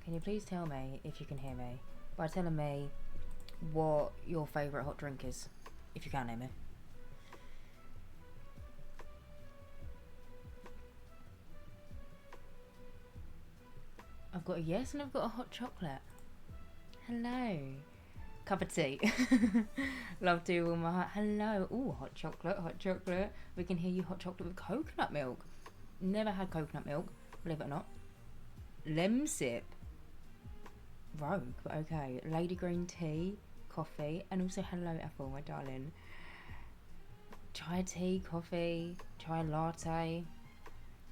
can you please tell me if you can hear me by telling me what your favourite hot drink is, if you can hear me. I've got a yes and I've got a hot chocolate. Hello. Cup of tea. Love to all my heart. Hello. Ooh, hot chocolate, hot chocolate. We can hear you, hot chocolate with coconut milk. Never had coconut milk, believe it or not. Lem sip. Rogue, but okay. Lady green tea, coffee, and also hello Apple, my darling. Chai tea, coffee, chai latte.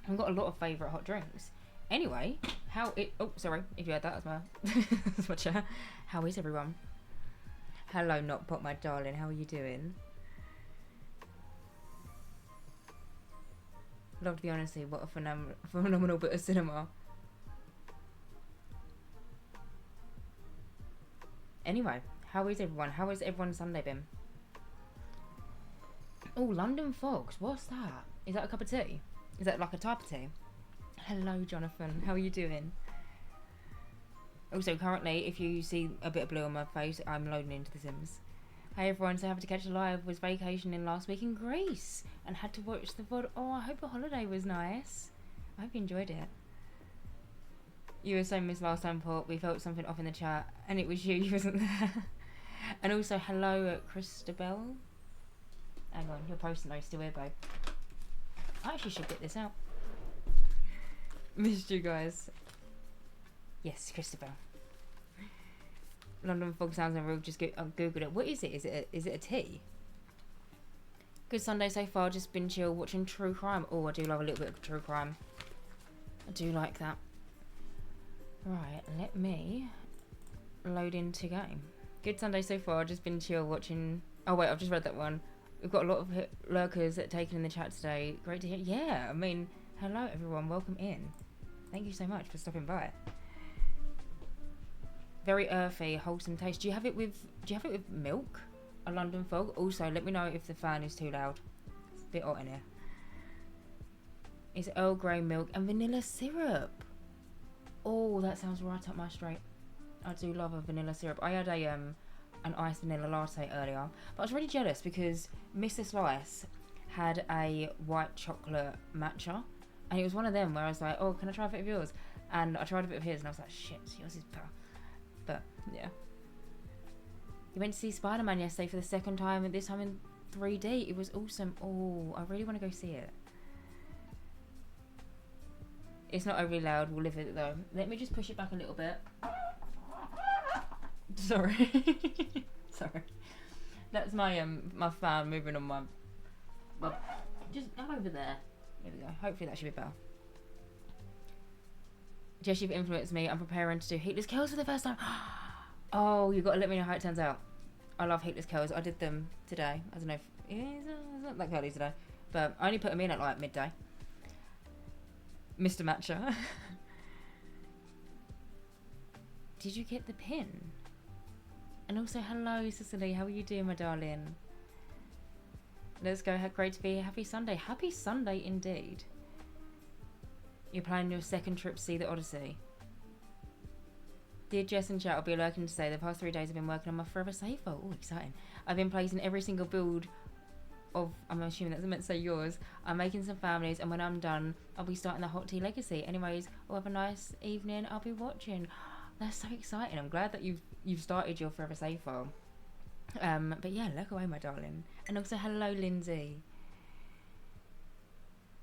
I've got a lot of favourite hot drinks. Anyway, oh, sorry, if you heard that, that's my chair. How is everyone? Hello, not pop, my darling. How are you doing? Love the honesty. What a phenomenal bit of cinema. Anyway, how is everyone? How has everyone's Sunday been? Oh, London Fogs. What's that? Is that a cup of tea? Is that like a type of tea? Hello, Jonathan. How are you doing? Also, currently, if you see a bit of blue on my face, I'm loading into The Sims. Hey everyone, so happy to catch you live. Was vacationing last week in Greece and had to watch the VOD. Oh, I hope your holiday was nice. I hope you enjoyed it. You were so missed last time, Port. We felt something off in the chat, and it was you. You wasn't there. And also, hello, Christabel. Hang on, your post note's still here, babe. I actually should get this out. Missed you guys. Yes, Christabel. London Fog sounds unreal. Just Googled it. What is it? Is it a tea? Good Sunday so far. Just been chill watching true crime. Oh, I do love a little bit of true crime. I do like that. Right, let me load into game. Good Sunday so far. Just been chill watching. Oh wait, I've just read that one. We've got a lot of lurkers that taken in the chat today. Great to hear. Yeah, I mean, hello everyone. Welcome in. Thank you so much for stopping by. Very earthy, wholesome taste. Do you have it with milk? A London Fog. Also, let me know if the fan is too loud. It's a bit hot in here. It's Earl Grey milk and vanilla syrup. Oh, that sounds right up my street. I do love a vanilla syrup. I had an iced vanilla latte earlier, but I was really jealous because Mr. Slice had a white chocolate matcha, and it was one of them where I was like, oh, can I try a bit of yours? And I tried a bit of his, and I was like, shit, yours is better. But yeah, you went to see Spider-Man yesterday for the second time, and this time in 3D. It was awesome. Oh, I really want to go see it. It's not overly loud. We'll live with it though. Let me just push it back a little bit. Sorry. Sorry. That's my my fan moving on my just go over there. There we go. Hopefully that should be better. Jess, you've influenced me. I'm preparing to do heatless curls for the first time. Oh, you've got to let me know how it turns out. I love heatless curls. I did them today. I don't know if it's not that curly today, but I only put them in at like midday. Mr. Matcha. Did you get the pin? And also, hello, Cicely. How are you doing, my darling? Let's go. Great to be here. Happy Sunday. Happy Sunday indeed. You're planning your second trip to see the Odyssey. Dear Jess and chat, I'll be lurking to say the past 3 days I've been working on my Forever Safe file. Oh, exciting. I've been placing every single build of, I'm assuming that's meant to say yours. I'm making some families, and when I'm done, I'll be starting the Hot Tea Legacy. Anyways, I'll have a nice evening. I'll be watching. That's so exciting. I'm glad that you've started your Forever Safe file. But yeah, look away, my darling. And also, hello, Lindsay.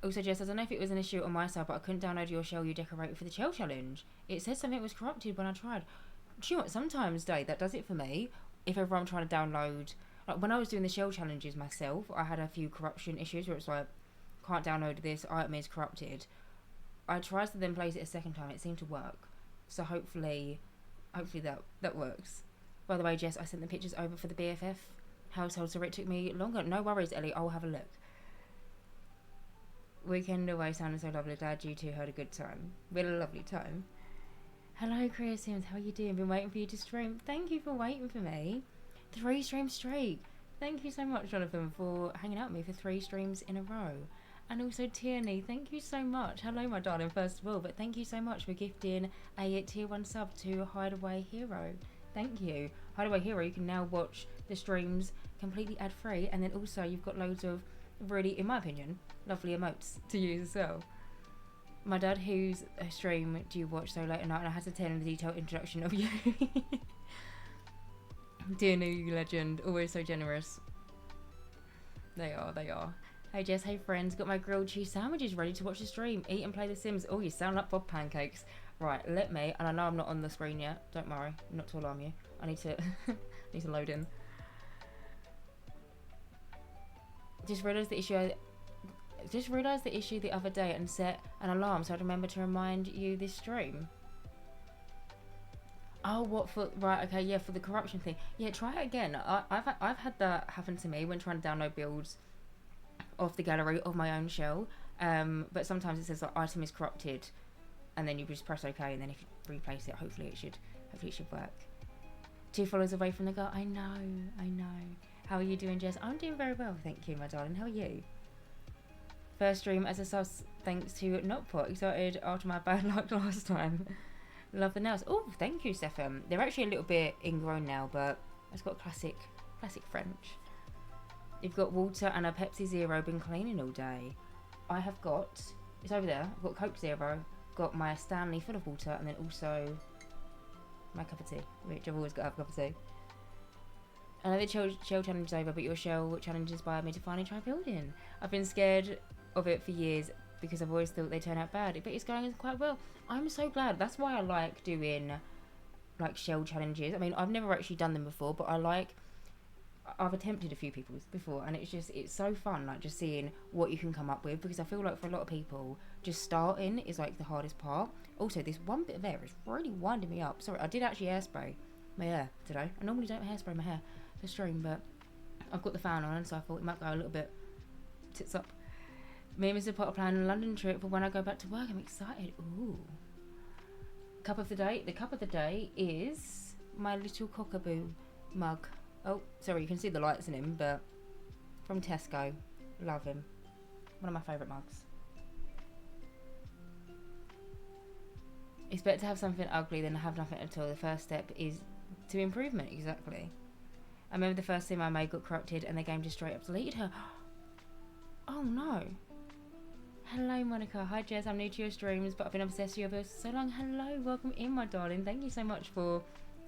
Also, Jess, I don't know if it was an issue on my side, but I couldn't download your shell you decorated for the shell challenge. It said something was corrupted when I tried. Do you know what? Sometimes, Dave, that does it for me. If ever I'm trying to download, like when I was doing the shell challenges myself, I had a few corruption issues where it's like, can't download this, item is corrupted. I tried to then place it a second time. It seemed to work. So hopefully that works. By the way, Jess, I sent the pictures over for the BFF household, so it took me longer. No worries, Ellie. I'll have a look. Weekend away sounded so lovely. Glad you two had a good time. We had a lovely time. Hello, Chris Sims. How are you doing? Been waiting for you to stream. Thank you for waiting for me. 3 streams straight. Thank you so much, Jonathan, for hanging out with me for 3 streams in a row. And also Tierney, thank you so much. Hello, my darling, first of all, but thank you so much for gifting a tier 1 sub to Hideaway Hero. Thank you. Hideaway Hero, you can now watch the streams completely ad-free, and then also you've got loads of really, in my opinion, lovely emotes to use as well. My dad, whose stream do you watch so late at night? And I had to tell him the detailed introduction of you. Dear new legend, always so generous. They are. Hey Jess, hey friends, got my grilled cheese sandwiches ready to watch the stream. Eat and play The Sims. Oh, you sound like Bob Pancakes. Right, let me, and I know I'm not on the screen yet, don't worry, not to alarm you. I need to need to load in. Just realised the issue the other day and set an alarm so I'd remember to remind you this stream. Oh, what for? Right, okay, yeah, for the corruption thing. Yeah, try it again. I've had that happen to me when trying to download builds off the gallery of my own shell. But sometimes it says like item is corrupted, and then you just press OK, and then if you replace it, hopefully it should work. 2 followers away from the goal. I know. How are you doing, Jess? I'm doing very well, thank you, my darling. How are you? First stream as a sub, thanks to Notpot. Excited after my bad luck last time. Love the nails. Oh, thank you, Stefan. They're actually a little bit ingrown now, but it's got classic French. You've got water and a Pepsi Zero. Been cleaning all day. I have got, it's over there. I've got Coke Zero. Got my Stanley full of water, and then also my cup of tea, which I've always got to have a cup of tea. I know the shell challenge is over, but your shell challenge inspired me to finally try building. I've been scared of it for years because I've always thought they turn out bad, but it's going quite well. I'm so glad. That's why I like doing like shell challenges. I mean, I've never actually done them before, but I've attempted a few people's before, and it's so fun, like just seeing what you can come up with, because I feel like for a lot of people just starting is like the hardest part. Also, this one bit of air is really winding me up. Sorry, I did actually hairspray my hair today. I normally don't hairspray my hair for stream, but I've got the fan on, so I thought it might go a little bit tits up. Me and Mr. Potter planning a London trip for when I go back to work. I'm excited. Ooh. Cup of the day. The cup of the day is my little cockaboo mug. Oh, sorry, you can see the lights in him, but from Tesco. Love him. One of my favourite mugs. It's better to have something ugly than have nothing at all. The first step is to improvement, exactly. I remember the first sim I made got corrupted and the game just straight up deleted her. Oh no. Hello Monica. Hi Jess, I'm new to your streams, but I've been obsessed with you for so long. Hello, welcome in my darling. Thank you so much for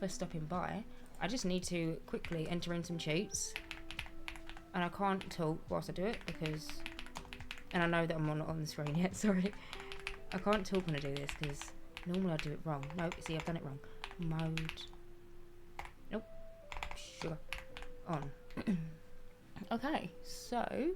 stopping by. I just need to quickly enter in some cheats. And I can't talk whilst I do it because... And I know that I'm not on the screen yet, sorry. I can't talk when I do this because normally I do it wrong. Nope, see, I've done it wrong. Mode. Nope. Sugar. On. Okay, so...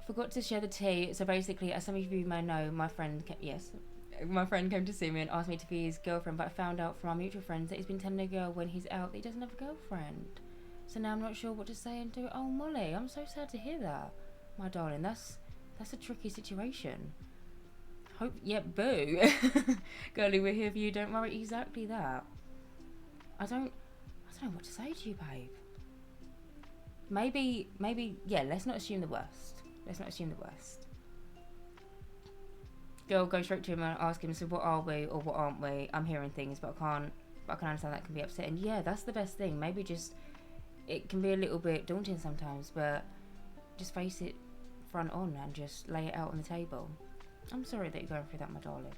Forgot to share the tea. So basically, as some of you may know, my friend came to see me and asked me to be his girlfriend, but I found out from our mutual friends that he's been telling a girl when he's out that he doesn't have a girlfriend. So now I'm not sure what to say and do. Oh, Molly, I'm so sad to hear that, my darling. That's a tricky situation. Boo. Girlie, we're here for you. Don't worry. Exactly that. I don't know what to say to you, babe. Maybe, yeah. Let's not assume the worst. Girl, go straight to him and ask him, so what are we or what aren't we? I'm hearing things, but I can understand that can be upsetting. Yeah, that's the best thing. Maybe just, it can be a little bit daunting sometimes, but just face it front on and just lay it out on the table. I'm sorry that you're going through that, my darling.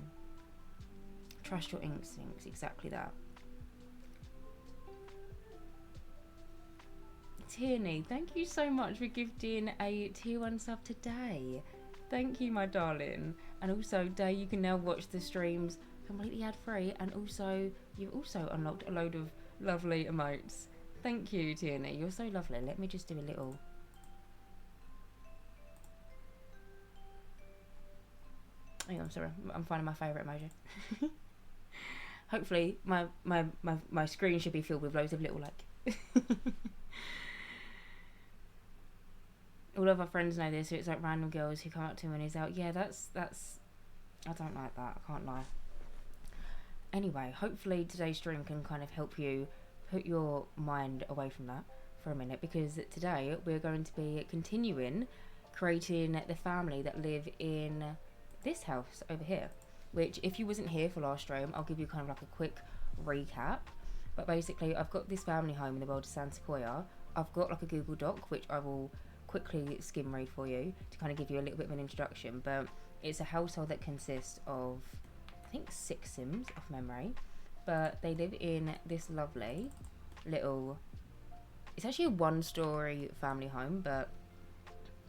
Trust your instincts, exactly that. Tierney, thank you so much for gifting a tier 1 sub today. Thank you, my darling. And also, Day, you can now watch the streams completely ad-free, and also, you've also unlocked a load of lovely emotes. Thank you, Tierney. You're so lovely. Let me just do a little... Hang on, sorry. I'm finding my favourite emoji. Hopefully, my screen should be filled with loads of little, like... All of our friends know this, so it's like random girls who come up to him when he's out. Yeah, that's I don't like that, I can't lie. Anyway, hopefully today's stream can kind of help you put your mind away from that for a minute, because today we're going to be continuing creating the family that live in this house over here, which, if you wasn't here for last stream, I'll give you kind of like a quick recap. But basically, I've got this family home in the world of San Sequoia. I've got like a Google Doc, which I will quickly skim read for you to kind of give you a little bit of an introduction. But it's a household that consists of, I think, 6 Sims off memory. But they live in this lovely little, it's actually a 1-story family home, but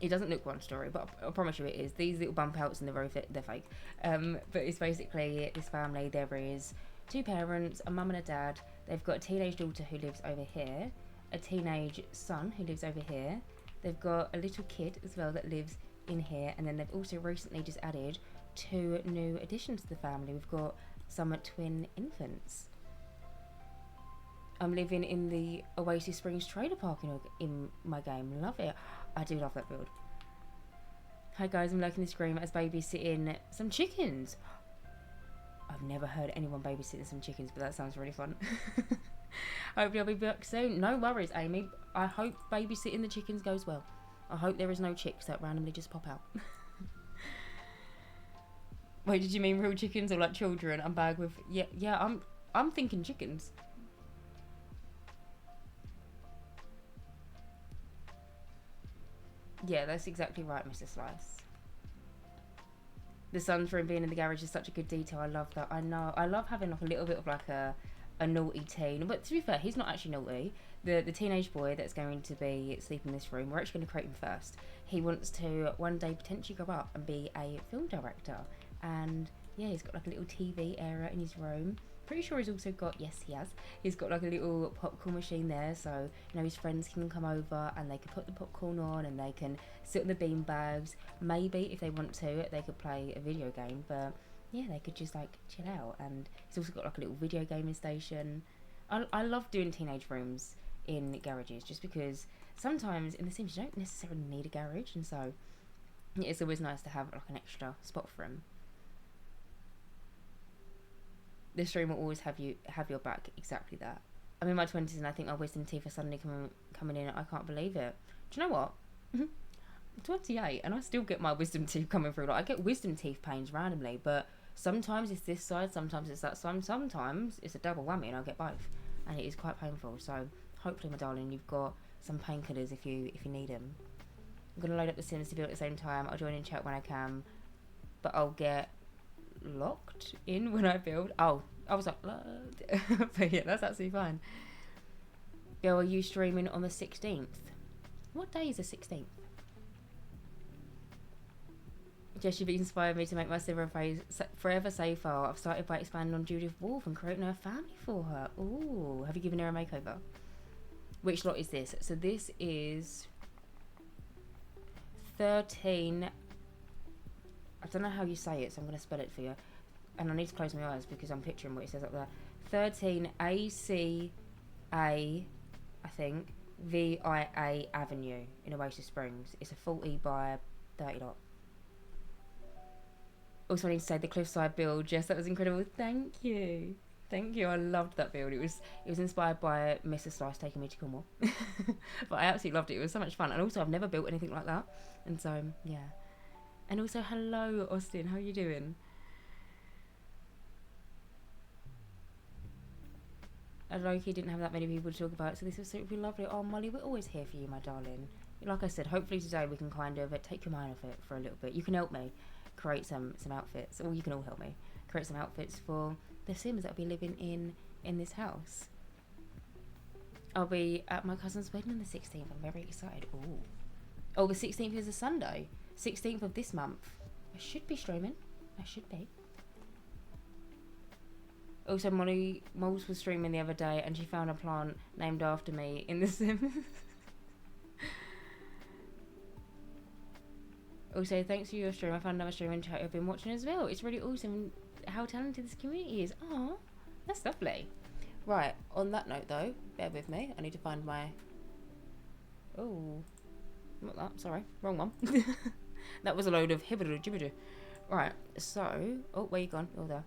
it doesn't look 1-story, but I promise you it is. These little bump outs and they're fake. But it's basically this family. There is 2 parents, a mum and a dad. They've got a teenage daughter who lives over here, a teenage son who lives over here. They've got a little kid as well that lives in here, and then they've also recently just added 2 new additions to the family. We've got some twin infants. I'm living in the Oasis Springs trailer park in my game. Love it. I do love that build. Hi guys, I'm lurking the screen as babysitting some chickens. I've never heard anyone babysitting some chickens, but that sounds really fun. Hopefully I'll be back soon. No worries, Amy. I hope babysitting the chickens goes well. I hope there is no chicks that randomly just pop out. Wait, did you mean real chickens or like children? I'm bad with I'm thinking chickens. Yeah, that's exactly right, Mr. Slice. The son's room being in the garage is such a good detail. I love that. I know. I love having like a little bit of like a naughty teen. But to be fair, he's not actually naughty. The teenage boy that's going to be sleeping in this room, we're actually going to create him first. He wants to one day potentially grow up and be a film director. And yeah, he's got like a little TV area in his room. Pretty sure he's also got, yes he has, he's got like a little popcorn machine there, so you know his friends can come over and they can put the popcorn on and they can sit on the bean bags. Maybe if they want to they could play a video game, but yeah, they could just like chill out. And he's also got like a little video gaming station. I love doing teenage rooms in garages, just because sometimes in The Sims you don't necessarily need a garage, and so it's always nice to have like an extra spot for him. This stream will always have your back. Exactly that. I'm in my 20s and I think my wisdom teeth are suddenly coming in. I can't believe it. Do you know what? I'm 28 and I still get my wisdom teeth coming through. Like, I get wisdom teeth pains randomly, but sometimes it's this side, sometimes it's that side, sometimes it's a double whammy and I'll get both, and it is quite painful. So hopefully, my darling, you've got some painkillers if you need them. I'm gonna load up the Sims to build at the same time. I'll join in chat when I can, but I'll get locked in when I build. Oh, I was like, but yeah, that's absolutely fine. Girl, are you streaming on the 16th? What day is the 16th? Jess, you've inspired me to make my silver phase forever safer. I've started by expanding on Judith Wolf and creating a family for her. Ooh, have you given her a makeover? Which lot is this? So this is 13. I don't know how you say it, so I'm going to spell it for you. And I need to close my eyes because I'm picturing what it says up there. 13 ACA, I think, VIA Avenue in Oasis Springs. It's a 40 by 30 lot. Also, I need to say the cliffside build. Yes, that was incredible. Thank you. Thank you. I loved that build. It was inspired by Mr. Slice taking me to Cornwall. But I absolutely loved it. It was so much fun. And also, I've never built anything like that. And so, yeah. And also, hello, Austin. How are you doing? Loki didn't have that many people to talk about, so this was super lovely. Oh, Molly, we're always here for you, my darling. Like I said, hopefully today we can kind of take your mind off it for a little bit. You can help me create some outfits, or you can all help me create some outfits for the Sims that'll be living in this house. I'll be at my cousin's wedding on the 16th. I'm very excited. Ooh. Oh, the 16th is a Sunday. 16th of this month. I should be streaming. I should be. Also, Molly Moles was streaming the other day and she found a plant named after me in The Sims. Also, thanks for your stream. I found another stream in chat I've been watching as well. It's really awesome how talented this community is. Oh, that's lovely. Right, on that note though, bear with me. I need to find my... Oh, not that, sorry. Wrong one. That was a load of hibbity-jibbity. Right, so... Oh, where you gone? Oh, there.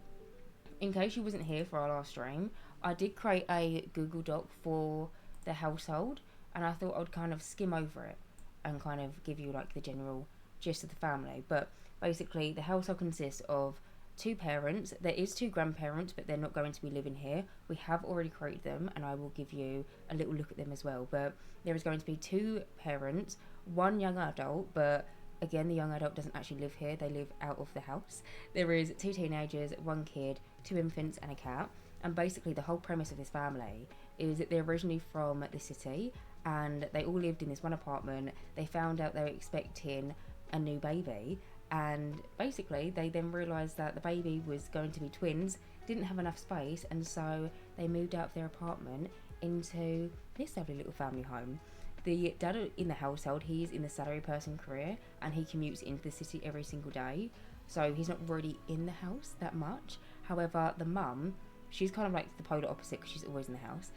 In case you wasn't here for our last stream, I did create a Google Doc for the household. and I thought I'd kind of skim over it and kind of give you like the general gist of the family. But basically, the household consists of 2 parents. There is 2 grandparents, but they're not going to be living here. We have already created them, and I will give you a little look at them as well. But there is going to be 2 parents, 1 young adult, but again, the young adult doesn't actually live here. They live out of the house. There is 2 teenagers, 1 kid, 2 infants, and a cat. And basically, the whole premise of this family is that they're originally from the city, and they all lived in this one apartment. They found out they were expecting a new baby, and basically they then realised that the baby was going to be twins, didn't have enough space, and so they moved out of their apartment into this lovely little family home. The dad in the household, he's in the salary person career, and he commutes into the city every single day, so he's not really in the house that much. However, the mum, she's kind of like the polar opposite, because she's always in the house,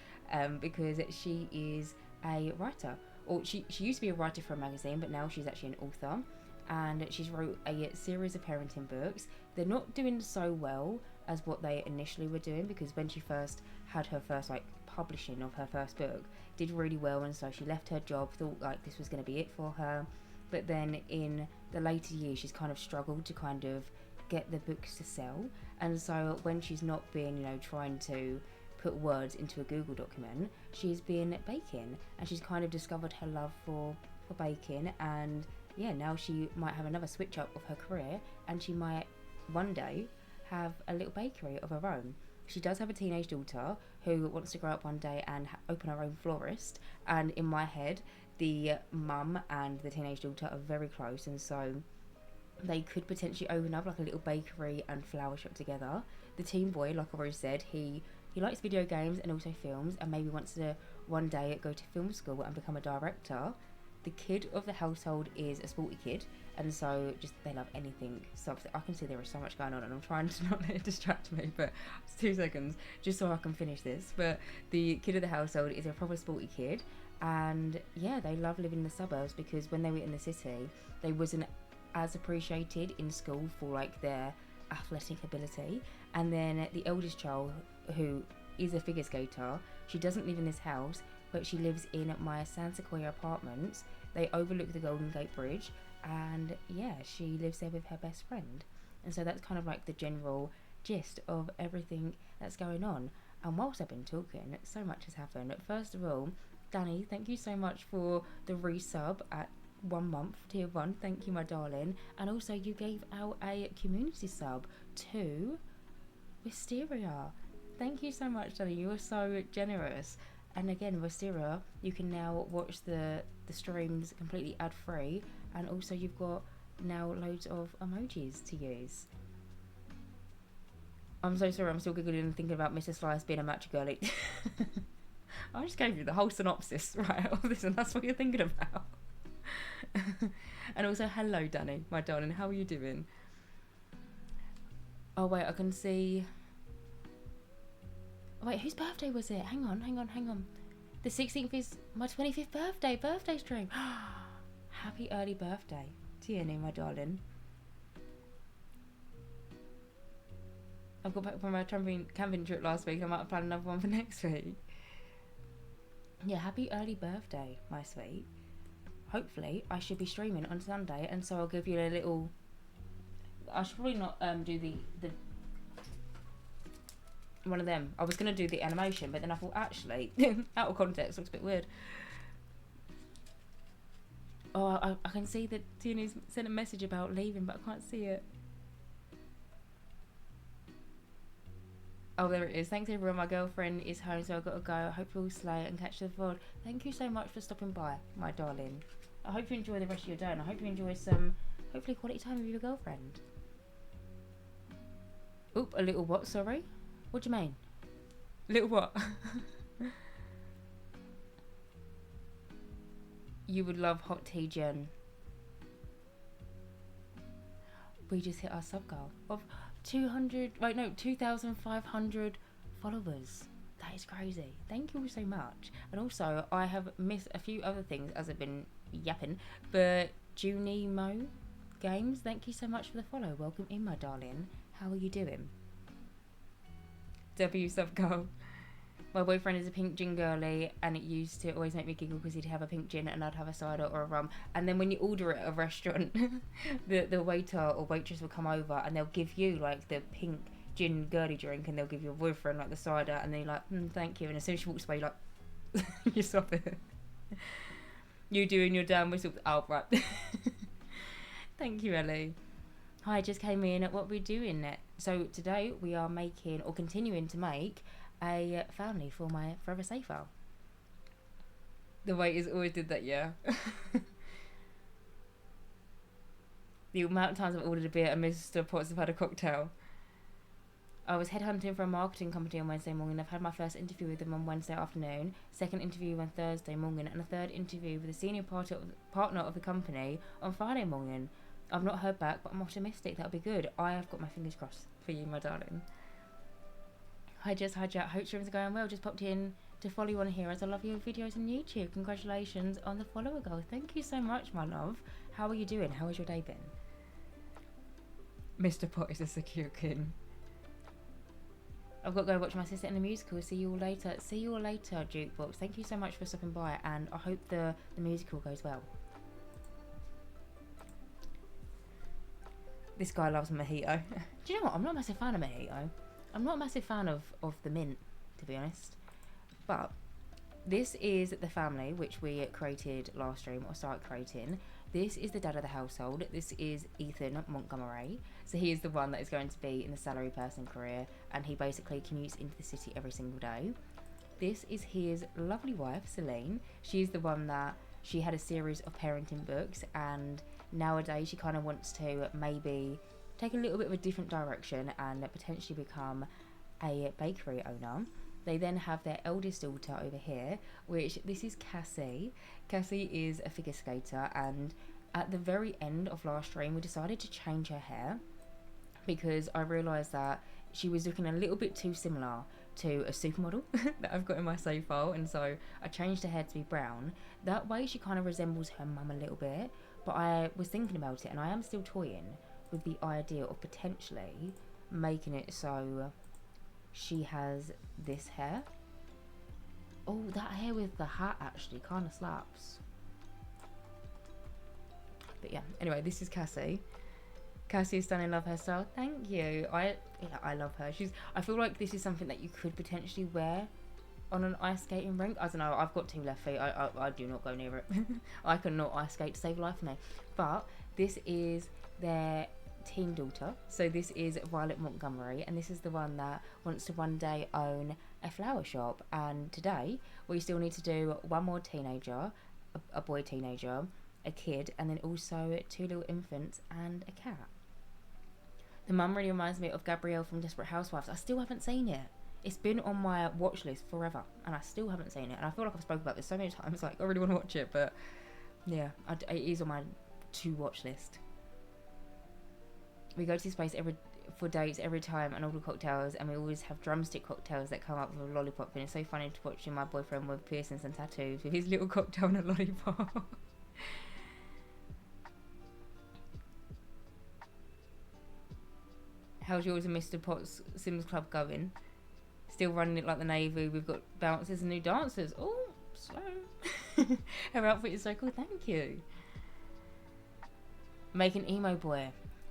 because she is a writer, or she used to be a writer for a magazine, but now she's actually an author, and she's wrote a series of parenting books. They're not doing so well as what they initially were doing, because when she first had her first like publishing of her first book, did really well, and so she left her job, thought like this was going to be it for her. But then in the later years, she's kind of struggled to kind of get the books to sell, and so when she's not been, you know, trying to put words into a Google document, she's been baking, and she's kind of discovered her love for baking. And yeah, now she might have another switch up of her career, and she might one day have a little bakery of her own. She does have a teenage daughter who wants to grow up one day and open her own florist, and in my head the mum and the teenage daughter are very close, and so they could potentially open up like a little bakery and flower shop together. The teen boy, like I've already said, he likes video games and also films, and maybe wants to one day go to film school and become a director. The kid of the household is a sporty kid, and so just they love anything. So I can see there is so much going on, and I'm trying to not let it distract me, but it's 2 seconds just so I can finish this. But the kid of the household is a proper sporty kid, and yeah, they love living in the suburbs, because when they were in the city, they wasn't as appreciated in school for like their athletic ability. And then the eldest child, who is a figure skater, she doesn't live in this house, but she lives in my San Sequoia apartments. They overlook the Golden Gate Bridge, and yeah, she lives there with her best friend. And so that's kind of like the general gist of everything that's going on. And whilst I've been talking, so much has happened. First of all, Danny, thank you so much for the resub at 1 month, tier 1. Thank you, my darling. And also you gave out a community sub to Wisteria. Thank you so much, Danny. You were so generous. And again, Wisteria, you can now watch the streams completely ad free, and also you've got now loads of emojis to use. I'm so sorry, I'm still giggling and thinking about Mr. Slice being a matcha girly. I just gave you the whole synopsis, right, of this, and that's what you're thinking about. And also, hello Danny, my darling, how are you doing? Oh wait, I can see. Oh, wait, whose birthday was it? Hang on. The 16th is my 25th birthday stream. Happy early birthday to you, my darling. I got back from my camping trip last week. I might plan another one for next week. Yeah, happy early birthday, my sweet. Hopefully, I should be streaming on Sunday, and so I'll give you a little. I should probably not do the one of them. I was gonna do the animation, but then I thought actually, out of context, looks a bit weird. Oh, I can see that Tina's sent a message about leaving, but I can't see it. Oh, there it is. Thanks everyone. My girlfriend is home, so I've got to go. I hope you all slay and catch the VOD. Thank you so much for stopping by, my darling. I hope you enjoy the rest of your day, and I hope you enjoy some, hopefully, quality time with your girlfriend. Oop, a little what? Sorry? What do you mean? Little what? You would love hot tea, Jen. We just hit our sub goal of 2,500 followers. That is crazy. Thank you all so much. And also, I have missed a few other things as I've been yapping. But Junimo Games, thank you so much for the follow. Welcome in, my darling. How are you doing? W sub goal. My boyfriend is a pink gin girly, and it used to always make me giggle because he'd have a pink gin and I'd have a cider or a rum. And then when you order it at a restaurant, the waiter or waitress will come over and they'll give you like the pink gin girly drink, and they'll give your boyfriend like the cider, and then you're like, thank you. And as soon as she walks away, you're like, you stop it. You doing your damn whistle. Oh, right. Thank you, Ellie. Hi, just came in. What are we doing? So today we are making, or continuing to make, a family for my forever safer. The waiters always did that, yeah. The amount of times I've ordered a beer and Mr. Potts have had a cocktail. I was headhunting for a marketing company on Wednesday morning. I've had my first interview with them on Wednesday afternoon, second interview on Thursday morning, and a third interview with a senior partner of the company on Friday morning. I've not heard back, but I'm optimistic that'll be good. I have got my fingers crossed for you, my darling. Hi Jess, hi Jack. Hope streams are going well. Just popped in to follow you on here as I love your videos on YouTube. Congratulations on the follower goal. Thank you so much, my love. How are you doing? How has your day been? Mr. Pot is a secure king. I've got to go watch my sister in the musical. See you all later. See you all later, Jukebox. Thank you so much for stopping by, and I hope the musical goes well. This guy loves mojito. Do you know what? I'm not a massive fan of mojito. I'm not a massive fan of the mint, to be honest. But this is the family which we created last stream, or started creating. This is the dad of the household. This is Ethan Montgomery. So he is the one that is going to be in the salary person career, and he basically commutes into the city every single day. This is his lovely wife, Celine. She's the one that, she had a series of parenting books, and nowadays she kind of wants to maybe take a little bit of a different direction and potentially become a bakery owner. They then have their eldest daughter over here, which this is Cassie. Cassie is a figure skater, and at the very end of last stream we decided to change her hair because I realised that she was looking a little bit too similar to a supermodel that I've got in my save file, and so I changed her hair to be brown. That way she kind of resembles her mum a little bit, but I was thinking about it and I am still toying with the idea of potentially making it so she has this hair. Oh, that hair with the hat actually kind of slaps. But yeah, anyway, this is Cassie. Cassie is stunning, love her style. Thank you. I love her. I feel like this is something that you could potentially wear on an ice skating rink. I don't know, I've got 2 left feet. I do not go near it. I cannot ice skate to save life for me. But this is their teen daughter. So this is Violet Montgomery, and this is the one that wants to one day own a flower shop. And today we still need to do one more teenager, a boy teenager, a kid, and then also 2 little infants and a cat. The mum really reminds me of Gabrielle from Desperate Housewives. I still haven't seen it. It's been on my watch list forever, and I still haven't seen it. And I feel like I've spoken about this so many times. Like, I really want to watch it, but yeah, it is on my to watch list. We go to this place for dates every time and order cocktails, and we always have drumstick cocktails that come up with a lollipop. And it's so funny to watching my boyfriend with piercings and tattoos with his little cocktail and a lollipop. How's yours and Mr. Potts Sims Club going? Still running it like the Navy. We've got bouncers and new dancers. Oh, so her outfit is so cool. Thank you. Make an emo boy.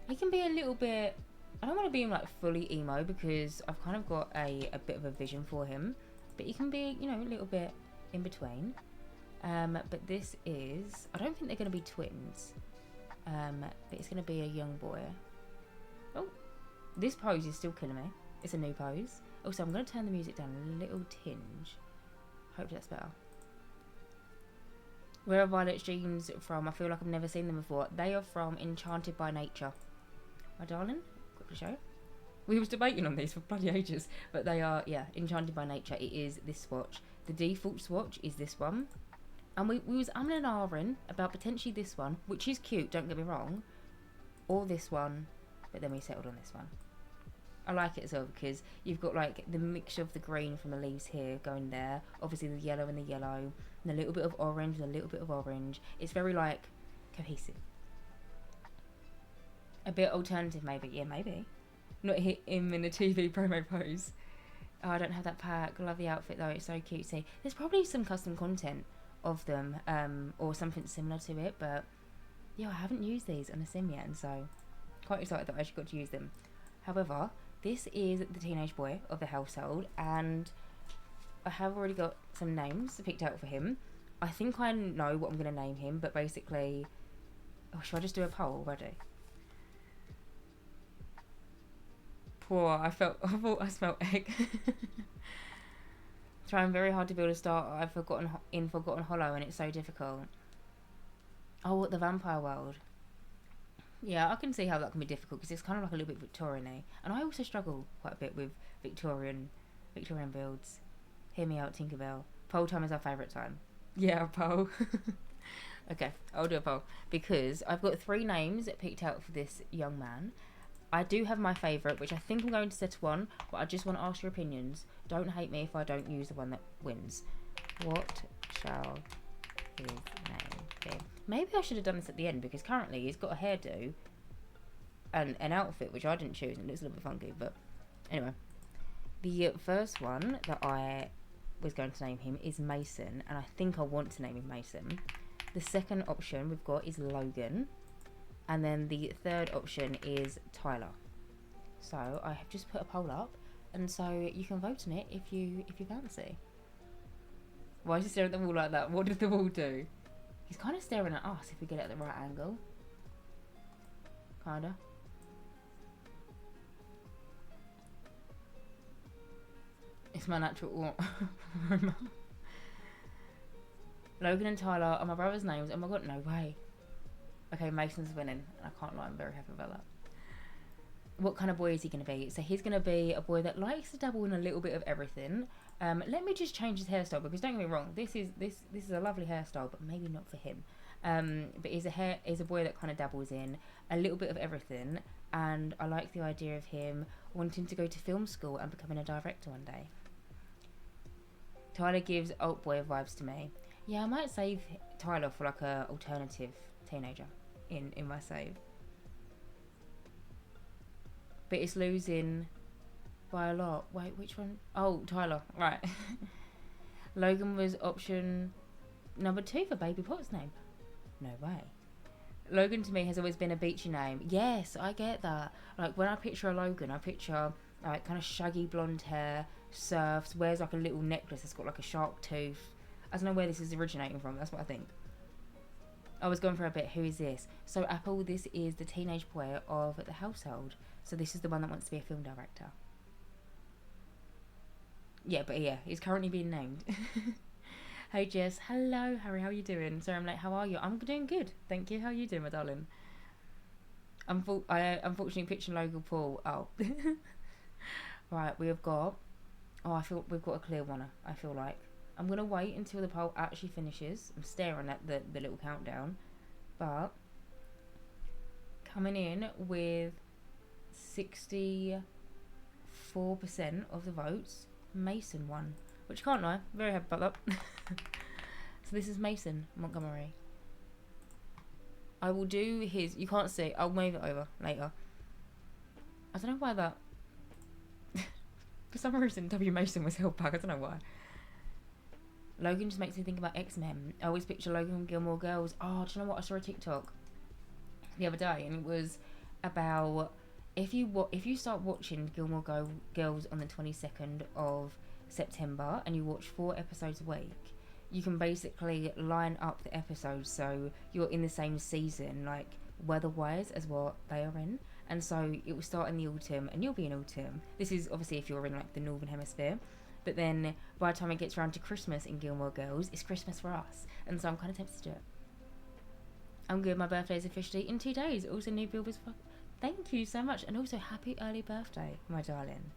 He can be a little bit. I don't want to be like fully emo because I've kind of got a bit of a vision for him. But he can be, you know, a little bit in between. But this is. I don't think they're going to be twins. But it's going to be a young boy. Oh. This pose is still killing me. It's a new pose. Also, I'm going to turn the music down a little tinge. Hope that's better. Where are Violet's jeans from? I feel like I've never seen them before. They are from Enchanted by Nature. My darling, quickly show. We was debating on these for bloody ages. But they are, yeah, Enchanted by Nature. It is this swatch. The default swatch is this one. And we was umming and ahhing about potentially this one, which is cute, don't get me wrong. Or this one. But then we settled on this one. I like it as well because you've got like the mixture of the green from the leaves here going there. Obviously the yellow and the yellow. And a little bit of orange and a little bit of orange. It's very like cohesive. A bit alternative maybe. Yeah, maybe. Not hit him in a TV promo pose. Oh, I don't have that pack. Love the outfit though. It's so cutesy. There's probably some custom content of them, or something similar to it. But yeah, I haven't used these on a sim yet, and so quite excited that I actually got to use them. However, this is the teenage boy of the household, and I have already got some names picked out for him. I think I know what I'm going to name him, but basically... Oh, should I just do a poll already? Poor, I thought I smelled egg. Trying very hard to build a start. I've Forgotten Hollow, and it's so difficult. Oh, what, the vampire world? Yeah, I can see how that can be difficult because it's kind of like a little bit Victorian-y. And I also struggle quite a bit with Victorian builds. Hear me out, Tinkerbell. Poll time is our favourite time. Yeah, poll. Okay, I'll do a poll. Because I've got 3 names picked out for this young man. I do have my favourite, which I think I'm going to set one, but I just want to ask your opinions. Don't hate me if I don't use the one that wins. What shall his name be? Maybe I should have done this at the end, because currently he's got a hairdo and an outfit, which I didn't choose, and it looks a little bit funky, but anyway. The first one that I was going to name him is Mason, and I think I want to name him Mason. The second option we've got is Logan, and then the third option is Tyler. So I have just put a poll up, and so you can vote on it if you fancy. Why is he staring at the wall like that? What did the wall do? He's kind of staring at us if we get it at the right angle. Kinda. It's my natural aroma. Logan and Tyler are my brother's names. Oh my god, no way. Okay, Mason's winning. I can't lie, I'm very happy about that. What kind of boy is he going to be? So he's going to be a boy that likes to dabble in a little bit of everything. Let me just change his hairstyle, because don't get me wrong, this is a lovely hairstyle, but maybe not for him. But he's a boy that kind of dabbles in a little bit of everything, and I like the idea of him wanting to go to film school and becoming a director one day. Tyler gives alt boy vibes to me. Yeah, I might save Tyler for like a alternative teenager in my save. But it's losing by a lot. Wait, which one? Oh, Tyler. Right. Logan was option number 2 for Baby Pot's name. No way. Logan to me has always been a beachy name. Yes, I get that. Like when I picture a Logan, I picture like kind of shaggy blonde hair, surfs, wears like a little necklace that's got like a shark tooth. I don't know where this is originating from. That's what I think. I was going for a bit. Who is this? So Apple, this is the teenage boy of the household. So this is the one that wants to be a film director. Yeah, but yeah, he's currently being named. Hey Jess, hello Harry, how are you doing? Sorry I'm late, how are you? I'm doing good, thank you. How are you doing, my darling? I unfortunately pictured Logan Paul. Oh. Right, we have got... Oh, I feel we've got a clear one, I feel like. I'm going to wait until the poll actually finishes. I'm staring at the little countdown. But coming in with 64% of the votes, Mason won. Which can't lie, very happy about that. So this is Mason Montgomery. I will do his... You can't see. I'll move it over later. I don't know why that... For some reason, W. Mason was held back. I don't know why. Logan just makes me think about X-Men. I always picture Logan from Gilmore Girls. Oh, do you know what? I saw a TikTok the other day, and it was about if you start watching Gilmore Girls on the 22nd of September and you watch 4 episodes a week, you can basically line up the episodes so you're in the same season, like weather-wise, as what they are in. And so it will start in the autumn, and you'll be in autumn. This is obviously if you're in like the northern hemisphere. But then by the time it gets around to Christmas in Gilmore Girls, it's Christmas for us. And so I'm kind of tempted to do it. I'm good. My birthday is officially in 2 days. Also, new Bilbo's... Thank you so much. And also, happy early birthday, my darling.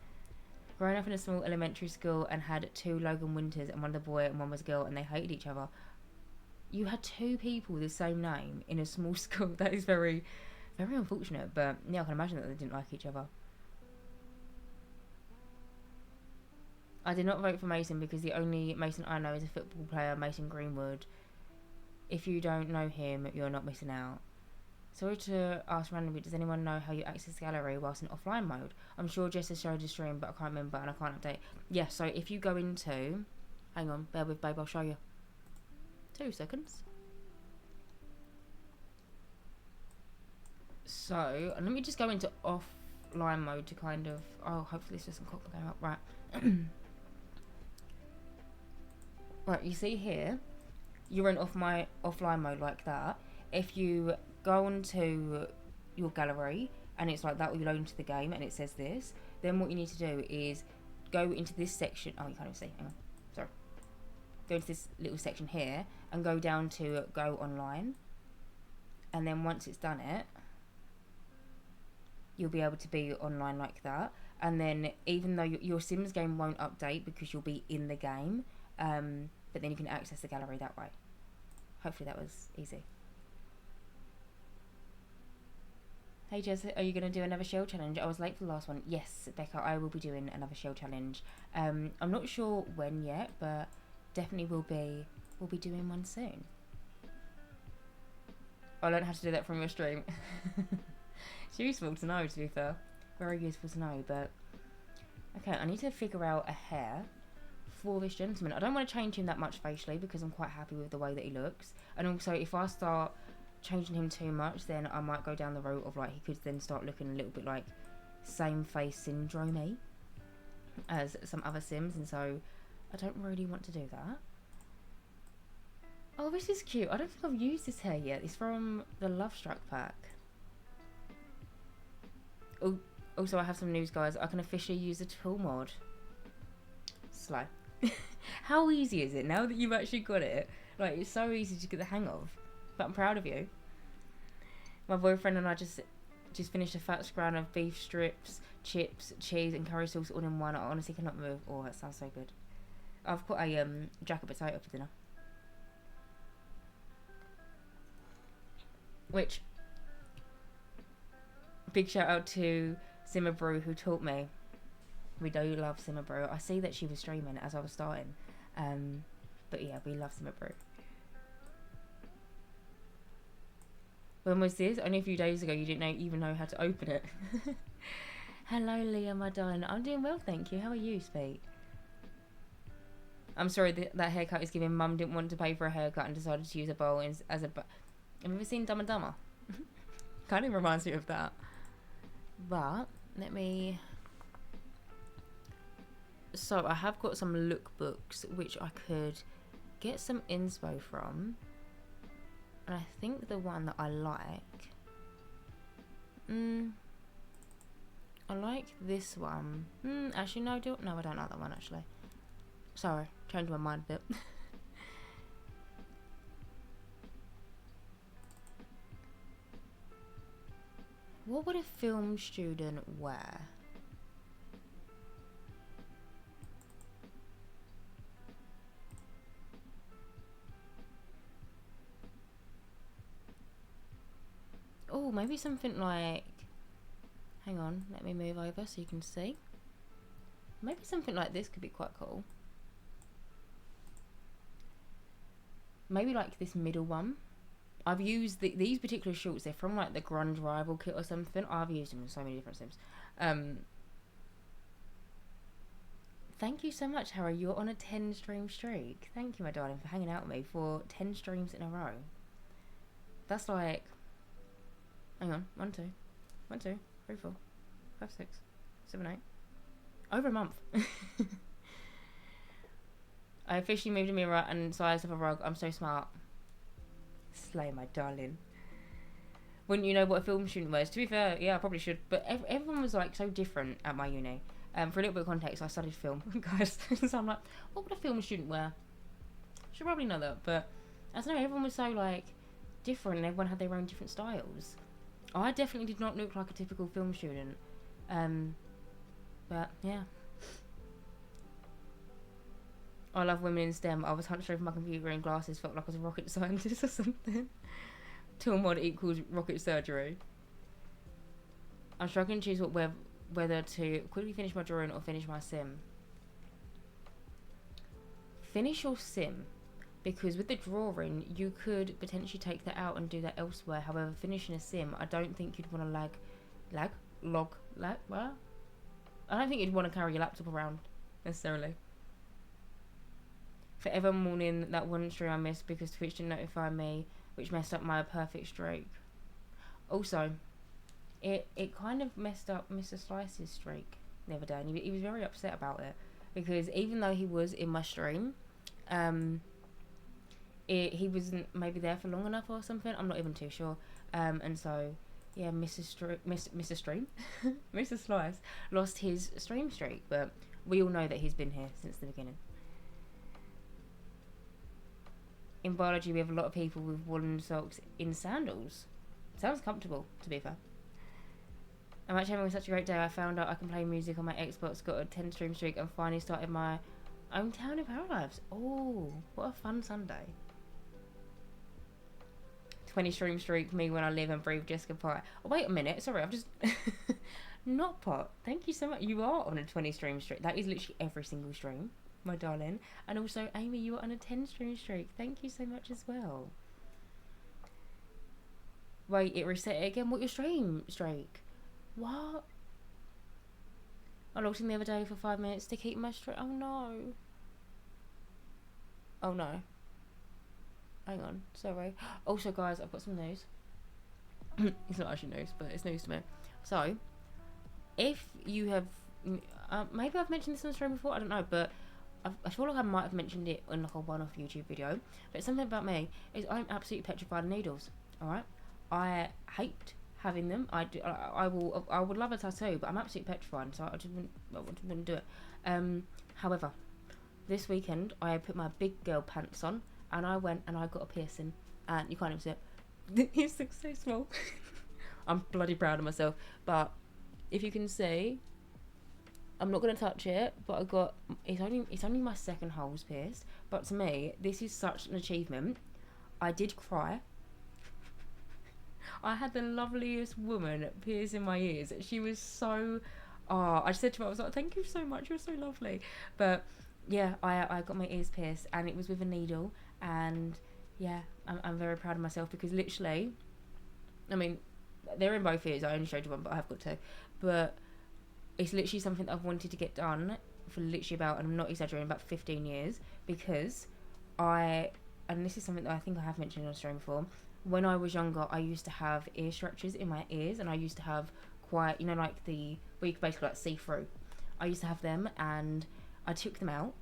Growing up in a small elementary school and had 2 Logan Winters, and one was a boy and one was a girl, and they hated each other. You had 2 people with the same name in a small school. That is very, very unfortunate. But yeah, I can imagine that they didn't like each other. I did not vote for Mason because the only Mason I know is a football player, Mason Greenwood. If you don't know him, you're not missing out. Sorry to ask randomly, does anyone know how you access the gallery whilst in offline mode? I'm sure Jess has showed a stream, but I can't remember and I can't update. Yeah, so if you go into... Hang on, bear with, babe, I'll show you. 2 seconds. So, let me just go into offline mode to kind of... Oh, hopefully this doesn't cock the game up. Right. Right, you see here, you're in offline mode like that. If you go onto your gallery and it's like that, or you load into the game and it says this, then what you need to do is go into this section. Oh, you can't even see. Hang on. Sorry. Go into this little section here and go down to go online. And then once it's done it, you'll be able to be online like that. And then even though your Sims game won't update because you'll be in the game, but then you can access the gallery that way. Hopefully that was easy. Hey Jess, are you going to do another shell challenge? I was late for the last one. Yes, Becca, I will be doing another shell challenge. I'm not sure when yet, but definitely we'll be doing one soon. I learned how to do that from your stream. It's useful to know, to be fair. Very useful to know, but... Okay, I need to figure out a hair for this gentleman. I don't want to change him that much facially because I'm quite happy with the way that he looks. And also, if I start changing him too much, then I might go down the route of like he could then start looking a little bit like same face syndrome-y as some other Sims, and so I don't really want to do that. Oh, this is cute. I don't think I've used this hair yet. It's from the Love Struck pack. Oh, also I have some news, guys. I can officially use the tool mod. Slow. How easy is it now that you've actually got it? Like, it's so easy to get the hang of. But I'm proud of you. My boyfriend and I just finished a fat scran of beef strips, chips, cheese and curry sauce all in one. I honestly cannot move. Oh, that sounds so good. I've got a jacket potato for dinner. Which, big shout out to Simmer Brew who taught me. We do love Simmer Brew. I see that she was streaming as I was starting. But yeah, we love Simmer Brew. When was this? Only a few days ago. You didn't even know how to open it. Hello, Leah, my darling. I'm doing well, thank you. How are you, sweet? I'm sorry that haircut is giving. Mum didn't want to pay for a haircut and decided to use a bowl as a... Have you ever seen Dumb and Dumber? Kind of reminds me of that. But, let me... So, I have got some lookbooks which I could get some inspo from. And I think the one that I like... I like this one. Actually, no, I don't like that one, actually. Sorry, changed my mind a bit. What would a film student wear? Oh, maybe something like... Hang on, let me move over so you can see. Maybe something like this could be quite cool. Maybe like this middle one. I've used these particular shorts. They're from like the Grunge Rival kit or something. I've used them in so many different Sims. Thank you so much, Harry. You're on a 10 stream streak. Thank you, my darling, for hanging out with me for 10 streams in a row. That's like... Hang on. 1, 2, 3, 4, 5, 6, 7, 8. Over a month. I officially moved a mirror and size of a rug. I'm so smart. Slay, my darling. Wouldn't you know what a film student wears? To be fair, yeah, I probably should. But everyone was like so different at my uni. For a little bit of context, I studied film, guys. So I'm like, what would a film student wear? Should probably know that. But I don't know, everyone was so like different and everyone had their own different styles. I definitely did not look like a typical film student. But yeah. I love women in STEM. I was hunched over my computer in glasses, felt like I was a rocket scientist or something. Tool mod equals rocket surgery. I'm struggling to choose whether to quickly finish my drawing or finish my sim. Finish your sim. because with the drawing, you could potentially take that out and do that elsewhere. However, finishing a sim, I don't think you'd want to well, I don't think you'd want to carry your laptop around, necessarily. Forever mourning that one stream I missed because Twitch didn't notify me, which messed up my perfect streak. Also, it kind of messed up Mr. Slice's streak the other day, and he was very upset about it, because even though he was in my stream, he wasn't maybe there for long enough or something. I'm not even too sure. And so, yeah, Mr. Slice lost his stream streak, but we all know that he's been here since the beginning. In biology, we have a lot of people with woolen socks in sandals. Sounds comfortable, to be fair. I'm actually having such a great day. I found out I can play music on my Xbox, got a 10 stream streak, and finally started my own town of Paralives. Oh, what a fun Sunday. 20 stream streak, me when I live and breathe Jessicapie. Oh, wait a minute. Sorry, I've just... Not pot. Thank you so much. You are on a 20 stream streak. That is literally every single stream, my darling. And also, Amy, you are on a 10 stream streak. Thank you so much as well. Wait, it reset it again? What, your stream streak? What? I logged in the other day for 5 minutes to keep my streak. Oh no. Oh no. Hang on, sorry. Also, guys, I've got some news. It's not actually news, but it's news to me. So, if you have... maybe I've mentioned this on the stream before, I don't know, but I feel like I might have mentioned it in like a one-off YouTube video. But something about me is I'm absolutely petrified of needles, alright? I hate having them. I would love a tattoo, but I'm absolutely petrified, so I just wouldn't do it. However, this weekend I put my big girl pants on, and I went and I got a piercing, and you can't even see it. It looks so small. I'm bloody proud of myself, but if you can see, I'm not gonna touch it, but I got it's only my second holes pierced, but to me this is such an achievement. I did cry. I had the loveliest woman piercing my ears. She was so... I just said to her, I was like, thank you so much, you're so lovely. But yeah, I got my ears pierced, and it was with a needle, and yeah, I'm very proud of myself, because literally, I mean, they're in both ears. I only showed you one, but I have got two. But it's literally something that I've wanted to get done for literally about, and I'm not exaggerating, about 15 years, because and this is something that I think I have mentioned on stream before, when I was younger, I used to have ear structures in my ears, and I used to have quite, you know, like where you could basically like see through. I used to have them, and I took them out,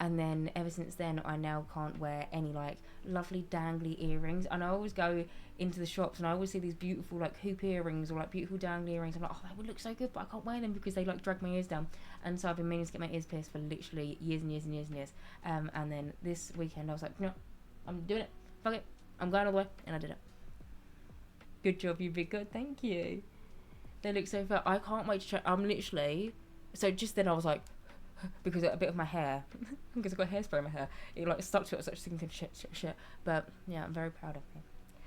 and then ever since then, I now can't wear any like lovely dangly earrings. And I always go into the shops, and I always see these beautiful like hoop earrings or like beautiful dangly earrings. I'm like, oh, that would look so good, but I can't wear them because they like drag my ears down. And so I've been meaning to get my ears pierced for literally years and years and years and years. And then this weekend, I was like, no, I'm doing it. Fuck it. I'm going all the way, and I did it. Good job, you big good. Thank you. They look so fair. I can't wait to try. I'm literally... So just then I was like... because a bit of my hair... because I've got hairspray in my hair. It like stuck to it. Such thinking shit. But yeah, I'm very proud of me.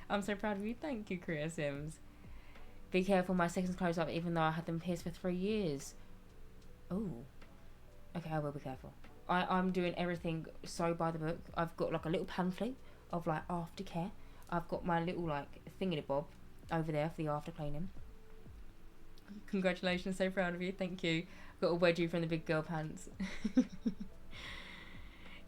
I'm so proud of you. Thank you, Korea Sims. Be careful, my second's closed up even though I had them pierced for 3 years. Oh. Okay, I will be careful. I'm doing everything so by the book. I've got like a little pamphlet of like aftercare. I've got my little like thingity-bob over there for the after cleaning. Congratulations, so proud of you. Thank you. Got a wedgie from the big girl pants.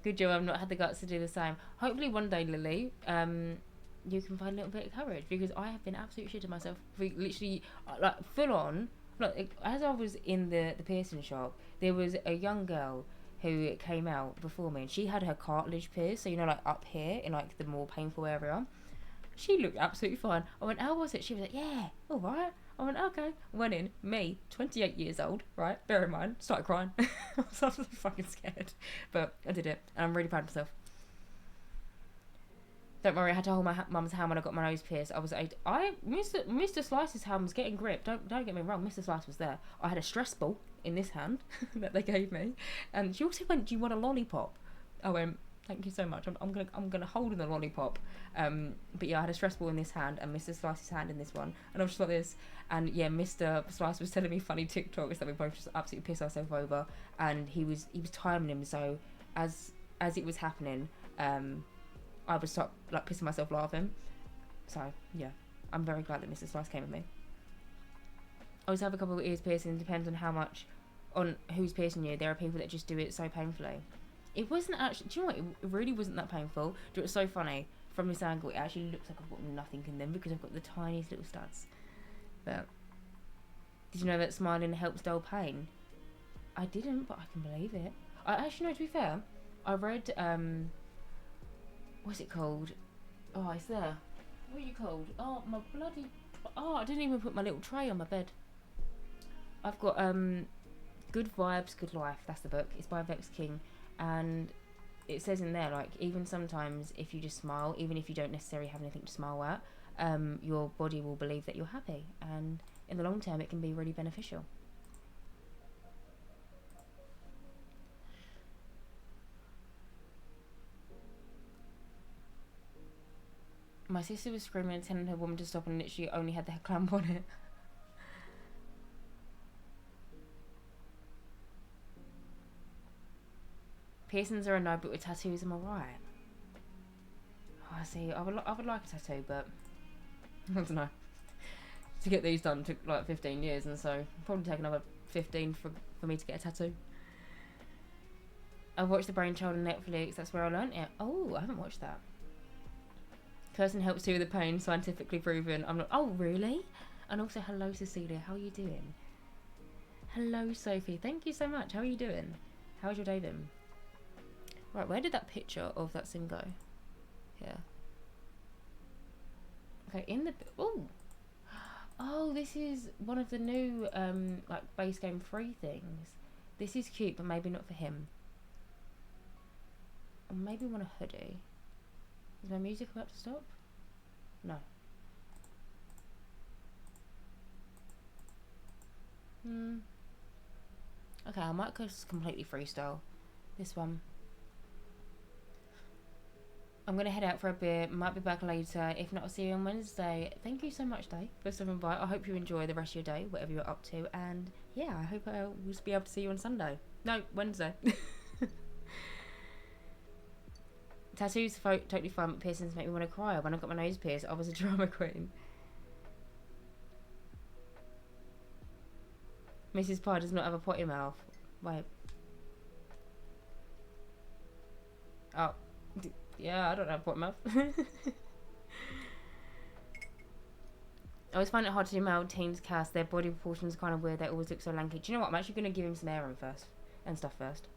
Good job. I've not had the guts to do the same. Hopefully one day, Lily, you can find a little bit of courage, because I have been absolutely shitting myself for literally like full on. Like, as I was in the piercing shop, there was a young girl who came out before me, and she had her cartilage pierced, so you know, like up here in like the more painful area. She looked absolutely fine. I went, how was it? She was like, yeah, all right. I went, okay. Went in, me, 28 years old, right? Bear in mind, started crying. I was so fucking scared, but I did it, and I'm really proud of myself. Don't worry, I had to hold my mum's hand when I got my nose pierced. I was 8. Mr. Slice's hand was getting gripped. Don't get me wrong, Mr. Slice was there. I had a stress ball in this hand that they gave me, and she also went, "Do you want a lollipop?" I went, "Thank you so much. I'm gonna hold in the lollipop." But yeah, I had a stress ball in this hand and Mr. Slice's hand in this one, and I was just like this. And yeah, Mr. Slice was telling me funny TikToks that we both just absolutely pissed ourselves over, and he was timing him. So as it was happening, I would stop like pissing myself laughing. So yeah, I'm very glad that Mr. Slice came with me. I always have a couple of ears piercing. Depends on how much, on who's piercing you. There are people that just do it so painfully. It wasn't actually. Do you know what? It really wasn't that painful. Do you know, it's so funny from this angle. It actually looks like I've got nothing in them because I've got the tiniest little studs. But did you know that smiling helps dull pain? I didn't, but I can believe it. I actually know. To be fair, I read what's it called? Oh, it's there. What are you called? Oh, my bloody. Oh, I didn't even put my little tray on my bed. I've got Good Vibes, Good Life. That's the book. It's by Vex King, and it says in there, like, even sometimes if you just smile, even if you don't necessarily have anything to smile at, your body will believe that you're happy, and in the long term it can be really beneficial. My sister was screaming and telling her woman to stop, and literally only had the clamp on it. Piercings are a no, but with tattoos, am I right? Oh, I see. I would like a tattoo, but I don't know. To get these done took like 15 years, and so probably take another 15 for me to get a tattoo. I've watched The Brainchild on Netflix. That's where I learnt it. Oh, I haven't watched that. Cursing helps soothe the pain, scientifically proven. I'm not. Oh, really? And also, hello, Cecilia. How are you doing? Hello, Sophie. Thank you so much. How are you doing? How's your day been? Right, where did that picture of that sim go? Here. Okay, in the... Oh, this is one of the new, like, base game free things. This is cute, but maybe not for him. Or maybe want a hoodie. Is my music about to stop? No. Okay, I might go completely freestyle. This one. I'm going to head out for a bit. Might be back later. If not, I'll see you on Wednesday. Thank you so much, Dave, for stopping by. I hope you enjoy the rest of your day, whatever you're up to. And yeah, I hope I will be able to see you on Sunday. No, Wednesday. Tattoos totally fun, but piercings make me want to cry. When I got my nose pierced, I was a drama queen. Mrs. Pye does not have a potty mouth. Wait. Oh. Yeah, I don't have a potty mouth. I always find it hard to do male teens cast. Their body proportions are kind of weird. They always look so lanky. Do you know what? I'm actually going to give him some air and stuff first.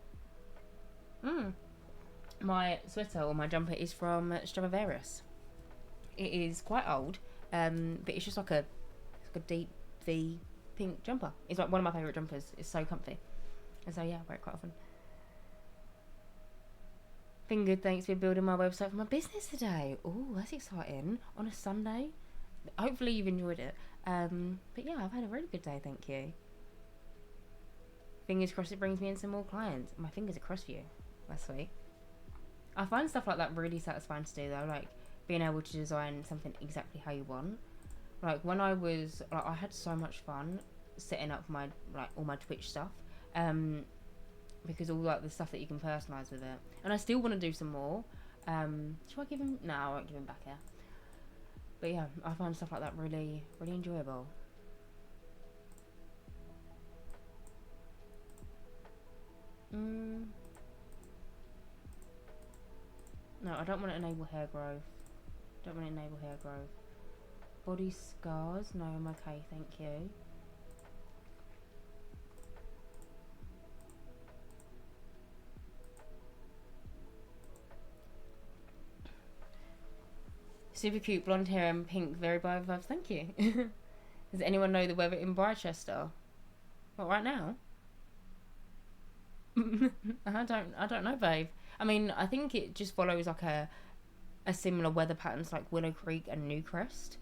My sweater or my jumper is from Stradivarius. It is quite old, but it's just like a deep V pink jumper. It's like one of my favourite jumpers. It's so comfy. And so yeah, I wear it quite often. Been good, thanks for building my website for my business today. Oh, that's exciting. On a Sunday. Hopefully you've enjoyed it. But yeah, I've had a really good day, thank you. Fingers crossed it brings me in some more clients. My fingers are crossed for you. That's sweet. I find stuff like that really satisfying to do though, like being able to design something exactly how you want. Like when I was, like, I had so much fun setting up my, like, all my Twitch stuff, because all like the stuff that you can personalise with it, and I still want to do some more. Should I give him? No, I won't give him back here. But yeah, I find stuff like that really, really enjoyable. No, I don't want to enable hair growth. Don't want to enable hair growth. Body scars? No, I'm okay, thank you. Super cute blonde hair and pink, very bright vibes. Thank you. Does anyone know the weather in Barchester? What, right now? I don't know, babe. I mean, I think it just follows like a similar weather patterns like Willow Creek and Newcrest.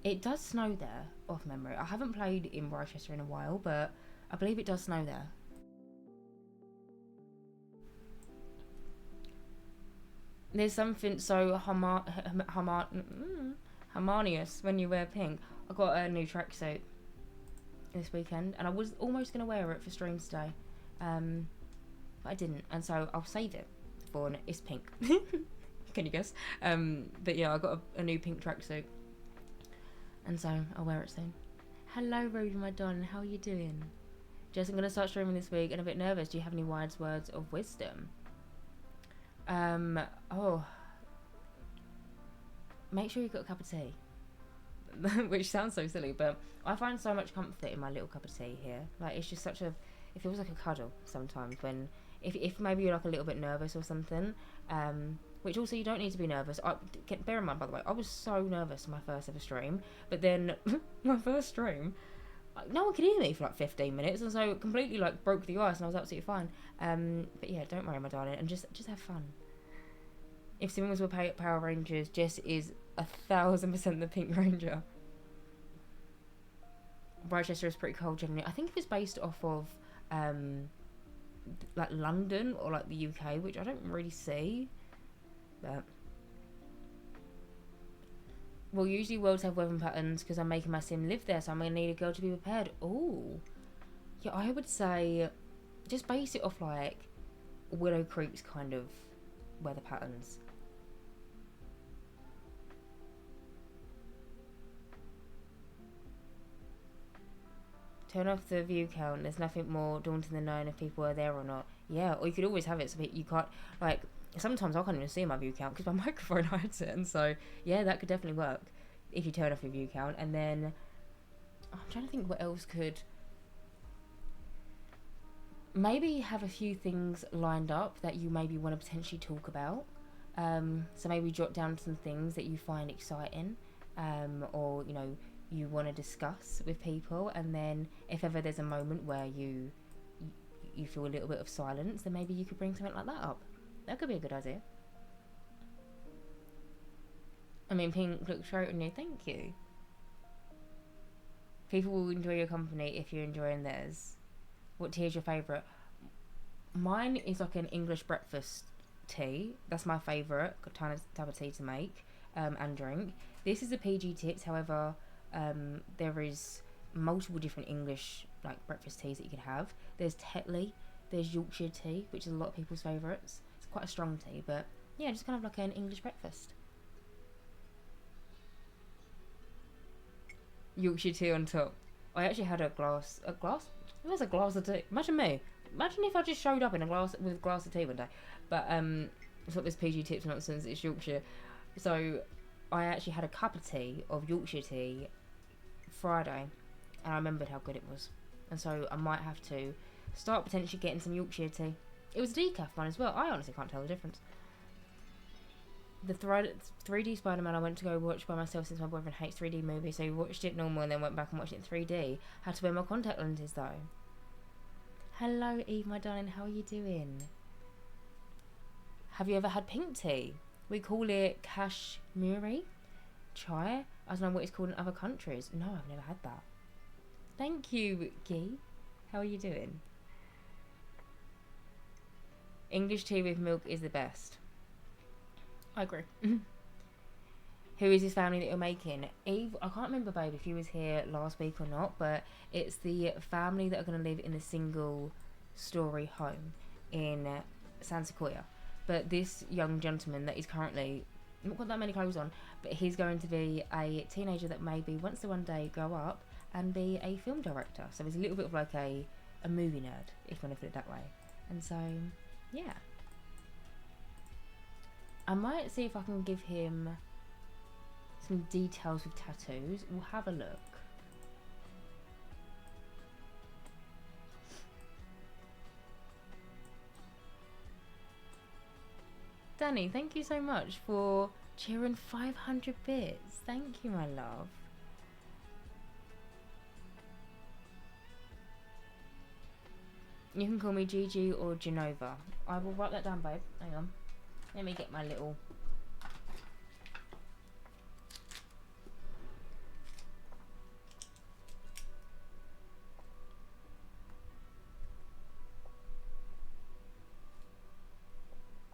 It does snow there, off memory. I haven't played in Rochester in a while, but I believe it does snow there. There's something so harmonious when you wear pink. I got a new tracksuit this weekend, and I was almost going to wear it for stream today, but I didn't, and so I'll save it for, and it's pink. Can you guess? But yeah, I got a new pink tracksuit, and so I'll wear it soon. Hello, Ruby, my darling. How are you doing? Jess, I'm gonna start streaming this week, and a bit nervous. Do you have any wise words of wisdom? Make sure you've got a cup of tea. Which sounds so silly, but I find so much comfort in my little cup of tea here. Like, it's just such a, it feels like a cuddle sometimes when, if maybe you're like a little bit nervous or something, which also you don't need to be nervous. Bear in mind, by the way, I was so nervous on my first ever stream, but then my first stream, no one could hear me for like 15 minutes, and so it completely like broke the ice, and I was absolutely fine. But yeah, don't worry, my darling, and just have fun. If Simmons were Power Rangers, Jess is 1,000% the Pink Ranger. Rochester is pretty cold generally. I think it was based off of like London or like the UK, which I don't really see. But well, usually worlds have weather patterns because I'm making my sim live there, so I'm gonna need a girl to be prepared. Oh, yeah, I would say just base it off like Willow Creek's kind of weather patterns. Turn off the view count. There's nothing more daunting than knowing if people are there or not. Yeah, or you could always have it so that you can't, like, sometimes I can't even see my view count because my microphone hides it, and so yeah, that could definitely work if you turn off your view count. And then I'm trying to think what else could, maybe have a few things lined up that you maybe want to potentially talk about. So maybe jot down some things that you find exciting, or you know, you want to discuss with people, and then if ever there's a moment where you feel a little bit of silence, then maybe you could bring something like that up. That could be a good idea. I mean, pink looks great on you. Thank you. People will enjoy your company if you're enjoying theirs. What tea is your favourite? Mine is like an English breakfast tea. That's my favourite type of tea to make and drink. This is a PG Tips, however, there is multiple different English like breakfast teas that you could have. There's Tetley, there's Yorkshire tea, which is a lot of people's favourites. It's quite a strong tea, but yeah, just kind of like an English breakfast. Yorkshire tea on top. I actually had a glass. There's a glass of tea. Imagine me. Imagine if I just showed up in a glass of tea one day. But it's not this PG Tips nonsense. It's Yorkshire. So I actually had a cup of tea of Yorkshire tea Friday, and I remembered how good it was, and so I might have to start potentially getting some Yorkshire tea. It was a decaf one as well. I honestly can't tell the difference. The 3D Spider-Man I went to go watch by myself since my boyfriend hates 3D movies, so we watched it normal and then went back and watched it in 3D. Had to wear my contact lenses though. Hello Eve, my darling, how are you doing? Have you ever had pink tea? We call it Kashmiri chai. I don't know what it's called in other countries. No, I've never had that. Thank you, Guy. How are you doing? English tea with milk is the best. I agree. Who is this family that you're making? Eve, I can't remember, babe, if you was here last week or not, but it's the family that are going to live in a single story home in San Sequoia. But this young gentleman that is currently not got that many clothes on, but he's going to be a teenager that maybe wants to one day grow up and be a film director. So he's a little bit of like a movie nerd, if you want to put it that way. And so, yeah. I might see if I can give him some details with tattoos. We'll have a look. Danny, thank you so much for cheering 500 bits. Thank you, my love. You can call me Gigi or Genova. I will write that down, babe. Hang on. Let me get my little...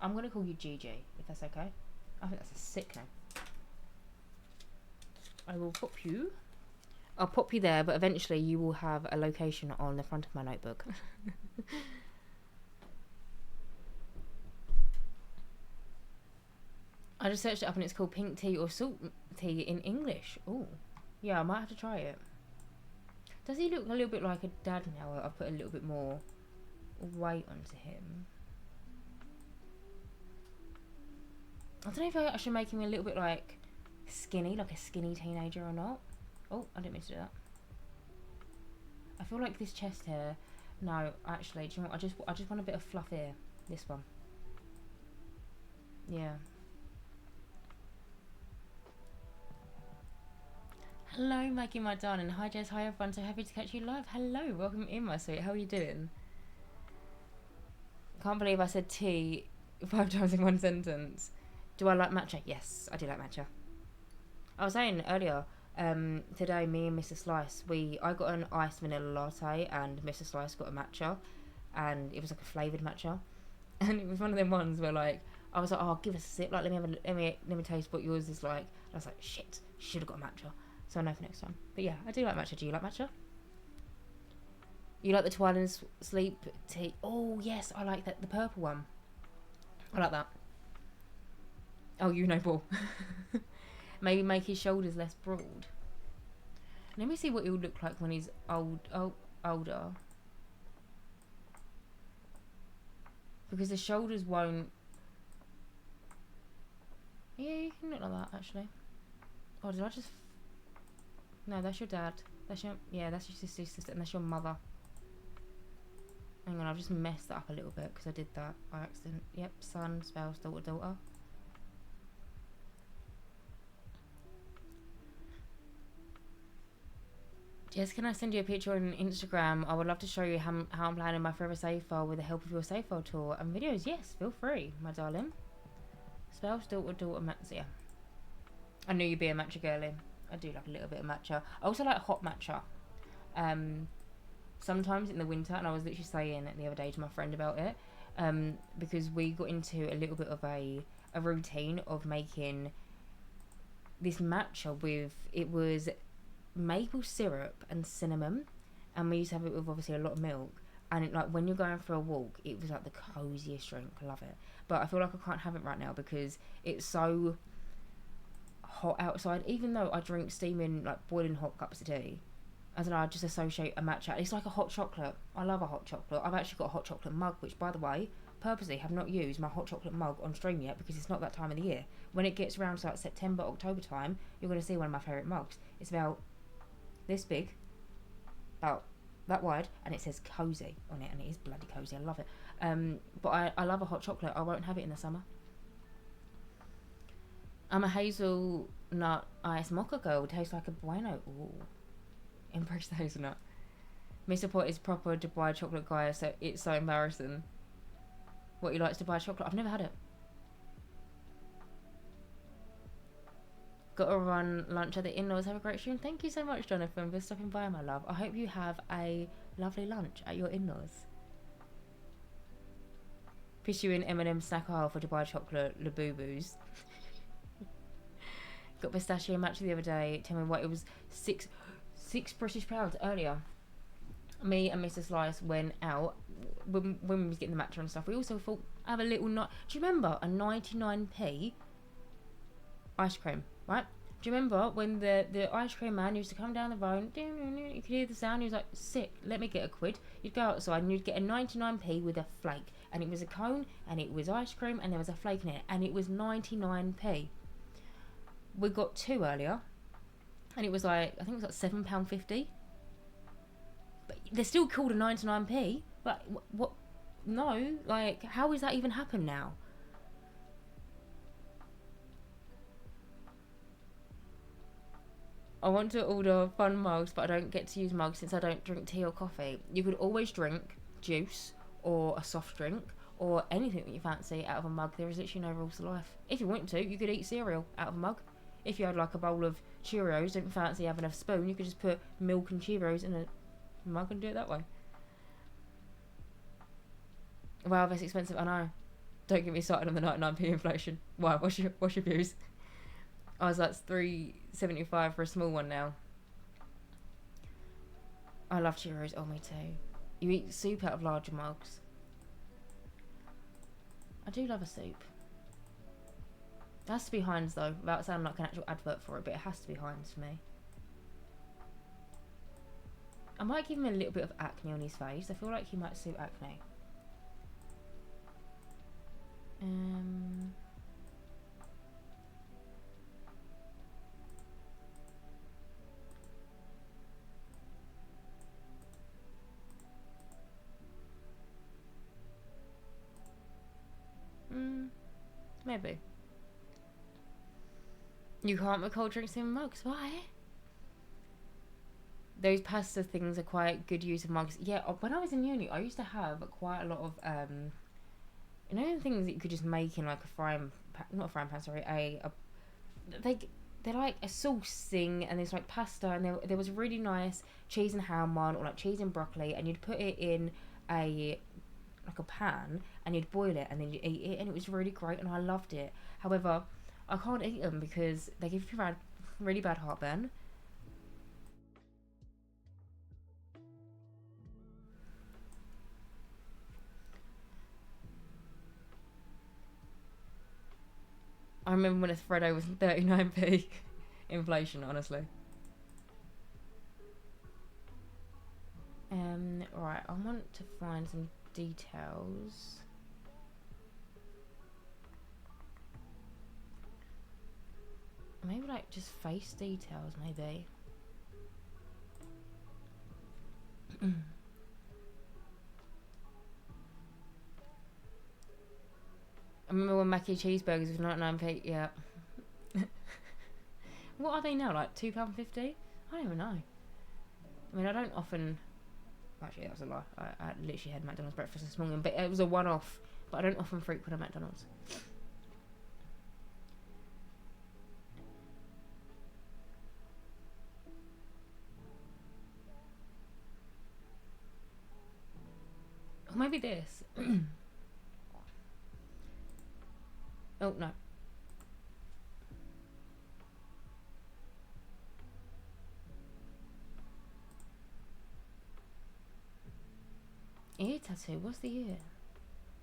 I'm going to call you Gigi, if that's okay. I think that's a sick name. I will pop you. I'll pop you there, but eventually you will have a location on the front of my notebook. I just searched it up and it's called pink tea or salt tea in English. Oh, yeah, I might have to try it. Does he look a little bit like a dad now? I've put a little bit more weight onto him. I don't know if I should make him a little bit like skinny, like a skinny teenager or not. Oh, I didn't mean to do that. I feel like this chest hair. No, actually, do you know what? I just want a bit of fluff here. This one. Yeah. Hello, Maggie, my darling. Hi, Jess. Hi, everyone. So happy to catch you live. Hello, welcome in, my sweet. How are you doing? Can't believe I said tea 5 times in one sentence. Do I like matcha? Yes, I do like matcha. I was saying earlier, today, me and Mr. Slice, I got an iced vanilla latte and Mr. Slice got a matcha, and it was like a flavoured matcha, and it was one of them ones where like I was like, oh, give us a sip, like let me taste what yours is like. And I was like, shit, should have got a matcha. So I know for next time. But yeah, I do like matcha. Do you like matcha? You like the Twilight and Sleep tea? Oh yes, I like that. The purple one. I like that. Oh, you know, ball. Maybe make his shoulders less broad. Let me see what he'll look like when he's older. Because the shoulders won't. Yeah, you can look like that actually. Oh, did I just? No, that's your dad. That's your that's your sister, and that's your mother. Hang on, I've just messed that up a little bit because I did that by accident. Yep, son, spouse, daughter. Jess, can I send you a picture on Instagram? I would love to show you how I'm planning my forever save file with the help of your save file tool and videos. Yes, feel free, my darling. Spouse, daughter, matcha. I knew you'd be a matcha girly. I do like a little bit of matcha. I also like hot matcha. Sometimes in the winter, and I was literally saying it the other day to my friend about it, because we got into a little bit of a routine of making this matcha with, it was maple syrup and cinnamon, and we used to have it with obviously a lot of milk, and it, like when you're going for a walk, it was like the coziest drink. I love it, but I feel like I can't have it right now because it's so hot outside. Even though I drink steaming, like boiling hot cups of tea, I don't know, I just associate a matcha. It's like a hot chocolate. I love a hot chocolate. I've actually got a hot chocolate mug, which, by the way, purposely have not used my hot chocolate mug on stream yet because it's not that time of the year. When it gets around to like September, October time, you're going to see one of my favourite mugs. It's about this big, about that wide, and it says cozy on it, and it is bloody cozy. I love it. But I love a hot chocolate. I won't have it in the summer. I'm a hazelnut ice mocha girl. Tastes like a bueno. Ooh. Embrace the hazelnut. Mr. Pot is proper Dubai chocolate guy, so it's so embarrassing. What, he likes Dubai chocolate? I've never had it. Got to run lunch at the in-laws. Have a great stream. Thank you so much, Jonathan, for stopping by, my love. I hope you have a lovely lunch at your in-laws. Piss you in M&M snack aisle for Dubai chocolate, Labubu's. Got pistachio matcha the other day. Tell me what, it was six British pounds earlier. Me and Mr. Slice went out when we was getting the matcha and stuff. We also thought, have a little night. Do you remember a 99p ice cream, right? Do you remember when the ice cream man used to come down the road, you could hear the sound, he was like, sick, let me get a quid. You'd go outside and you'd get a 99p with a flake, and it was a cone, and it was ice cream, and there was a flake in it, and it was 99p. We got 2 earlier, and it was like, I think it was like £7.50. But they're still called a 99p. Like, what? No, like, how is that even happen now? I want to order fun mugs, but I don't get to use mugs since I don't drink tea or coffee. You could always drink juice or a soft drink or anything that you fancy out of a mug. There is literally no rules to life. If you want to, you could eat cereal out of a mug. If you had like a bowl of Cheerios, don't fancy having a spoon, you could just put milk and Cheerios in a mug and do it that way. Wow, that's expensive. I know. Don't get me started on the 99p inflation. Why? What's your views? I was like $3.75 for a small one now. I love Cheerios. Oh, me too. You eat soup out of larger mugs. I do love a soup. has to be Heinz though, without sounding like an actual advert for it, but it has to be Heinz for me. I might give him a little bit of acne on his face. I feel like he might suit acne. Maybe. You can't make cold drinks in mugs. Why? Those pasta things are quite good use of mugs. Yeah, when I was in uni, I used to have quite a lot of you know, the things that you could just make in like a frying pan, not a frying pan, sorry, they're like a sauce thing, and there's like pasta, and there was really nice cheese and ham one, or like cheese and broccoli, and you'd put it in a pan, and you'd boil it, and then you'd eat it, and it was really great, and I loved it. However, I can't eat them because they give you really bad heartburn. I remember when a Freddo was 39p. Inflation, honestly. Right, I want to find some details. Maybe like just face details, maybe. I remember when Mackie cheeseburgers was 99p, yeah. What are they now, like £2.50? I don't even know. I mean, I don't often... Actually, that was a lie. I literally had McDonald's breakfast this morning, but it was a one-off. But I don't often frequent a McDonald's. Or maybe this. Oh, no. Ear tattoo? What's the ear?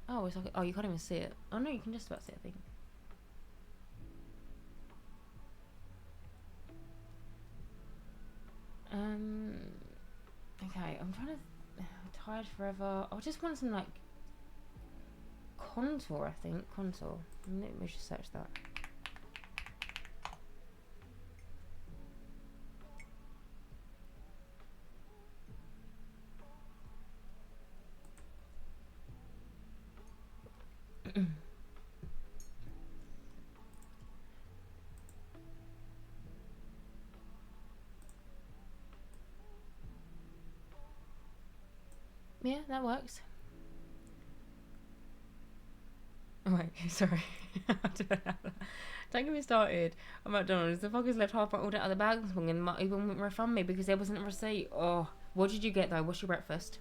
Oh, it's like... Oh, you can't even see it. Oh, no, you can just about see it, I think. Okay, I'm trying to... Tired forever. I just want some, like... Contour, I think. Contour. Let me just search that. Yeah, that works. Oh, wait, sorry. Don't get me started on McDonald's. The fuckers left half my order out of the bag this morning and might even refund me because there wasn't a receipt. Oh, what did you get though? What's your breakfast?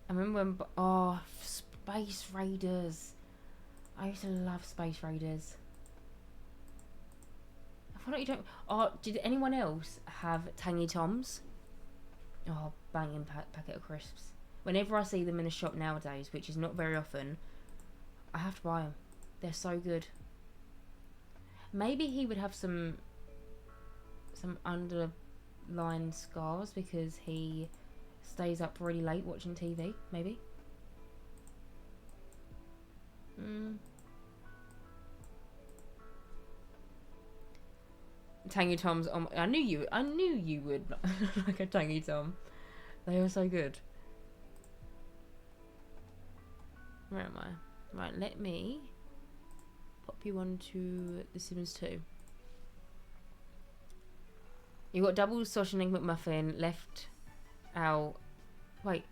I remember when... Oh, Space Raiders. I used to love Space Raiders. I feel like you don't... Oh, did anyone else have Tangy Toms? Oh, banging packet of crisps. Whenever I see them in a shop nowadays, which is not very often, I have to buy them. They're so good. Maybe he would have some underlying scars because he stays up really late watching TV, maybe. Tangy Toms. I knew you would like a Tangy Tom. They are so good. Where am I? Right, let me pop you onto The Sims 2. You got double sausage and egg McMuffin left out. Wait,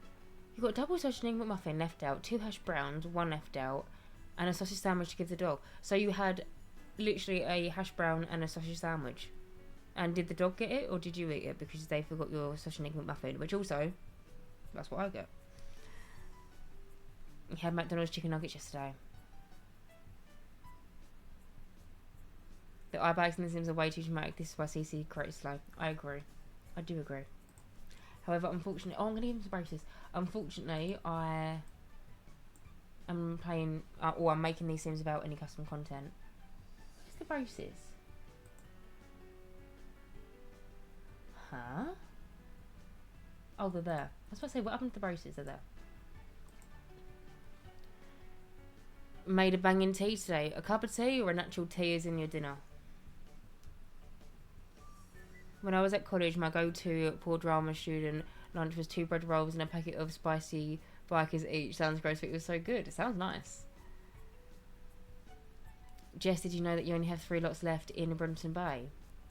you got double sausage and egg McMuffin left out, 2 hash browns, 1 left out, and a sausage sandwich to give the dog. So you had literally a hash brown and a sausage sandwich. And did the dog get it, or did you eat it because they forgot your sausage and egg McMuffin? Which also, that's what I get. You had McDonald's chicken nuggets yesterday. The eye bags in The Sims are way too dramatic. This is why CC created slow. I agree. I do agree. However, unfortunately, I'm going to give him some braces. Unfortunately, I am playing, or I'm making these Sims without any custom content. Where's the braces? Huh? Oh, they're there. I was about to say, what happened to the braces? They're there. Made a banging tea today. A cup of tea or an actual tea is in your dinner? When I was at college, my go-to poor drama student lunch was 2 bread rolls and a packet of spicy bikers each. Sounds gross, but it was so good. It sounds nice. Jess, did you know that you only have 3 lots left in Brunton Bay?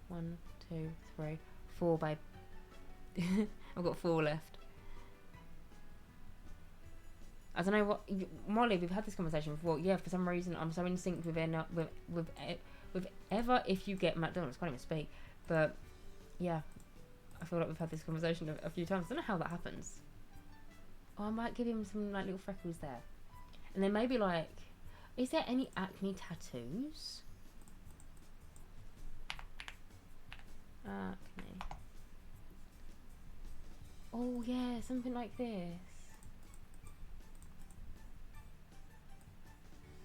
1, 2, 3, 4, babe. I've got 4 left. I don't know what, Molly. We've had this conversation before. Yeah, for some reason I'm so in sync with ever if you get McDonald's. Can't even speak, but yeah, I feel like we've had this conversation a few times. I don't know how that happens. Oh, I might give him some like little freckles there, and then maybe like, is there any acne tattoos? Acne. Oh yeah, something like this.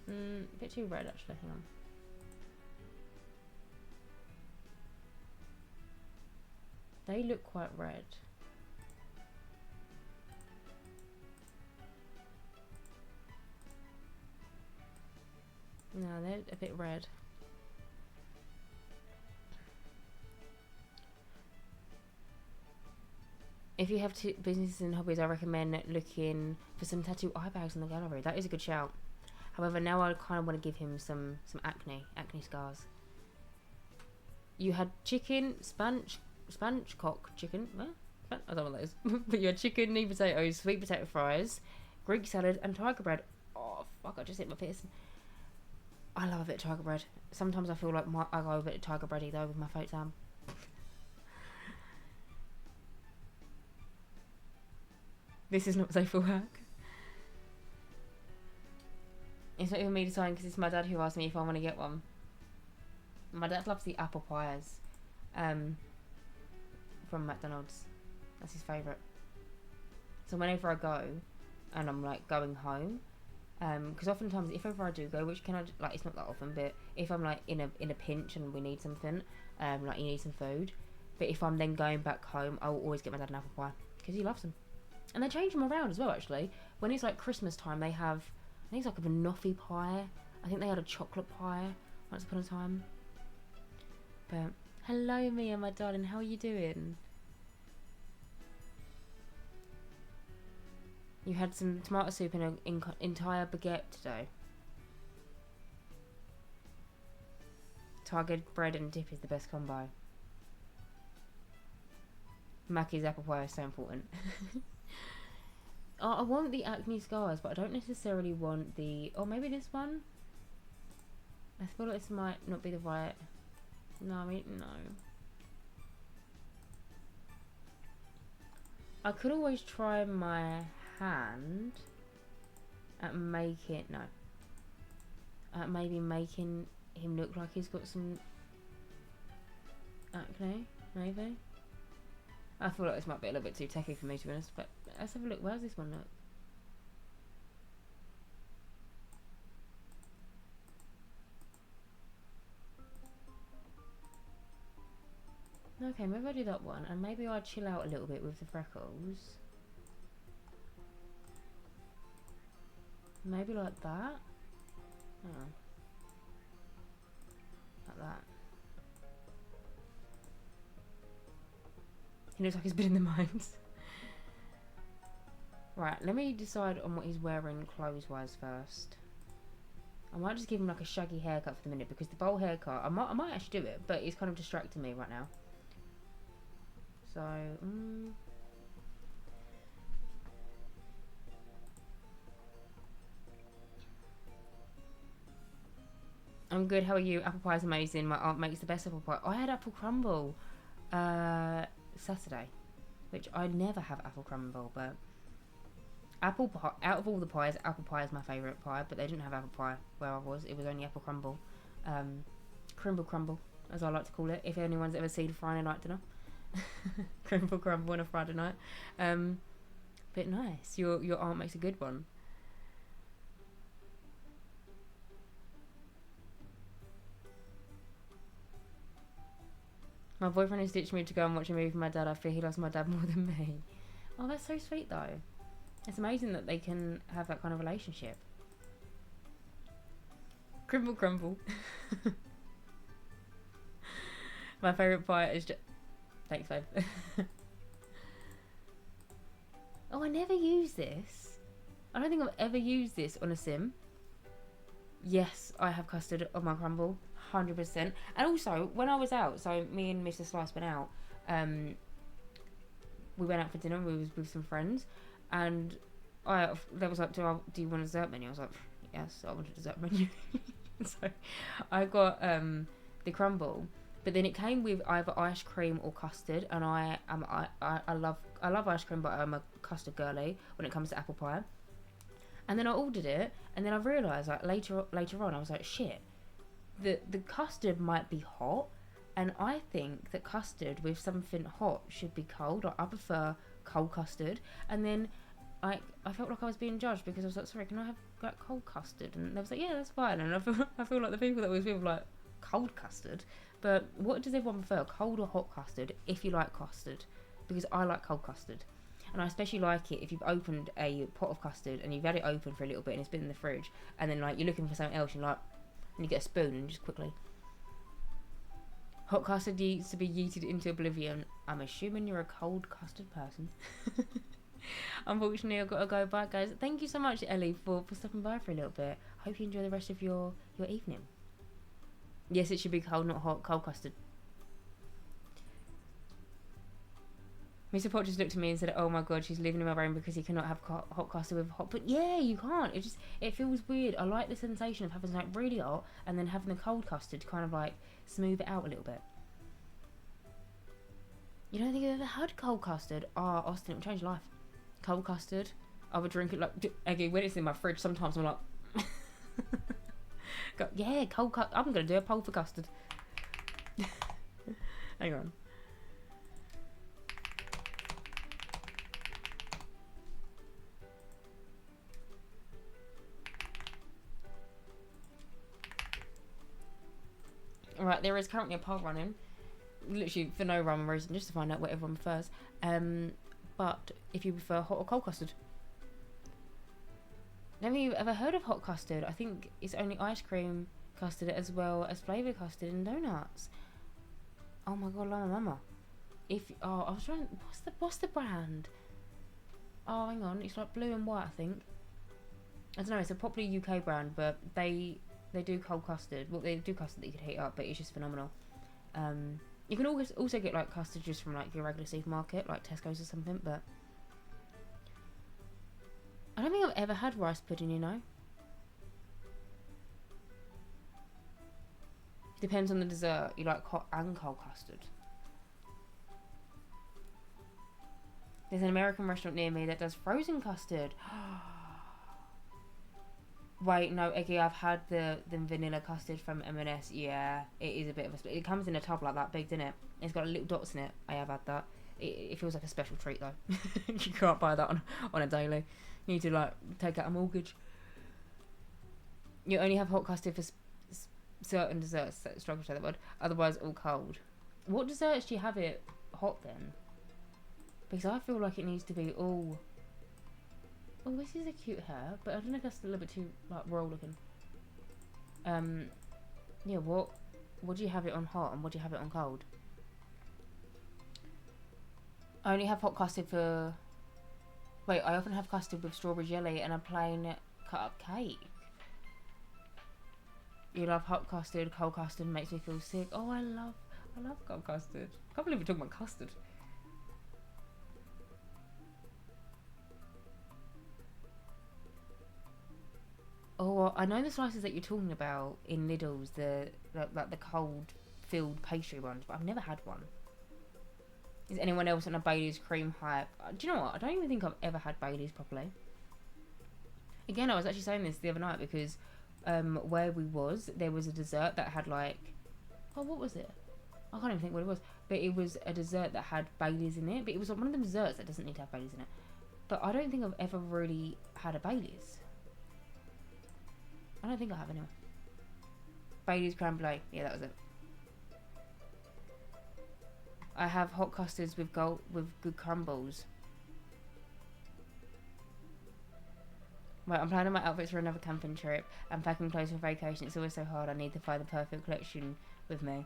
A bit too red actually, hang on. They look quite red. No, they're a bit red. If you have businesses and hobbies, I recommend looking for some tattoo eye bags in the gallery. That is a good shout. However, now I kind of want to give him some acne scars. You had chicken, spanchcock chicken. What? I don't know what that is. But you had chicken, knee potatoes, sweet potato fries, Greek salad, and tiger bread. Oh fuck! I just hit my piercing. I love a bit of tiger bread. Sometimes I feel like I go a bit of tiger bready though with my fake ham. This is not safe for work. It's not even me deciding because it's my dad who asked me if I want to get one. My dad loves the apple pies from McDonald's. That's his favourite. So whenever I go and I'm like going home, because oftentimes if ever I do go, which like it's not that often, but if I'm like in a pinch and we need something, like you need some food, but if I'm then going back home, I will always get my dad an apple pie because he loves them, and they change them around as well. Actually, when it's like Christmas time, they have. I think it's like a banoffee pie. I think they had a chocolate pie once upon a time. But hello, Mia, my darling. How are you doing? You had some tomato soup and an entire baguette today. Tiger bread and dip is the best combo. Mackie's apple pie is so important. I want the acne scars, but I don't necessarily want the... Oh, maybe this one? I feel like this might not be the right... No, I mean, no. I could always try my hand at making... No. At maybe making him look like he's got some acne, maybe. I feel like this might be a little bit too techy for me, to be honest, but let's have a look. Where's this one look? Okay, maybe I'll do that one, and maybe I'll chill out a little bit with the freckles. Maybe like that. Oh. Like that. He looks like he's been in the mines. Right, let me decide on what he's wearing clothes-wise first. I might just give him like a shaggy haircut for the minute, because the bowl haircut, I might actually do it, but it's kind of distracting me right now. So, I'm good, how are you? Apple pie is amazing. My aunt makes the best apple pie. I had apple crumble Saturday, which I never have apple crumble, but apple pie, out of all the pies, apple pie is my favourite pie, but they didn't have apple pie where I was. It was only apple crumble. Crumble, as I like to call it, if anyone's ever seen Friday night dinner. Crumble crumble on a Friday night. But nice. Your aunt makes a good one. My boyfriend has ditched me to go and watch a movie with my dad. I fear he loves my dad more than me. Oh, that's so sweet though. It's amazing that they can have that kind of relationship. Crumble crumble. My favourite part is just... Thanks, babe. Oh, I never use this. I don't think I've ever used this on a sim. Yes, I have custard on my crumble. 100%. And also, when I was out, so me and Mr. Slice went out, we went out for dinner, we was with some friends, and they was like, do you want a dessert menu? I was like, yes, I want a dessert menu. So I got the crumble, but then it came with either ice cream or custard, and I love ice cream, but I'm a custard girly when it comes to apple pie. And then I ordered it, and then I realised like later on, I was like, shit, the custard might be hot, and I think that custard with something hot should be cold. Like, I prefer cold custard. And then I felt like I was being judged because I was like, sorry, can I have like cold custard? And they was like, yeah, that's fine. And I feel like the people that was with were like, cold custard? But what does everyone prefer, cold or hot custard, if you like custard? Because I like cold custard. And I especially like it if you've opened a pot of custard and you've had it open for a little bit and it's been in the fridge, and then like you're looking for something else, and you get a spoon and just quickly. Hot custard needs to be yeeted into oblivion. I'm assuming you're a cold custard person. Unfortunately, I've got to go. Bye, guys. Thank you so much, Ellie, for stopping by for a little bit. Hope you enjoy the rest of your evening. Yes, it should be cold, not hot. Cold custard. Mr. Pot just looked at me and said, oh my god, she's living in my brain because he cannot have hot custard with hot. But yeah, you can't. It feels weird. I like the sensation of having something really hot and then having the cold custard to kind of like smooth it out a little bit. You don't think you've ever had cold custard? Oh, Austin, it would change your life. Cold custard. I would drink it like, again, when it's in my fridge, sometimes I'm like, yeah, cold custard. I'm going to do a poll for custard. Hang on. Right, there is currently a poll running, literally for no rhyme or reason, just to find out what everyone prefers. But if you prefer hot or cold custard. Have you ever heard of hot custard? I think it's only ice cream custard as well as flavoured custard and donuts. Oh my god, mama. I was trying. What's the brand? Oh, hang on, it's like blue and white, I think. I don't know. It's a popular UK brand, but they do cold custard. Well, they do custard that you can heat up, but it's just phenomenal. You can also get like custard just from like your regular supermarket, like Tesco's or something. But I don't think I've ever had rice pudding. You know, depends on the dessert. You like hot and cold custard. There's an American restaurant near me that does frozen custard. Wait, no, Eggy, I've had the vanilla custard from M&S. Yeah, it is a bit of a split. It comes in a tub like that big, doesn't it? It's got little dots in it. I have had that. It feels like a special treat, though. You can't buy that on a daily. You need to, like, take out a mortgage. You only have hot custard for certain desserts. Struggle to say that word. Otherwise, all cold. What desserts do you have it hot, then? Because I feel like it needs to be all... Oh, this is a cute hair, but I don't know if that's a little bit too like royal looking. Yeah, what do you have it on hot and what do you have it on cold? I only have hot custard for... Wait, I often have custard with strawberry jelly and a plain cut up cake. You love hot custard, cold custard makes me feel sick. Oh, I love cold custard. I can't believe we're talking about custard. Oh, I know the slices that you're talking about in Lidl's, the cold filled pastry ones, but I've never had one. Is anyone else on a Bailey's cream hype? Do you know what? I don't even think I've ever had Bailey's properly. Again, I was actually saying this the other night because where we was, there was a dessert that had like... Oh, what was it? I can't even think what it was, but it was a dessert that had Baileys in it. But it was like one of them desserts that doesn't need to have Baileys in it. But I don't think I've ever really had a Baileys. I don't think I have anyway. Baileys creme brulee. Yeah, that was it. I have hot custards with good crumbles. Right, I'm planning my outfits for another camping trip. I'm packing clothes for vacation. It's always so hard. I need to find the perfect collection with me.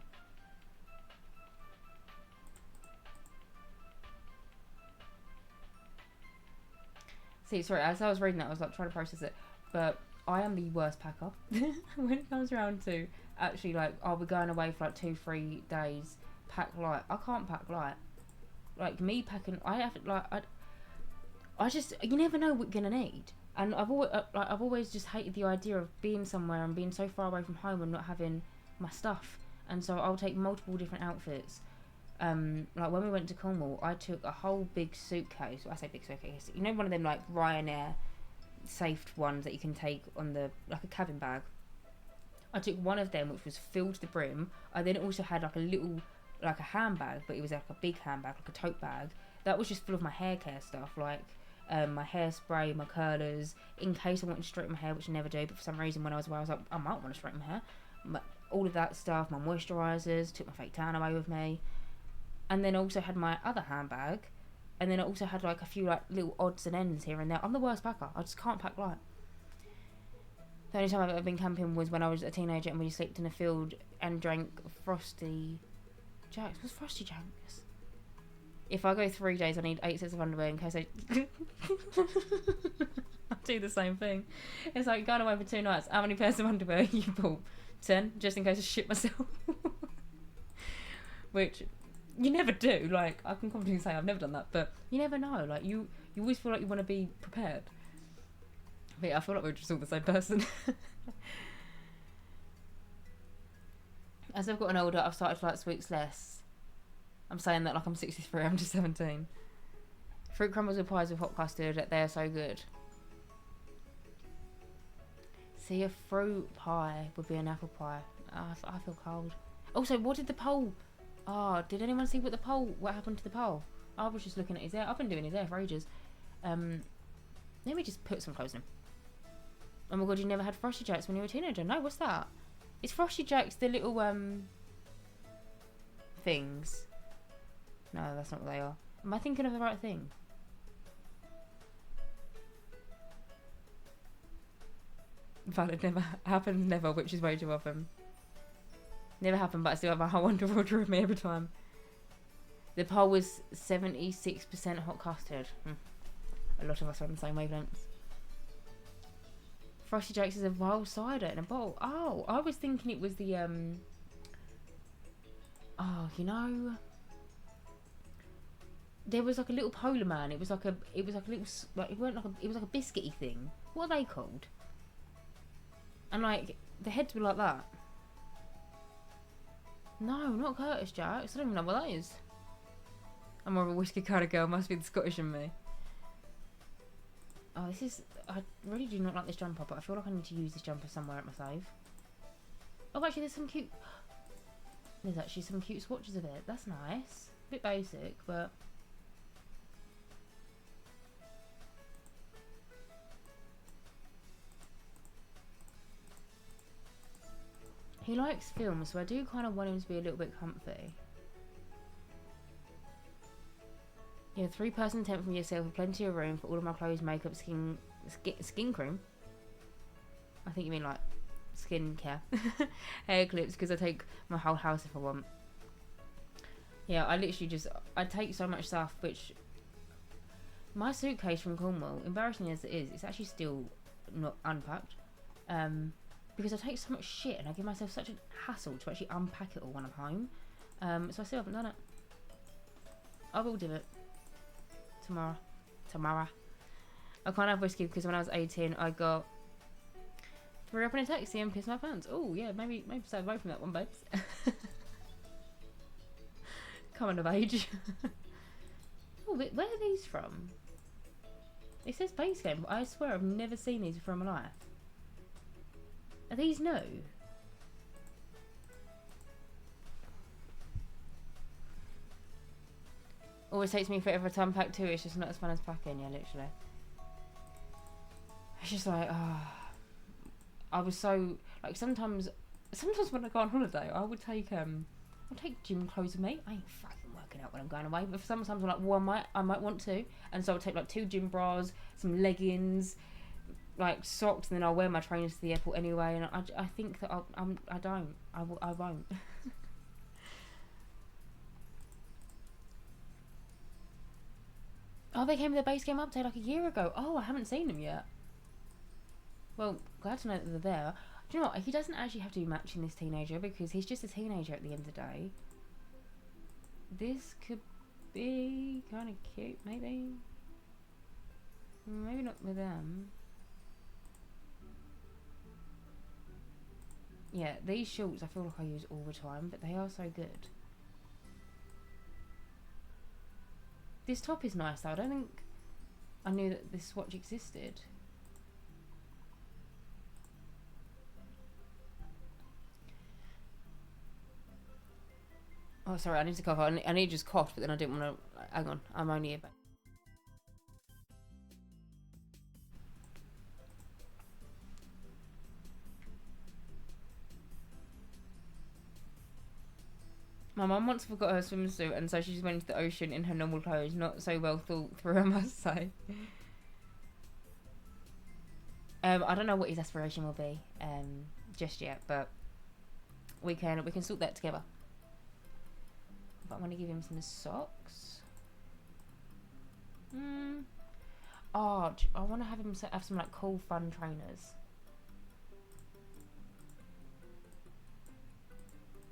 See, sorry, as I was reading that, I was like trying to process it. But I am the worst packer when it comes around to actually like, oh, we're going away for like 2-3 days. Pack light. I can't pack light. Like me packing, I have like I just, you never know what you're gonna need. And I've always just hated the idea of being somewhere and being so far away from home and not having my stuff. And so I'll take multiple different outfits. Like when we went to Cornwall, I took a whole big suitcase. I say big suitcase. You know, one of them like Ryanair safe ones that you can take on the like a cabin bag. I took one of them which was filled to the brim. I then also had like a little like a handbag, but it was like a big handbag, like a tote bag. That was just full of my hair care stuff, like my hairspray, my curlers, in case I wanted to straighten my hair, which I never do, but for some reason when I was away I was like, I might want to straighten my hair. All of that stuff, my moisturisers, took my fake tan away with me. And then also had my other handbag, and then I also had like a few like little odds and ends here and there. I'm the worst packer. I just can't pack light. The only time I've ever been camping was when I was a teenager and we slept in a field and drank Frosty Jacks. What's Frosty Jacks? If I go 3 days, I need 8 sets of underwear in case I do the same thing. It's like going away for 2 nights. How many pairs of underwear you bought? 10, just in case I shit myself. Which you never do. Like, I can confidently say I've never done that, but you never know. Like, you always feel like you want to be prepared. But yeah, I feel like we're just all the same person. As I've gotten older, I've started to like sweets less. I'm saying that like I'm 63, I'm just 17. Fruit crumbles with pies with hot custard, they are so good. See, a fruit pie would be an apple pie. I feel cold. Also, what did the poll... did anyone see what happened to the poll? I was just looking at his hair. I've been doing his hair for ages. Let me just put some clothes in him. Oh my god, you never had Frosty Jacks when you were a teenager? No, what's that? Is Frosty Jacks the little, things? No, that's not what they are. Am I thinking of the right thing? Valid, never happens, never, which is way too often. Never happened, but I still have a whole wonderful order of me every time. The poll was 76% hot custard. A lot of us are on the same wavelengths. Frosty Jacks is a wild cider in a bowl. Oh, I was thinking it was the you know, there was like a little polar man. It was like a little, like it was like a biscuity thing. What are they called? And like the heads were like that. No, not Curtis Jacks. I don't even know what that is. I'm more of a whiskey kind of girl. Must be the Scottish in me. Oh, I really do not like this jumper, but I feel like I need to use this jumper somewhere at my save. Oh, actually, there's actually some cute swatches of it. That's nice. A bit basic, but... He likes films, so I do kind of want him to be a little bit comfy. Yeah, 3-person tent from yourself with plenty of room for all of my clothes, makeup, skin cream. I think you mean like skin care. Hair clips, because I take my whole house if I want. Yeah, I take so much stuff, which... My suitcase from Cornwall, embarrassing as it is, it's actually still not unpacked. Because I take so much shit and I give myself such a hassle to actually unpack it all when I'm home. So I still haven't done it. I will do it. Tomorrow. I can't have whiskey because when I was 18 I threw up in a taxi and pissed my pants. Oh yeah, maybe stay away from that one, babes. Coming of age. Oh, where are these from? It says base game, but I swear I've never seen these before in my life. Are these new? Always takes me forever to unpack too. It's just not as fun as packing. Yeah, literally. It's just like, I was so like sometimes when I go on holiday, I would take I'll take gym clothes with me. I ain't fucking working out when I'm going away, but sometimes I'm like, well, I might want to, and so I'll take like 2 gym bras, some leggings, like socks, and then I'll wear my trainers to the airport anyway. And I think that I won't. Oh, they came with the base game update like a year ago. Oh, I haven't seen them yet. Well, glad to know that they're there. Do you know what? He doesn't actually have to be matching this teenager because he's just a teenager at the end of the day. This could be kind of cute, maybe. Maybe not with them. Yeah, these shorts I feel like I use all the time, but they are so good. This top is nice though. I don't think I knew that this watch existed. Oh, sorry, I need to cough. I need to just cough, but then I didn't want to. Hang on, I'm only about. My mum once forgot her swimsuit, and so she just went into the ocean in her normal clothes. Not so well thought through, I must say. I don't know what his aspiration will be just yet, but we can sort that together. But I want to give him some socks. Oh, I want to have him have some like cool, fun trainers.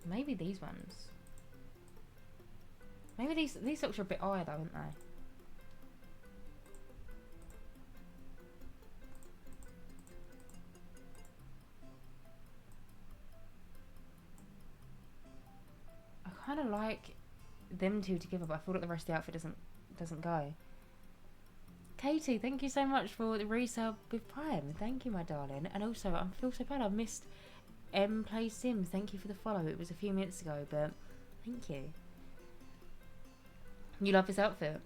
Maybe these ones. Maybe these socks are a bit higher though, aren't they? I kind of like them two together, but I feel like the rest of the outfit doesn't go. Katie, thank you so much for the resub with Prime. Thank you, my darling. And also, I feel so bad I missed Play Sims. Thank you for the follow. It was a few minutes ago, but thank you. You love this outfit.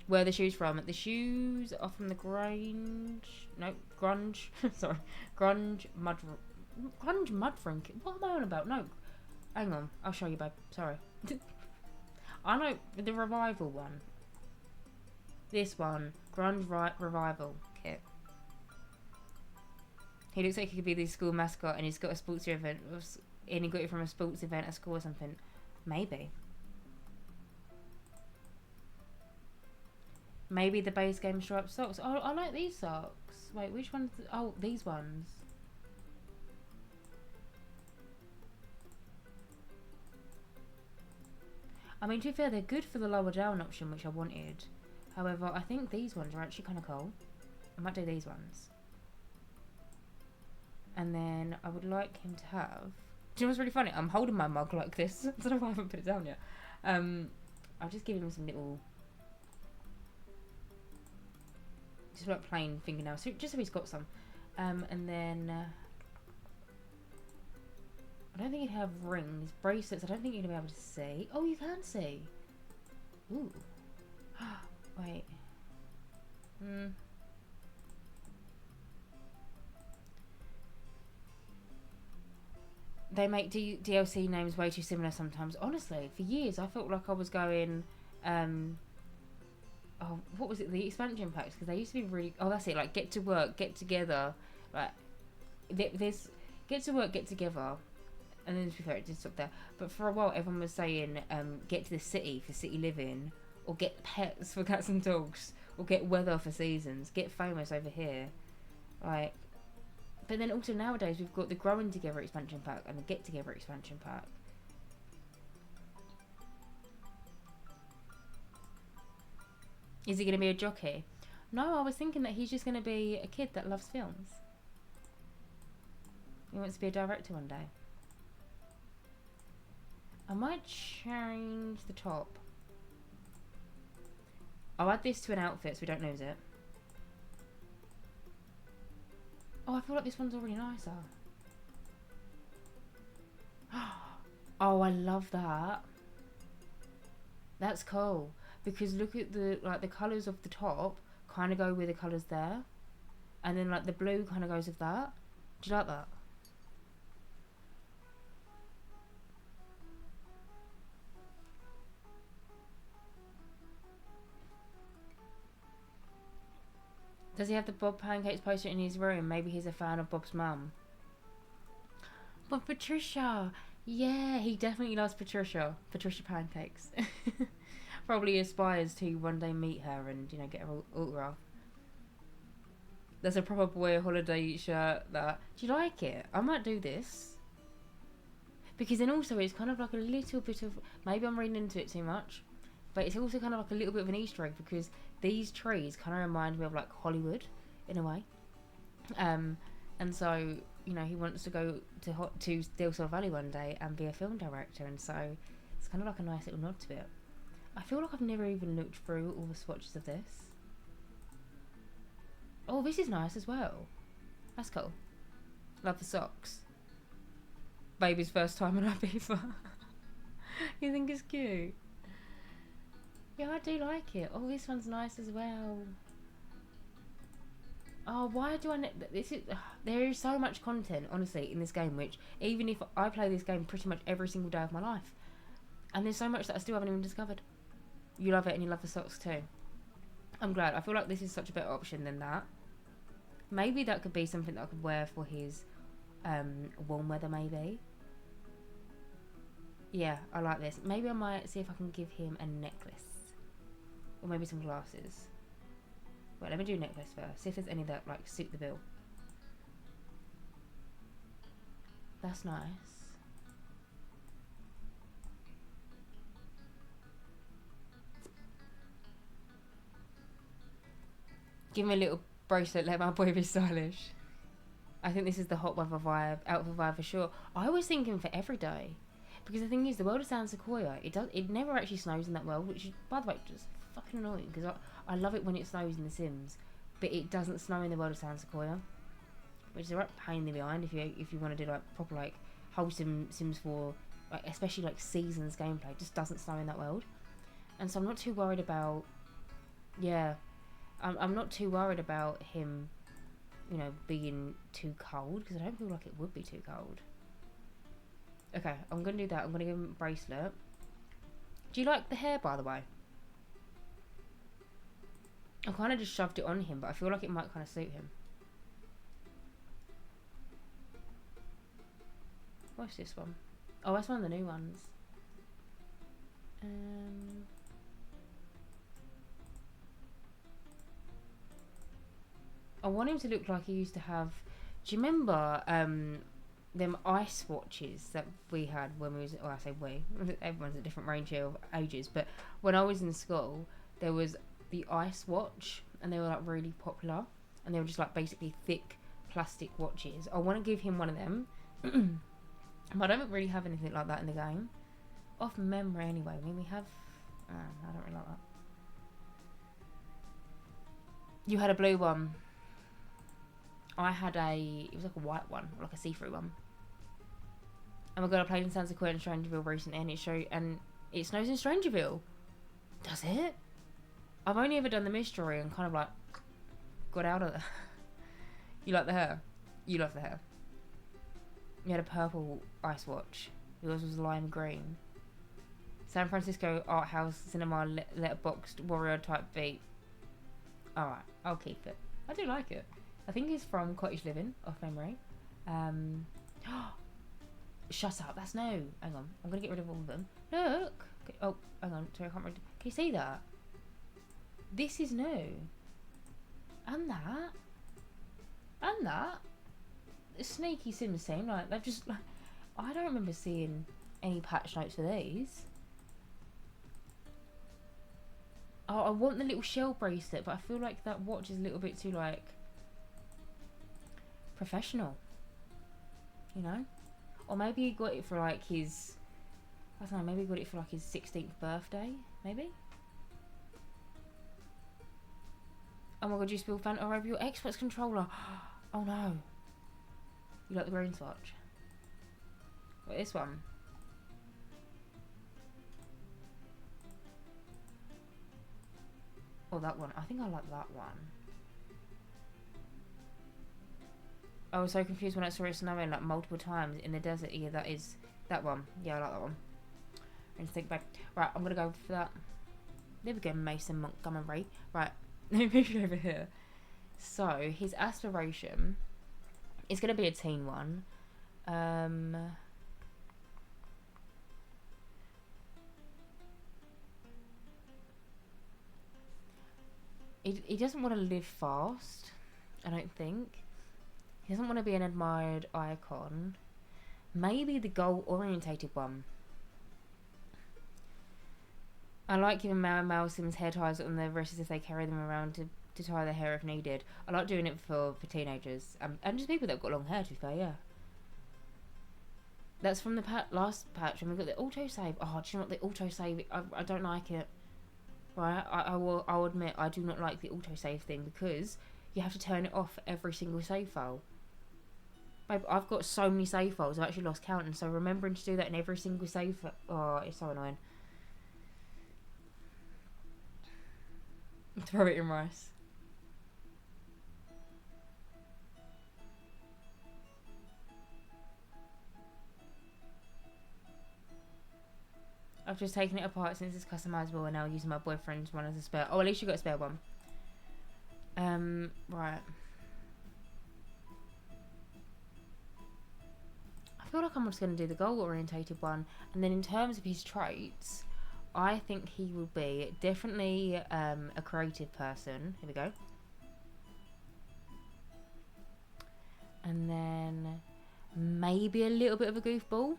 Where are the shoes from? The shoes are from the Grunge. No, Grunge. Sorry, Grunge Mudfrink. What am I on about? No, hang on. I'll show you, babe. Sorry. I know the Revival one. This one, Grunge Revival kit. He looks like he could be the school mascot, and he's got a sports event, and he got it from a sports event at school or something. Maybe. Maybe the base game striped socks. Oh, I like these socks. Wait, which ones? Oh, these ones. I mean, to be fair, they're good for the lower down option, which I wanted. However, I think these ones are actually kind of cool. I might do these ones. And then I would like him to have... Do you know what's really funny? I'm holding my mug like this. I don't know why I haven't put it down yet. I'll just give him some little... Just like plain fingernails, so just so he's got some. And then... I don't think he'd have rings. Bracelets, I don't think you're going to be able to see. Oh, you can see. Ooh. Wait. They make DLC names way too similar sometimes. Honestly, for years I felt like I was going... oh, what was it? The expansion packs? Because they used to be really... Oh, that's it. Like, get to work, get together. Like, there's... Get to work, get together. And then, to be fair, it did stop there. But for a while, everyone was saying, get to the city for city living. Or get pets for cats and dogs. Or get weather for seasons. Get famous over here. Like... But then also nowadays, we've got the Growing Together expansion pack and the Get Together expansion pack. Is he going to be a jockey? No, I was thinking that he's just going to be a kid that loves films. He wants to be a director one day. I might change the top. I'll add this to an outfit so we don't lose it. Oh, I feel like this one's already nicer. Oh, I love that. That's cool. because look at the colours of the top kind of go with the colours there, and then like the blue kind of goes with that. Do you like that? Does he have the Bob Pancakes poster in his room? Maybe he's a fan of Bob's mum. But Patricia, yeah, he definitely loves Patricia. Patricia Pancakes. Probably aspires to one day meet her and, you know, get her autograph. There's a proper boy holiday shirt that... Do you like it? I might do this. Because then also it's kind of like a little bit of... Maybe I'm reading into it too much. But it's also kind of like a little bit of an Easter egg because these trees kind of remind me of like Hollywood in a way. And so, you know, he wants to go to Stillsville Valley one day and be a film director. And so it's kind of like a nice little nod to it. I feel like I've never even looked through all the swatches of this. Oh, this is nice as well. That's cool. Love the socks. Baby's first time in Ibiza. You think it's cute? Yeah, I do like it. Oh, this one's nice as well. Oh, why do I... there is so much content, honestly, in this game, which even if I play this game pretty much every single day of my life, and there's so much that I still haven't even discovered. You love it and you love the socks too. I'm glad. I feel like this is such a better option than that. Maybe that could be something that I could wear for his warm weather, maybe. Yeah, I like this. Maybe I might see if I can give him a necklace. Or maybe some glasses. Wait, let me do necklace first. See if there's any that like suit the bill. That's nice. Give me a little bracelet, let my boy be stylish. I think this is the hot weather vibe, outfit vibe for sure. I was thinking for every day. Because the thing is, the world of San Sequoia, it never actually snows in that world, which is, by the way, just fucking annoying. Because I love it when it snows in The Sims, but it doesn't snow in the world of San Sequoia. Which is a right pain in the behind if you want to do like proper like wholesome Sims 4, like especially like seasons gameplay. It just doesn't snow in that world. And so I'm not too worried about, yeah, I'm not too worried about him, you know, being too cold, because I don't feel like it would be too cold. Okay, I'm going to do that. I'm going to give him a bracelet. Do you like the hair, by the way? I kind of just shoved it on him, but I feel like it might kind of suit him. What's this one? Oh, that's one of the new ones. I want him to look like he used to have... Do you remember them ice watches that we had when we was... Oh, I say we. Everyone's a different range here of ages. But when I was in school, there was the ice watch. And they were like really popular. And they were just like basically thick plastic watches. I want to give him one of them. But I don't really have anything like that in the game. Off memory anyway. I mean, we have... I don't really like that. You had a blue one. I had it was like a white one, or like a see-through one. Oh my god, I played in San Sequoia and Strangerville recently, and it snows in Strangerville. Does it? I've only ever done the mystery and kind of like got out of there. You like the hair? You love the hair. You had a purple ice watch. Yours was lime green. San Francisco Art House Cinema letterboxed warrior type beat. Alright, I'll keep it. I do like it. I think it's from Cottage Living, off memory. Shut up, that's no. Hang on, I'm going to get rid of all of them. Look! Okay, oh, hang on, sorry, I can't read. Can you see that? This is new. And that. And that. The sneaky Sims team, like, they've just... Like, I don't remember seeing any patch notes for these. Oh, I want the little shell bracelet, but I feel like that watch is a little bit too, like... professional, you know? Or maybe he got it for like his, I don't know, maybe he got it for like his 16th birthday, maybe? Oh my god, you spilled Fanta over your Xbox controller. Oh no. You like the green swatch? What, this one? Or that one. I think I like that one. I was so confused when I saw it snowing like multiple times in the desert. Yeah, that is that one. Yeah, I like that one. I just think back. Right, I'm gonna go for that. There we go, Mason Montgomery. Right, let me move it over here. So his aspiration is gonna be a teen one. He doesn't want to live fast, I don't think. He doesn't want to be an admired icon. Maybe the goal-orientated one. I like giving male Sims hair ties on their wrists if they carry them around to tie their hair if needed. I like doing it for teenagers. And just people that have got long hair, to be fair, yeah. That's from the last patch, and we've got the autosave. Oh, do you know what? The autosave, I don't like it. Right, I'll admit I do not like the autosave thing because you have to turn it off every single save file. Babe, I've got so many save files, I've actually lost count, and so remembering to do that in every single save oh, it's so annoying. Throw it in rice. I've just taken it apart since it's customizable and now using my boyfriend's one as a spare. Oh, at least you got a spare one. Right. I feel like I'm just going to do the goal-orientated one. And then in terms of his traits, I think he will be definitely a creative person. Here we go. And then maybe a little bit of a goofball.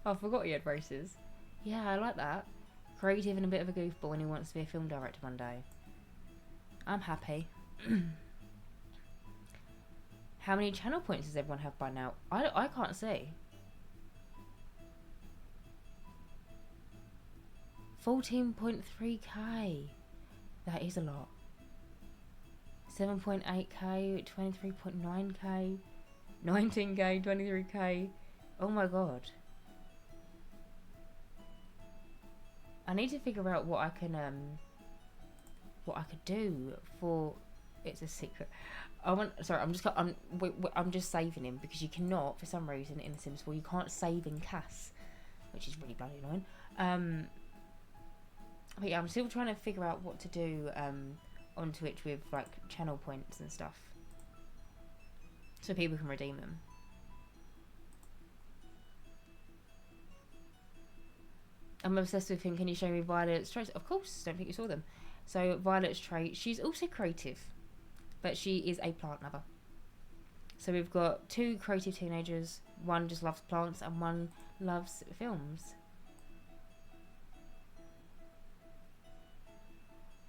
Oh, I forgot he had races. Yeah, I like that. Creative and a bit of a goofball, and he wants to be a film director one day. I'm happy. How many channel points does everyone have by now? I can't see. 14.3k. That is a lot. 7.8k, 23.9k, 19k, 23k. Oh my god. I need to figure out what I can what I could do for. It's a secret. I'm just saving him because you cannot, for some reason, in The Sims 4 you can't save in CAS, which is really bloody annoying. But yeah, I'm still trying to figure out what to do on Twitch with like channel points and stuff, so people can redeem them. I'm obsessed with him. Can you show me Violet's traits? Of course. Don't think you saw them. So Violet's trait, she's also creative, but she is a plant lover. So we've got 2 creative teenagers. One just loves plants and one loves films.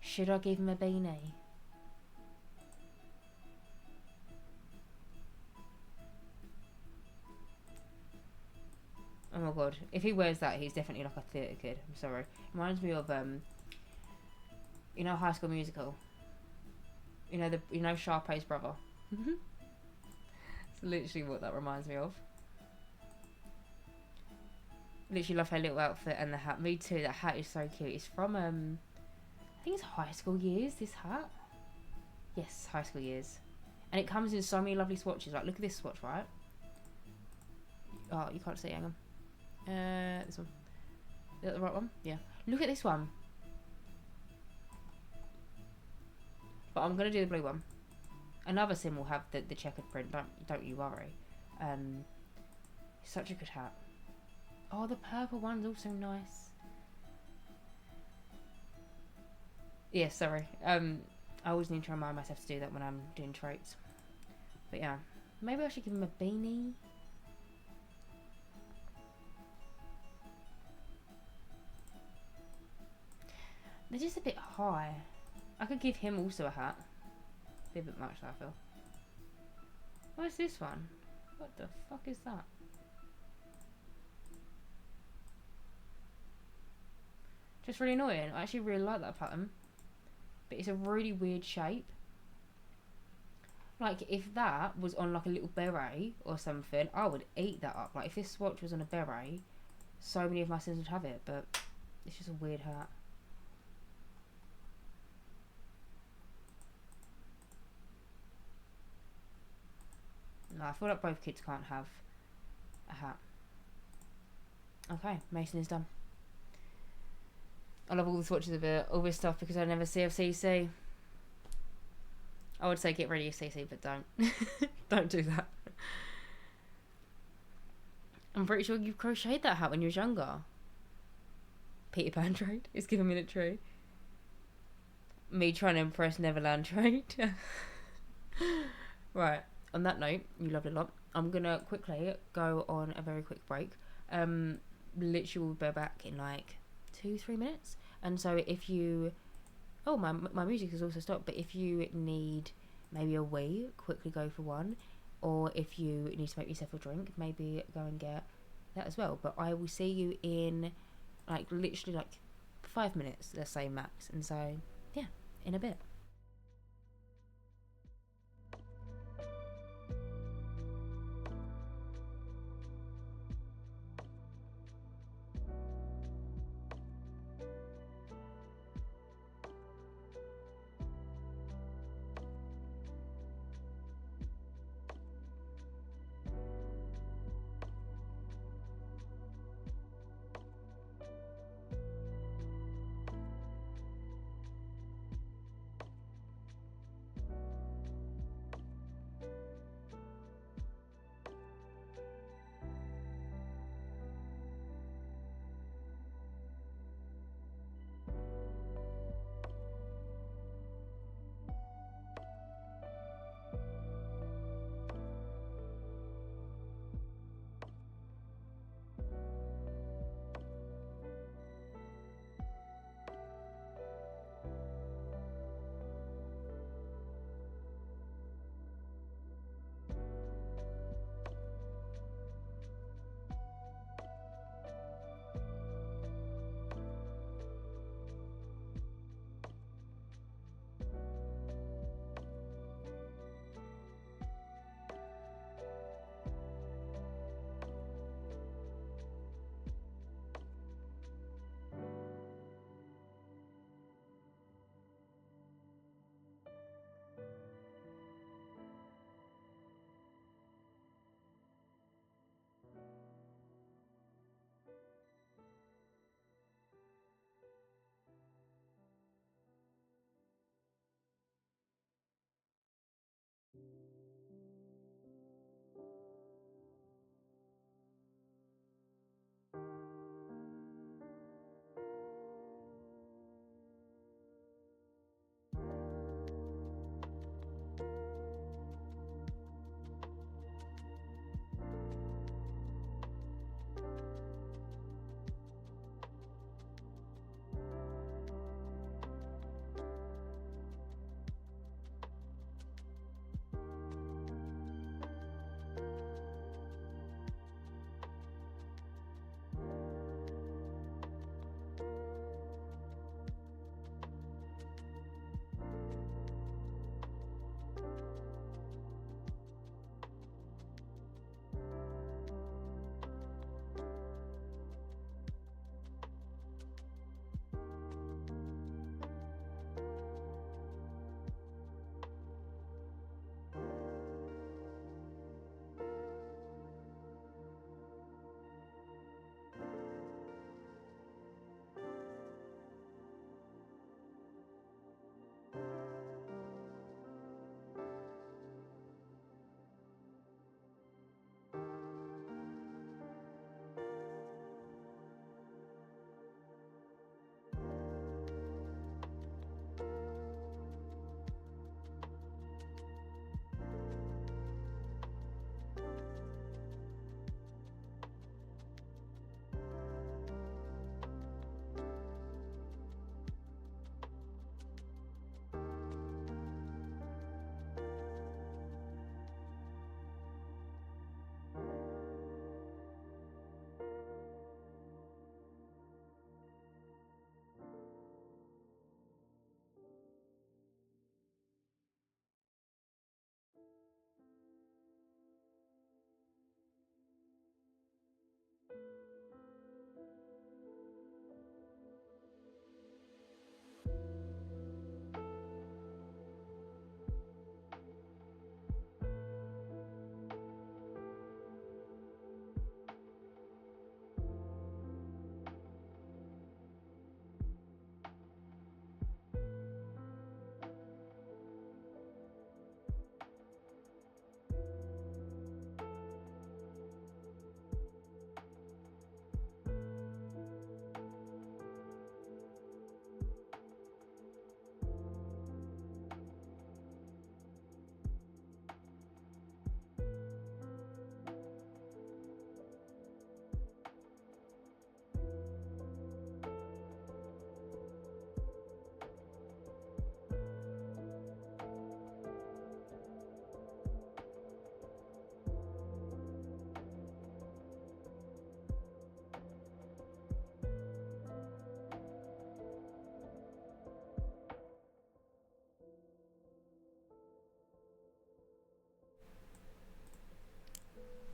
Should I give him a beanie? Oh my god, if he wears that, he's definitely like a theatre kid. I'm sorry. Reminds me of you know, High School Musical. You know Sharpay's brother. It's literally what that reminds me of. Literally love her little outfit and the hat. Me too. That hat is so cute. It's from I think it's High School Years. This hat. Yes, High School Years. And it comes in so many lovely swatches. Like, look at this swatch, right? Oh, you can't see. Hang on. This one. Is that the right one? Yeah. Look at this one. But I'm gonna do the blue one. Another sim will have the checkered print. Don't you worry. Such a good hat. Oh, the purple one's also nice. Yeah, sorry. I always need to remind myself to do that when I'm doing traits. But yeah, maybe I should give him a beanie. They're just a bit high. I could give him also a hat. Be a bit much, I feel. What's this one? What the fuck is that? Just really annoying. I actually really like that pattern. But it's a really weird shape. Like, if that was on like a little beret or something, I would eat that up. Like, if this swatch was on a beret, so many of my Sims would have it. But it's just a weird hat. No, I feel like both kids can't have a hat. Okay, Mason is done. I love all the swatches of it, all this stuff, because I never see a CC. I would say get ready of CC, but don't. Don't do that. I'm pretty sure you crocheted that hat when you was younger. Peter Pan trade is giving me the tree. Me trying to impress Neverland trade. Right, on that note, you loved it a lot. I'm gonna quickly go on a very quick break. Literally we'll be back in like 2-3 minutes. And so if you... Oh, my music has also stopped. But if you need maybe a wee, quickly go for one. Or if you need to make yourself a drink, maybe go and get that as well. But I will see you in like literally like 5 minutes, let's say max. And so, yeah, in a bit.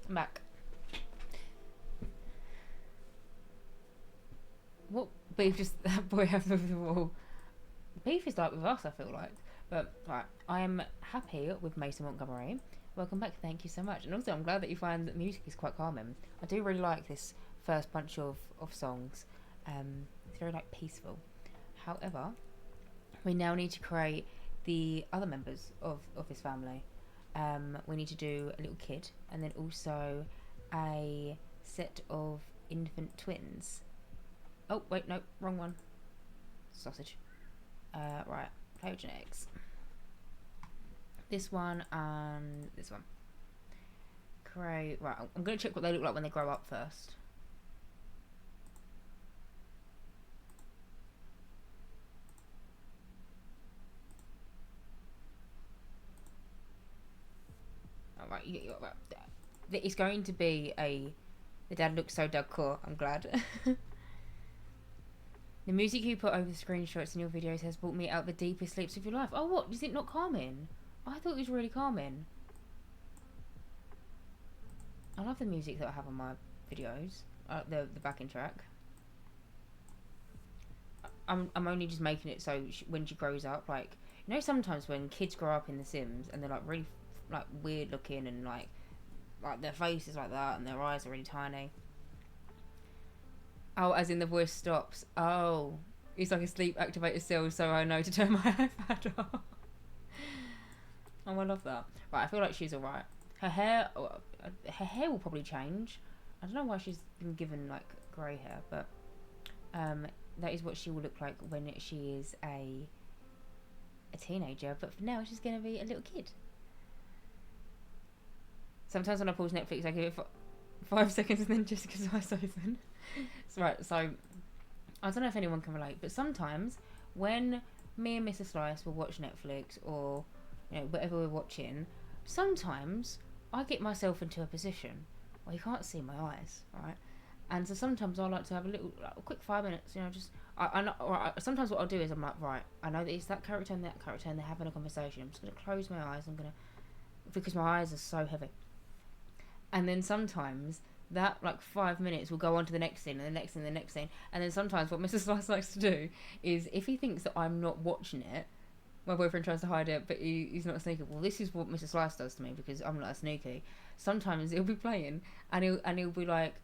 I'm back. What beef does that boy have with the wall? Beef is like with us, I feel like. But right, I am happy with Mason Montgomery. Welcome back, thank you so much. And also I'm glad that you find that music is quite calming. I do really like this first bunch of songs. It's very like peaceful. However, we now need to create the other members of this family. We need to do a little kid and then also a set of infant twins. Oh, wait, no, wrong one. Sausage. Right, play with genetics. This one and this one. Create, right, I'm going to check what they look like when they grow up first. Alright, it's going to be the dad looks so Doug-core, I'm glad. The music you put over the screenshots in your videos has brought me out the deepest sleeps of your life. Oh, what? Is it not calming? I thought it was really calming. I love the music that I have on my videos. The backing track. I'm only just making it so when she grows up, like, you know, sometimes when kids grow up in The Sims and they're like really like weird looking and like their face is like that and their eyes are really tiny. Oh, as in the voice stops. Oh, it's like a sleep activated cell, so I know to turn my iPad off. Oh, I love that. Right, I feel like she's alright. Her hair will probably change. I don't know why she's been given like grey hair, but that is what she will look like when she is a teenager. But for now, she's gonna be a little kid. Sometimes when I pause Netflix, I give it 5 seconds and then Jessica's eyes open. Right, so I don't know if anyone can relate, but sometimes when me and Mr. Slice will watch Netflix or, you know, whatever we're watching, sometimes I get myself into a position where you can't see my eyes, right? And so sometimes I like to have a quick 5 minutes, you know, just sometimes what I'll do is I'm like, right, I know that it's that character and they're having a conversation. I'm just gonna close my eyes. Because my eyes are so heavy. And then sometimes that like 5 minutes will go on to the next scene and the next scene and the next scene. And then sometimes what Mr. Slice likes to do is if he thinks that I'm not watching it, my boyfriend tries to hide it, but he's not sneaky. Well, this is what Mr. Slice does to me because I'm not sneaky. Sometimes he'll be playing and he'll be like,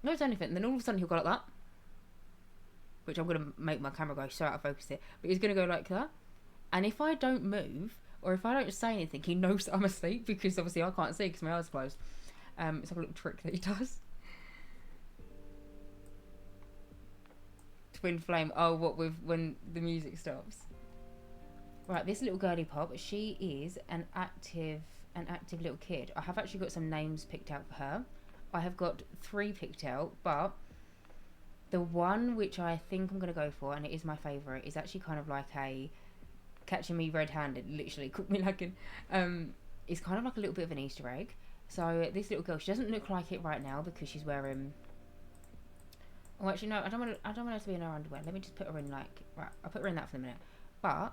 no, it's anything. And then all of a sudden he'll go like that, which I'm gonna make my camera go so out of focus it. But he's gonna go like that, and if I don't move or if I don't say anything, he knows that I'm asleep because obviously I can't see because my eyes are closed. It's like a little trick that he does. Twin flame. Oh, what with when the music stops? Right, this little girly pop. She is an active little kid. I have actually got some names picked out for her. I have got 3 picked out, but the one which I think I'm gonna go for, and it is my favourite, is actually kind of like a catching me red-handed. Literally, cook me lagging. It's kind of like a little bit of an Easter egg. So this little girl, she doesn't look like it right now because she's wearing. Oh, actually no, I don't want her to be in her underwear. Let me just put her in like right. I'll put her in that for a minute. But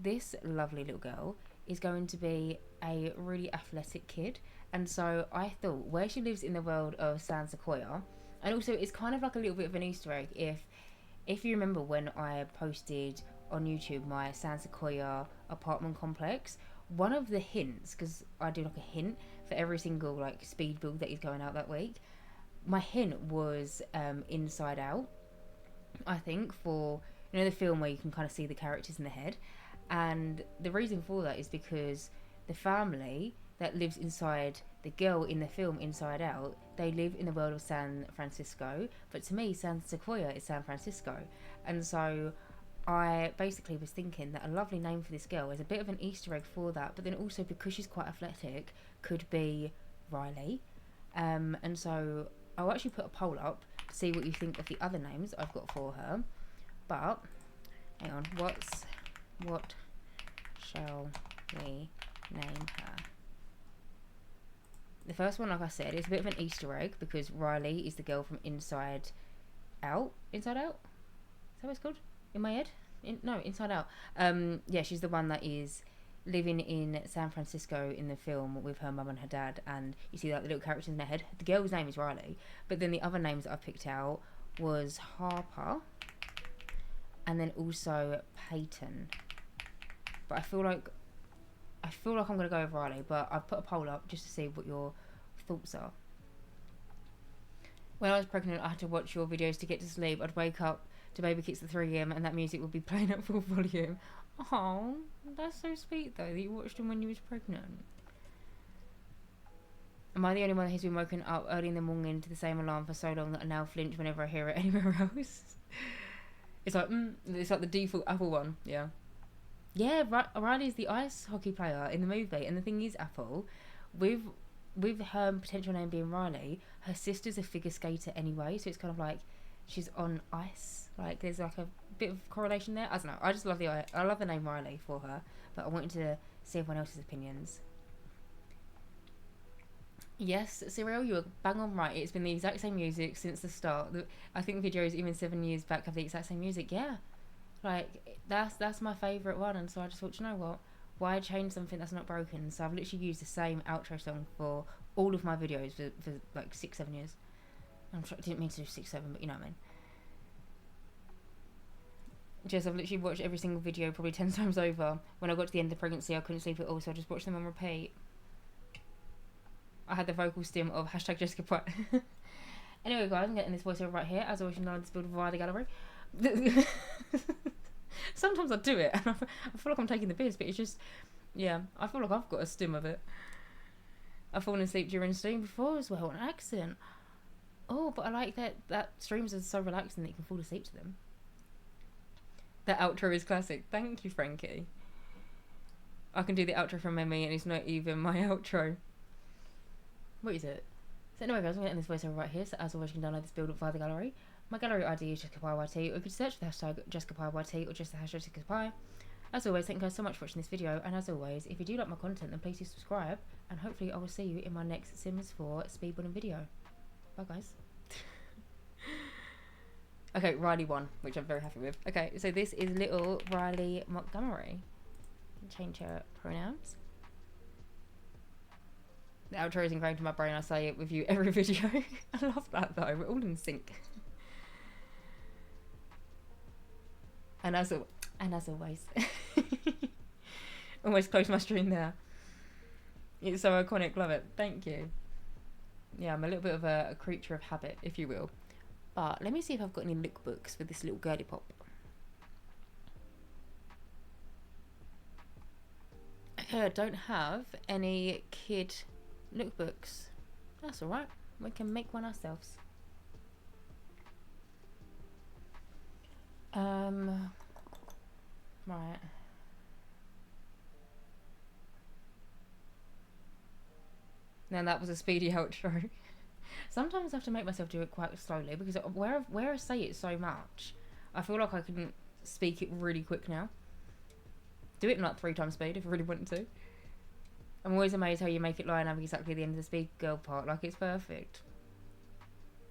this lovely little girl is going to be a really athletic kid, and so I thought where she lives in the world of San Sequoia, and also it's kind of like a little bit of an Easter egg. If you remember when I posted on YouTube my San Sequoia apartment complex. One of the hints, because I do like a hint for every single like speed build that is going out that week. My hint was Inside Out. I think for the film where you can kind of see the characters in the head, and the reason for that is because the family that lives inside the girl in the film Inside Out, they live in the world of San Francisco. But to me, San Sequoia is San Francisco, and so I basically was thinking that a lovely name for this girl is a bit of an Easter egg for that, but then also because she's quite athletic, could be Riley. And so I'll actually put a poll up to see what you think of the other names I've got for her. But, hang on, what shall we name her? The first one, like I said, is a bit of an Easter egg because Riley is the girl from Inside Out? Inside Out? Is that what it's called? In my head? No, Inside Out. Yeah, she's the one that is living in San Francisco in the film with her mum and her dad, and you see like the little characters in their head. The girl's name is Riley, but then the other names that I picked out was Harper, and then also Peyton. But I feel like I'm gonna go with Riley, but I've put a poll up just to see what your thoughts are. When I was pregnant, I had to watch your videos to get to sleep. I'd wake up to Baby Kicks at 3 a.m. and that music would be playing at full volume. Oh, that's so sweet though, that you watched them when you was pregnant. Am I the only one that has been woken up early in the morning to the same alarm for so long that I now flinch whenever I hear it anywhere else? It's like the default Apple one, yeah. Yeah, Riley's the ice hockey player in the movie, and the thing is, Apple, with her potential name being Riley, her sister's a figure skater anyway, so it's kind of like she's on ice. Like there's like a bit of correlation there. I don't know. I just love the name Riley for her, but I wanted to see everyone else's opinions. Yes, Cyril, you were bang on right. It's been the exact same music since the start. I think videos even 7 years back have the exact same music. Yeah, like that's my favourite one, and so I just thought, you know what? Why change something that's not broken? So I've literally used the same outro song for all of my videos for like 6-7 years. I didn't mean to do 6-7, but you know what I mean. Jess, I've literally watched every single video probably 10 times over. When I got to the end of the pregnancy, I couldn't sleep at all, so I just watched them on repeat. I had the vocal stim of hashtag Jessicapie. Anyway, guys, I'm getting this voiceover right here. As always, you know, this build via the gallery. Sometimes I do it, and I feel like I'm taking the piss, but it's just, yeah, I feel like I've got a stim of it. I've fallen asleep during stream before as well, an accent. Oh, but I like that streams are so relaxing that you can fall asleep to them. That outro is classic. Thank you, Frankie. I can do the outro from memory, and it's not even my outro. What is it? So anyway, guys, I'm getting this voiceover right here. So as always, you can download this build up via the gallery. My gallery ID is JessicapieYT, or you could search for the hashtag JessicapieYT or just the hashtag Jessicapie. As always, thank you guys so much for watching this video, and as always, if you do like my content, then please do subscribe, and hopefully I will see you in my next Sims 4 speedrunning video. Bye, guys. Okay, Riley won, which I'm very happy with. Okay, so this is little Riley Montgomery. Change her pronouns. The outro is ingrained in my brain. I say it with you every video. I love that though. We're all in sync. And as always, almost closed my stream there. It's so iconic. Love it. Thank you. Yeah, I'm a little bit of a creature of habit, if you will. But let me see if I've got any lookbooks for this little girly pop. Okay, I don't have any kid lookbooks. That's alright. We can make one ourselves. Right. Now that was a speedy outro. Sometimes I have to make myself do it quite slowly because where I say it so much, I feel like I can speak it really quick now. Do it in like 3 times speed if I really wanted to. I'm always amazed how you make it line up exactly at the end of the speed girl part. Like, it's perfect.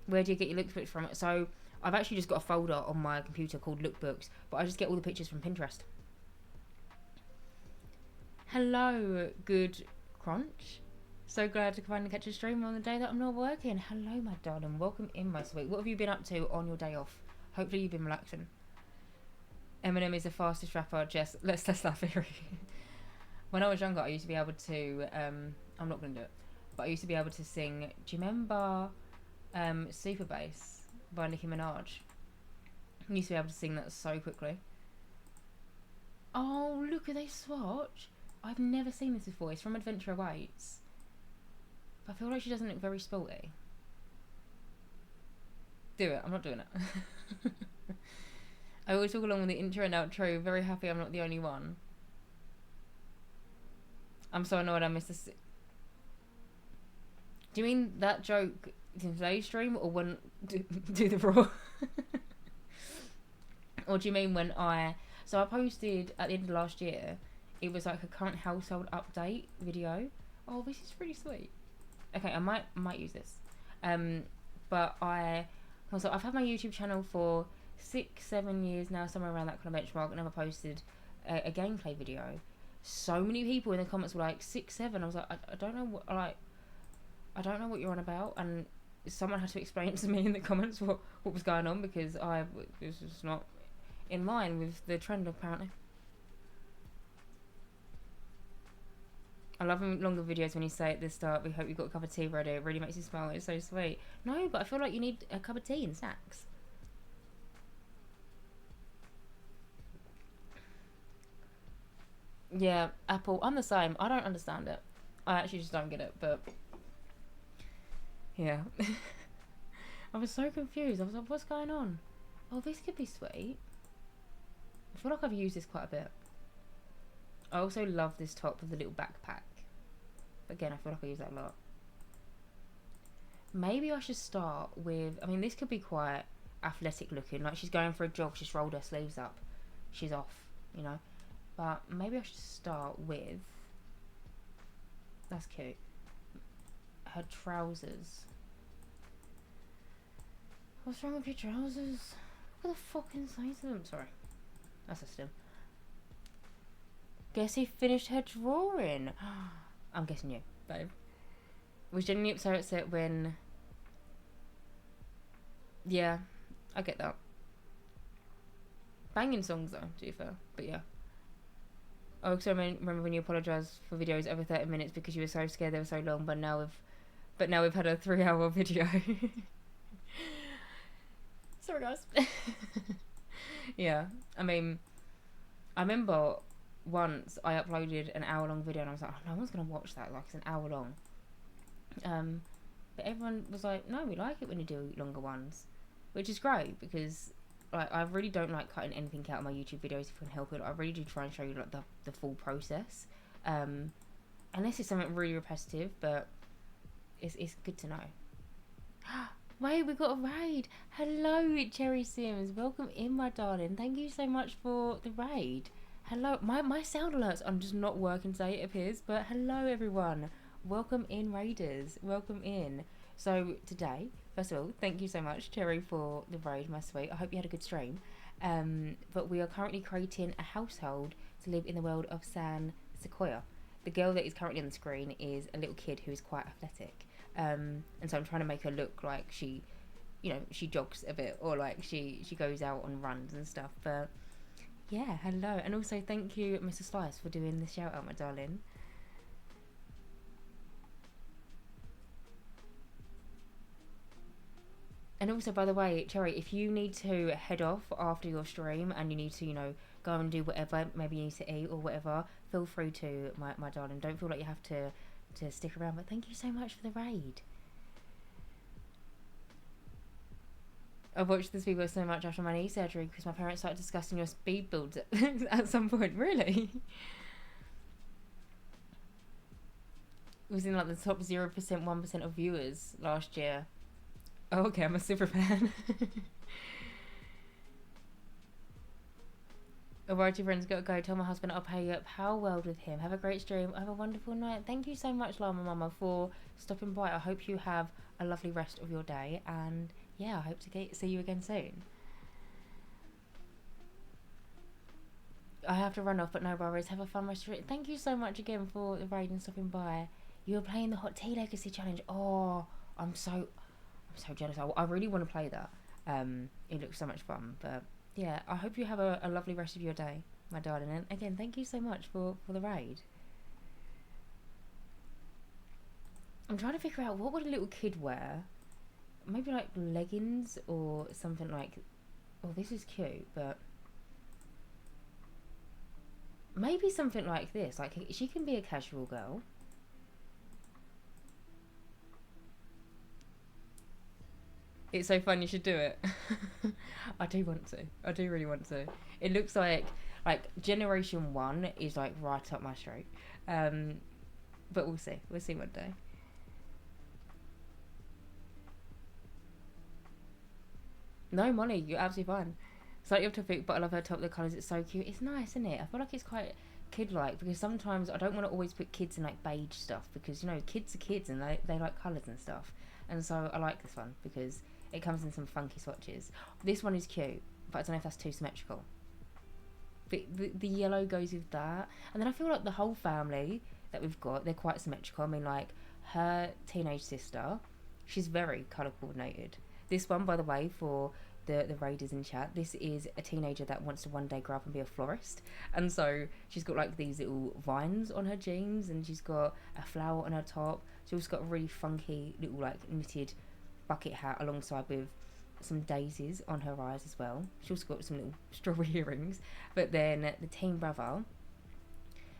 Where do you get your lookbooks from? So I've actually just got a folder on my computer called lookbooks, but I just get all the pictures from Pinterest. Hello, good crunch. So glad to finally catch a stream on the day that I'm not working. Hello, my darling. Welcome in, my sweet. What have you been up to on your day off? Hopefully you've been relaxing. Eminem is the fastest rapper. Jess, let's test that theory. When I was younger, I used to be able to... I'm not going to do it. But I used to be able to sing... Do you remember Super Bass by Nicki Minaj? I used to be able to sing that so quickly. Oh, look at this swatch. I've never seen this before. It's from Adventure Awaits. I feel like she doesn't look very sporty. Do it. I'm not doing it. I always talk along with the intro and outro. Very happy I'm not the only one. I'm so annoyed I missed this. Do you mean that joke in today's stream or when do the raw? Or do you mean when I posted at the end of last year, it was like a current household update video. Oh, this is pretty sweet. Okay, I might use this. But I've had my YouTube channel for 6-7 years now, somewhere around that kind of benchmark. I never posted a gameplay video. so many people in the comments were like 6, 7. I was like, I don't know what, like, I don't know what you're on about. And someone had to explain to me in the comments what was going on, because it was just not in line with the trend, apparently. I love longer videos when you say at the start, we hope you got a cup of tea ready. It really makes you smile. It's so sweet. No, but I feel like you need a cup of tea and snacks. Yeah, Apple. I'm the same. I don't understand it. I actually just don't get it, but yeah. I was so confused. I was like, what's going on? Oh, this could be sweet. I feel like I've used this quite a bit. I also love this top with the little backpack. But again, I feel like I use that a lot. Maybe I should start with... I mean, this could be quite athletic looking. Like, she's going for a jog. She's rolled her sleeves up. She's off, you know. But maybe I should start with... That's cute. Her trousers. What's wrong with your trousers? What the fucking size of them? Sorry. That's a still. Guess he finished her drawing. I'm guessing you, babe. Was genuinely so upset when... Yeah, I get that. Banging songs though, to be fair. But yeah. I also remember when you apologised for videos over 30 minutes because you were so scared they were so long, but now we've had a 3-hour video. Sorry guys. Yeah, I mean, I remember once I uploaded an hour-long video and I was like, oh, no one's gonna watch that, like, it's an hour long. But everyone was like, no, we like it when you do longer ones, which is great, because like, I really don't like cutting anything out of my YouTube videos if I can help it. I really do try and show you like the full process, unless it's something really repetitive, but it's good to know. Wait, we got a raid. Hello, Cherry Sims. Welcome in, my darling. Thank you so much for the raid. Hello. My sound alerts are just not working today, it appears. But hello, everyone. Welcome in, raiders. Welcome in. So today, first of all, thank you so much, Cherry, for the raid, my sweet. I hope you had a good stream. But we are currently creating a household to live in the world of San Sequoia. The girl that is currently on the screen is a little kid who is quite athletic. And so I'm trying to make her look like she, you know, she jogs a bit, or like she goes out on runs and stuff. But yeah, hello. And also thank you, Mr. Slice, for doing the shout out, my darling. And also, by the way, Cherry, if you need to head off after your stream and you need to, you know, go and do whatever, maybe you need to eat or whatever, feel free to, my darling. Don't feel like you have to stick around, but thank you so much for the raid. I watched this video so much after my knee surgery because my parents started discussing your speed builds at some point. Really? It was in like the top 0%, 1% of viewers last year. Oh, okay, I'm a super fan. Alright, your friends, gotta go. Tell my husband I'll pay you up. How well with him. Have a great stream. Have a wonderful night. Thank you so much, Llama Mama, for stopping by. I hope you have a lovely rest of your day. And yeah, I hope to see you again soon. I have to run off, but no worries. Have a fun rest of it. Thank you so much again for the raid and stopping by. You were playing the Hot Tea Legacy Challenge. Oh, I'm so jealous. I really want to play that. It looks so much fun, but yeah, I hope you have a lovely rest of your day, my darling. And again, thank you so much for the raid. I'm trying to figure out what would a little kid wear. Maybe like leggings or something like... Oh, this is cute, but... Maybe something like this. Like, she can be a casual girl. It's so fun, you should do it. I do want to. I do really want to. It looks like Generation 1 is like right up my street. But we'll see. We'll see one day. No, Molly, you're absolutely fine. Slightly off topic, but I love her top, the colours, it's so cute. It's nice, isn't it? I feel like it's quite kid-like, because sometimes I don't want to always put kids in like beige stuff, because, you know, kids are kids and they like colours and stuff. And so I like this one because it comes in some funky swatches. This one is cute, but I don't know if that's too symmetrical. But the yellow goes with that. And then I feel like the whole family that we've got, they're quite symmetrical. I mean, like, her teenage sister, she's very colour coordinated. This one, by the way, for the raiders in chat, this is a teenager that wants to one day grow up and be a florist. And so she's got like these little vines on her jeans, and she's got a flower on her top. She's also got a really funky little like knitted bucket hat alongside with some daisies on her eyes as well. She's also got some little strawberry earrings. But then the teen brother,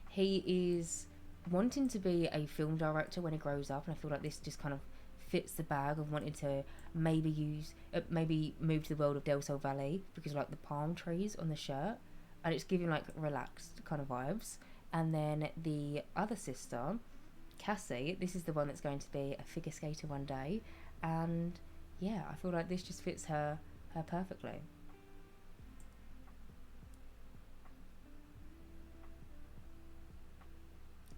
he is wanting to be a film director when he grows up, and I feel like this just kind of fits the bag of wanting to maybe move to the world of Del Sol Valley because of like the palm trees on the shirt, and it's giving like relaxed kind of vibes. And then the other sister, Cassie, this is the one that's going to be a figure skater one day, and yeah, I feel like this just fits her perfectly.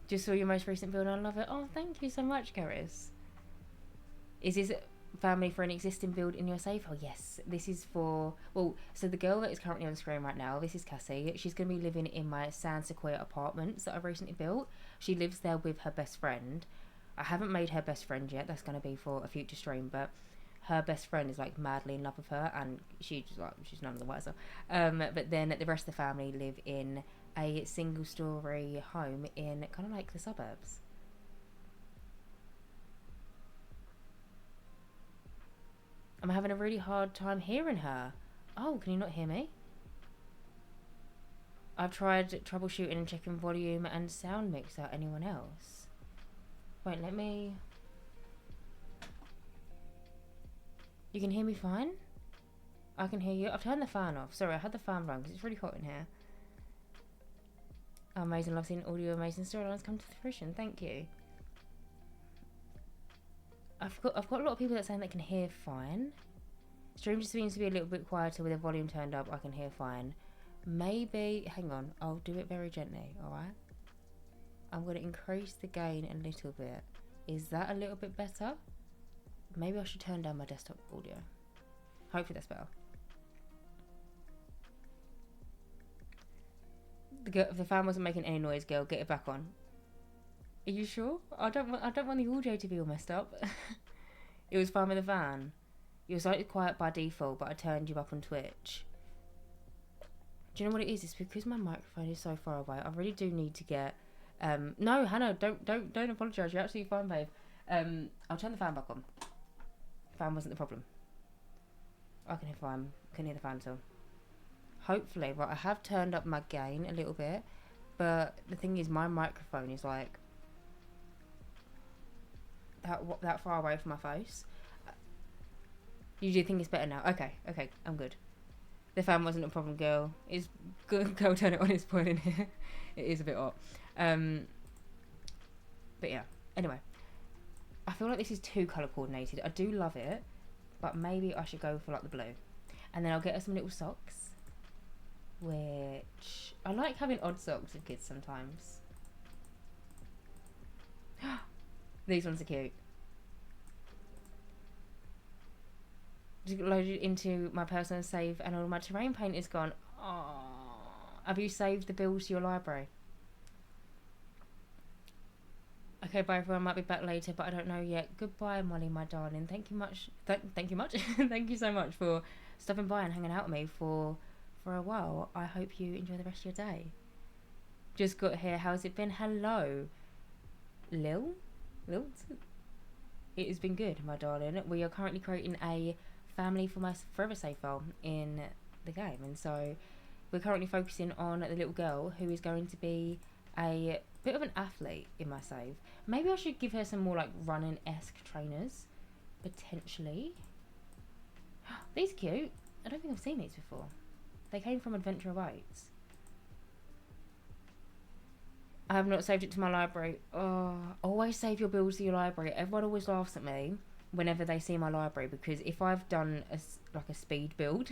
Just saw your most recent build and I love it. Oh, thank you so much, Karis. Is this family for an existing build in your safe? Oh, yes. This is for... Well, so the girl that is currently on screen right now, this is Cassie. She's going to be living in my San Sequoia apartments that I've recently built. She lives there with her best friend. I haven't made her best friend yet. That's going to be for a future stream, but her best friend is like madly in love with her, and she's none of the wiser. But then the rest of the family live in a single story home in kind of like the suburbs. I'm having a really hard time hearing her. Oh, can you not hear me? I've tried troubleshooting and checking volume and sound mix out. Anyone else? Wait, let me... You can hear me fine? I can hear you. I've turned the fan off. Sorry, I had the fan run because it's really hot in here. Oh, amazing. Love seeing audio. Amazing storylines come to fruition. Thank you. I've got a lot of people that are saying they can hear fine. Stream just seems to be a little bit quieter with the volume turned up. I can hear fine. Maybe... Hang on. I'll do it very gently, alright? I'm going to increase the gain a little bit. Is that a little bit better? Maybe I should turn down my desktop audio. Hopefully that's better. If the fan wasn't making any noise, girl, get it back on. Are you sure? I don't want the audio to be all messed up. It was fine with the fan. You were slightly quiet by default, but I turned you up on Twitch. Do you know what it is? It's because my microphone is so far away. I really do need to get... no, Hannah, don't apologise. You're absolutely fine, babe. I'll turn the fan back on. Fan wasn't the problem. I can hear fine. Couldn't hear the fan at all. Hopefully, right, I have turned up my gain a little bit, but the thing is, my microphone is like that far away from my face. You do think it's better now? Okay, I'm good. The fan wasn't a problem, girl. It's good. Go turn it on. It's boiling here. It is a bit hot. But yeah. Anyway, I feel like this is too colour coordinated. I do love it, but maybe I should go for like the blue, and then I'll get her some little socks. Which I like having odd socks with kids sometimes. These ones are cute. Just loaded into my personal save and all my terrain paint is gone. Oh, have you saved the builds to your library? Okay, bye everyone. Might be back later, but I don't know yet. Goodbye, Molly, my darling. Thank you much. Thank you much. Thank you so much for stopping by and hanging out with me for a while. I hope you enjoy the rest of your day. Just got here. How's it been? Hello, Lil. It has been good, my darling. We are currently creating a family for my forever save file in the game, and so we're currently focusing on the little girl who is going to be a bit of an athlete in my save. Maybe I should give her some more like running-esque trainers, potentially. These are cute. I don't think I've seen these before. They came from Adventure Awaits. I have not saved it to my library. Oh, always save your builds to your library. Everyone always laughs at me whenever they see my library, because if I've done a speed build,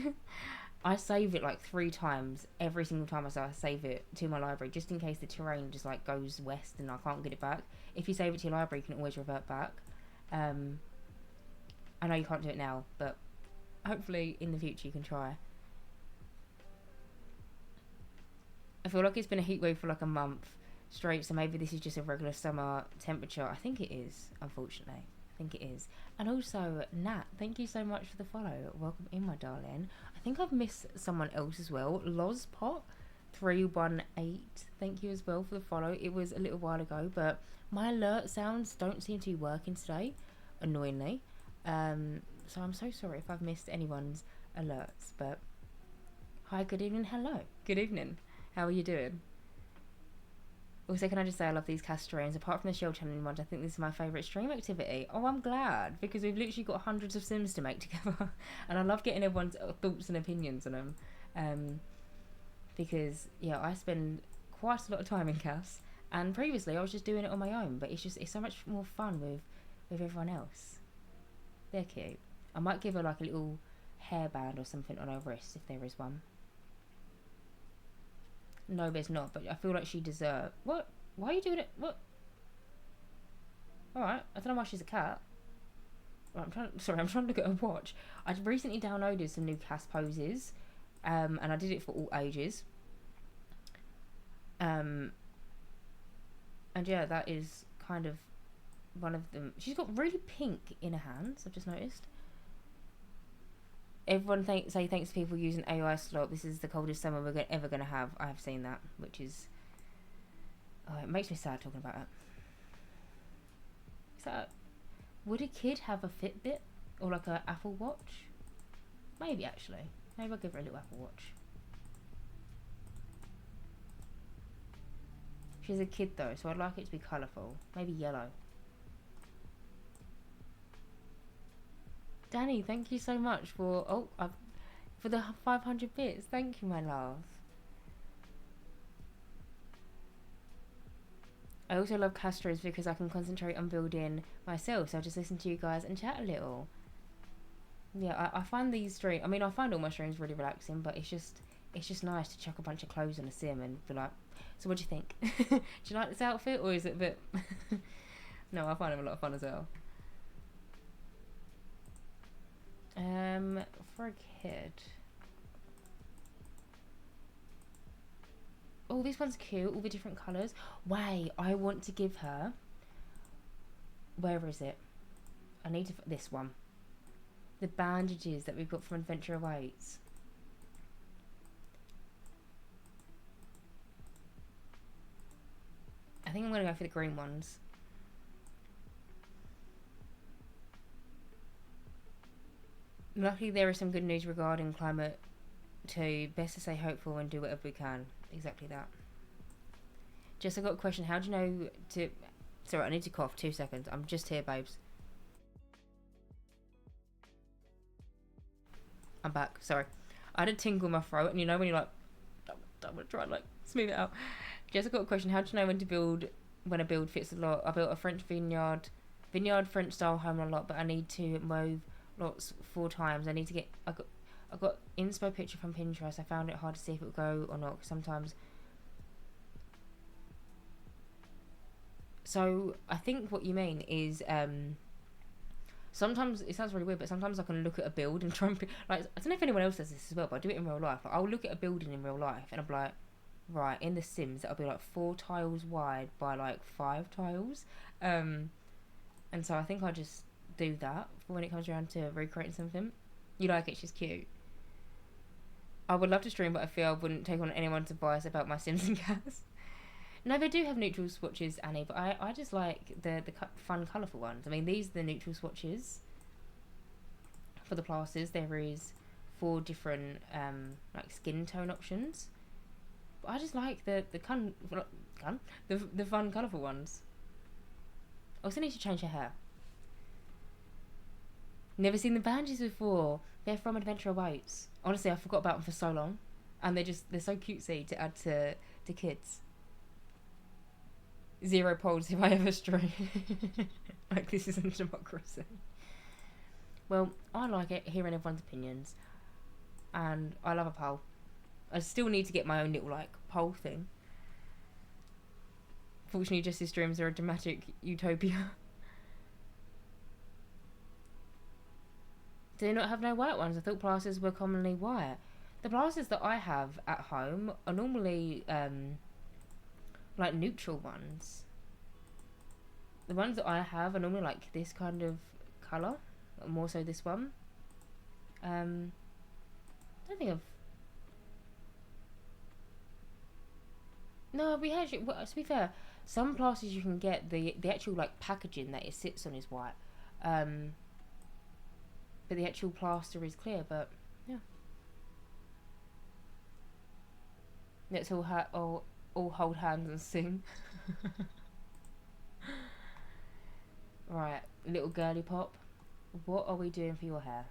I save it like 3 times every single time I save it to my library, just in case the terrain just like goes west and I can't get it back. If you save it to your library, you can always revert back. I know you can't do it now, but hopefully in the future you can try. I feel like it's been a heat wave for like a month straight, so maybe this is just a regular summer temperature. I think it is, unfortunately. I think it is. And also, Nat, thank you so much for the follow. Welcome in, my darling. I think I've missed someone else as well. Lozpot318, thank you as well for the follow. It was a little while ago, but my alert sounds don't seem to be working today, annoyingly. So I'm so sorry if I've missed anyone's alerts, but hi, good evening, hello, good evening. How are you doing? Also, can I just say I love these cast streams. Apart from the shell channeling ones, I think this is my favourite stream activity. Oh, I'm glad, because we've literally got hundreds of Sims to make together. And I love getting everyone's thoughts and opinions on them. Because, yeah, I spend quite a lot of time in cast. And previously, I was just doing it on my own. But it's so much more fun with everyone else. They're cute. I might give her, like, a little hairband or something on her wrist, if there is one. No, there's not, but I feel like she deserves... What? Why are you doing it? What? Alright, I don't know why she's a cat. Right, I'm trying to look at her watch. I recently downloaded some new cast poses, and I did it for all ages. And yeah, that is kind of one of them. She's got really pink in her hands, I've just noticed. Everyone say thanks to people using AI slot. This is the coldest summer we're ever going to have. I have seen that, which is... Oh, it makes me sad talking about it. So, would a kid have a Fitbit? Or like an Apple Watch? Maybe, actually. Maybe I'll give her a little Apple Watch. She's a kid, though, so I'd like it to be colourful. Maybe yellow. Danny, thank you so much for for the 500 bits. Thank you, my love. I also love Castros because I can concentrate on building myself. So I just listen to you guys and chat a little. Yeah, I find these streams. I mean, I find all my streams really relaxing, but it's just nice to chuck a bunch of clothes on a sim and be like, so what do you think? Do you like this outfit, or is it a bit? No, I find them a lot of fun as well. For a kid. Oh, this one's cute. All the different colours. Wait, I want to give her... Where is it? I need to... This one. The bandages that we've got from Adventure Awaits. I think I'm going to go for the green ones. Luckily, there is some good news regarding climate too. Best to stay hopeful and do whatever we can. Exactly that. Jess, I got a question. How do you know to... Sorry, I need to cough. 2 seconds. I'm just here, babes. I'm back. Sorry. I had a tingle in my throat, and you know when you're like... I'm going to try and like smooth it out. Jess, I got a question. How do you know when a build fits a lot? I built a French vineyard French style home a lot, but I need to move lots 4 times. I need to get... I got inspo picture from Pinterest. I found it hard to see if it would go or not, because sometimes... So, I think what you mean is... sometimes, it sounds really weird, but sometimes I can look at a build and try and... Like, I don't know if anyone else does this as well, but I do it in real life. Like, I'll look at a building in real life, and I'm like... Right, in The Sims, that'll be like 4 tiles wide by like 5 tiles. And so I think I just do that for when it comes around to recreating something. You like it? She's cute. I would love to stream, but I feel I wouldn't take on anyone's advice about my Sims and cats. No, they do have neutral swatches, Annie, but I just like the fun, colourful ones. I mean, these are the neutral swatches. For the plasters, there is 4 different like skin tone options. But I just like the fun, colourful ones. I also need to change her hair. Never seen the bandages before. They're from Adventure Awaits. Honestly, I forgot about them for so long. And they're so cutesy to add to kids. 0 polls if I ever stream. Like, this isn't democracy. Well, I like it, hearing everyone's opinions. And I love a poll. I still need to get my own little, like, poll thing. Fortunately, Jesse's streams are a dramatic utopia. Do they not have no white ones? I thought plasters were commonly white. The plasters that I have at home are normally like neutral ones. The ones that I have are normally like this kind of colour, more so this one. I don't think I've... No, we actually, well, to be fair, some plasters you can get, the actual like packaging that it sits on is white. But the actual plaster is clear, but yeah. Let's all hold hands and sing. Right, little girly pop. What are we doing for your hair?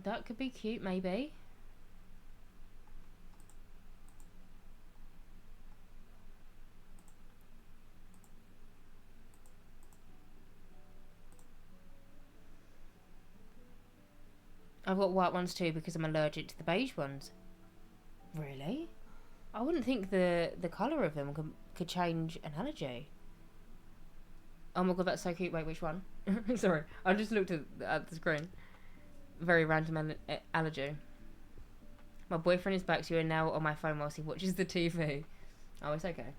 That could be cute, maybe. I've got white ones too because I'm allergic to the beige ones. Really? I wouldn't think the colour of them could change an allergy. Oh my god, that's so cute. Wait, which one? Sorry, I just looked at the screen. Very random allergy. My boyfriend is back, so you are now on my phone whilst he watches the TV. Oh, it's okay.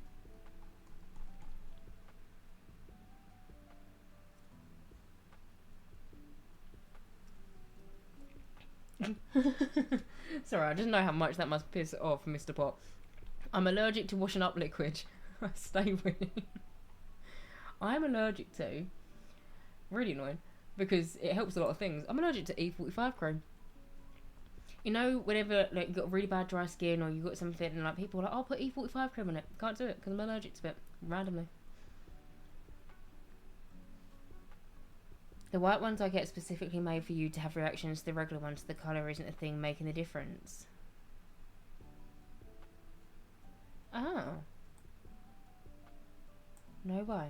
Sorry, I just know how much that must piss off Mr. Pop. I'm allergic to washing up liquid. I stay with it. I'm allergic to... Really annoying. Because it helps a lot of things. I'm allergic to E45 cream. You know, whenever like, you've got really bad dry skin or you've got something and like people are like, oh, put E45 cream on it. Can't do it because I'm allergic to it. Randomly. The white ones I get specifically made for you to have reactions to the regular ones. The colour isn't a thing making the difference. Oh. No way.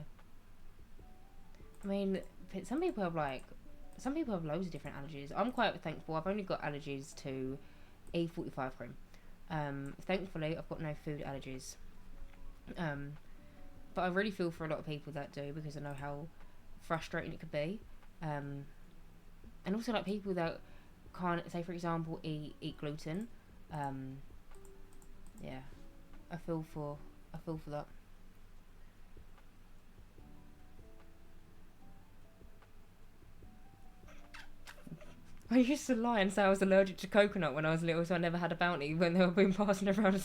I mean, some people have loads of different allergies. I'm quite thankful. I've only got allergies to E45 cream. Thankfully, I've got no food allergies. But I really feel for a lot of people that do because I know how frustrating it could be. And also like people that can't, say for example, eat gluten. Yeah, I feel for that. I used to lie and say I was allergic to coconut when I was little, so I never had a Bounty when they were being passing around.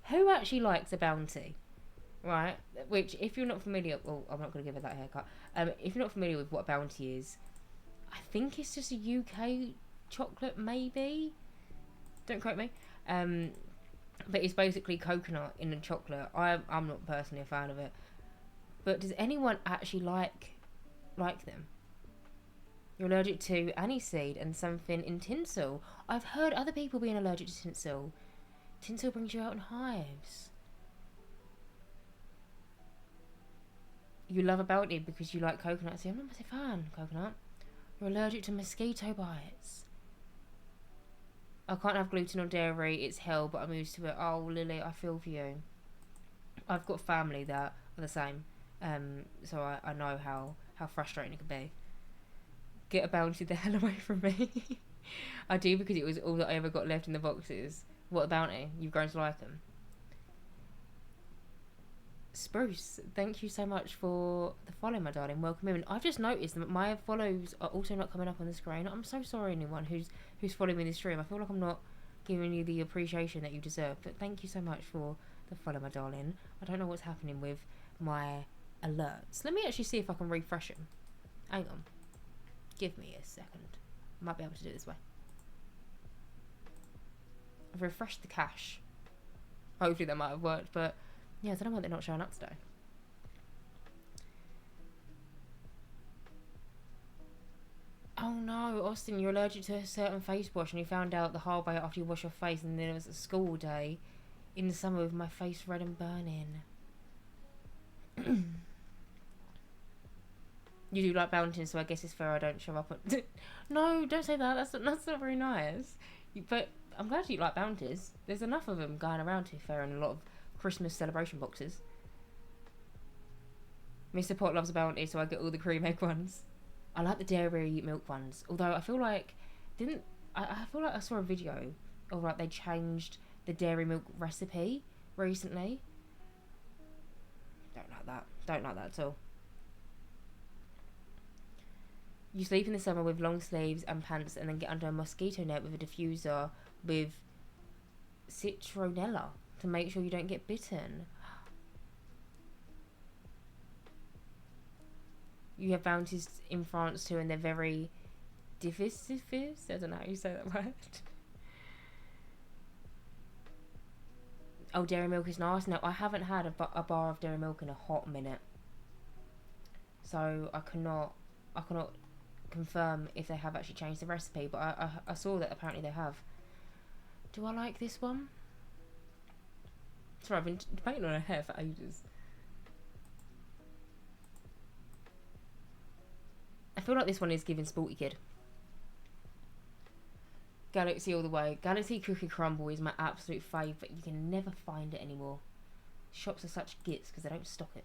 Who actually likes a Bounty? Right, which if you're not familiar, well, I'm not going to give her that haircut. If you're not familiar with what a Bounty is, I think it's just a UK chocolate, maybe. Don't quote me. But it's basically coconut in a chocolate. I'm not personally a fan of it. But does anyone actually like them? You're allergic to aniseed and something in tinsel. I've heard other people being allergic to tinsel. Tinsel brings you out in hives. You love a Bounty because you like coconut. See, I'm not a massive fan of coconut. You're allergic to mosquito bites. I can't have gluten or dairy. It's hell, but I'm used to it. Oh, Lily, I feel for you. I've got family that are the same. So I know how frustrating it can be. Get a Bounty the hell away from me. I do because it was all that I ever got left in the boxes. What a Bounty. You've grown to like them. Spruce, thank you so much for the follow, my darling. Welcome in. I've just noticed that my follows are also not coming up on the screen. I'm so sorry, anyone who's following me this stream. I feel like I'm not giving you the appreciation that you deserve. But thank you so much for the follow, my darling. I don't know what's happening with my alerts. Let me actually see if I can refresh them. Hang on. Give me a second. I might be able to do it this way. I've refreshed the cache. Hopefully that might have worked, but yeah, I don't know why they're not showing up today. Oh no, Austin, you're allergic to a certain face wash and you found out the hard way after you wash your face, and then it was at school day in the summer with my face red and burning. You do like Bounties, so I guess it's fair I don't show up on... No, don't say that. That's not very nice. But I'm glad you like Bounties. There's enough of them going around, to be fair, in a lot of Christmas celebration boxes. Mr. Pot loves a bounty, so I get all the cream egg ones. I like the dairy milk ones, although I feel like I feel like I saw a video of like they changed the dairy milk recipe recently. Don't like that. Don't like that at all. You sleep in the summer with long sleeves and pants, and then get under a mosquito net with a diffuser with citronella to make sure you don't get bitten. You have bounties in France too, and they're very divisive. I don't know how you say that word. Oh, dairy milk is nice. No, I haven't had a bar of dairy milk in a hot minute, so I cannot confirm if they have actually changed the recipe. But I saw that apparently they have. Do I like this one? Sorry, I've been debating on her hair for ages. I feel like this one is giving sporty kid. Galaxy all the way. Galaxy Cookie Crumble is my absolute fave, but you can never find it anymore. Shops are such gits because they don't stock it.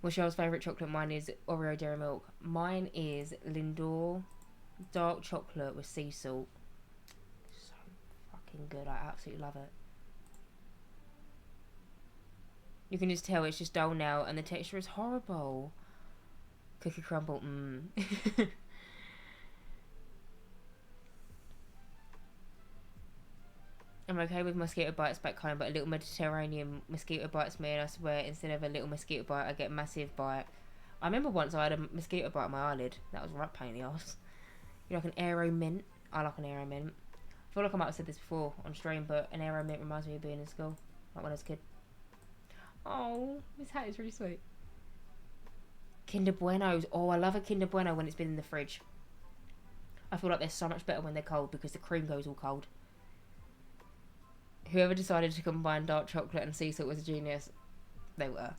What's your favourite chocolate? Mine is Oreo Dairy Milk. Mine is Lindor dark chocolate with sea salt. So fucking good. I absolutely love it. You can just tell it's just dull now, and the texture is horrible. Cookie Crumble, I'm okay with mosquito bites back home, but a little Mediterranean mosquito bites me, and I swear, instead of a little mosquito bite, I get a massive bite. I remember once I had a mosquito bite on my eyelid. That was a right pain in the arse. You like an aero mint? I like an aero mint. I feel like I might have said this before on stream, but an aero mint reminds me of being in school, like when I was a kid. Oh, this hat is really sweet. Kinder Buenos. Oh, I love a Kinder Bueno when it's been in the fridge. I feel like they're so much better when they're cold because the cream goes all cold. Whoever decided to combine dark chocolate and sea salt was a genius. They were.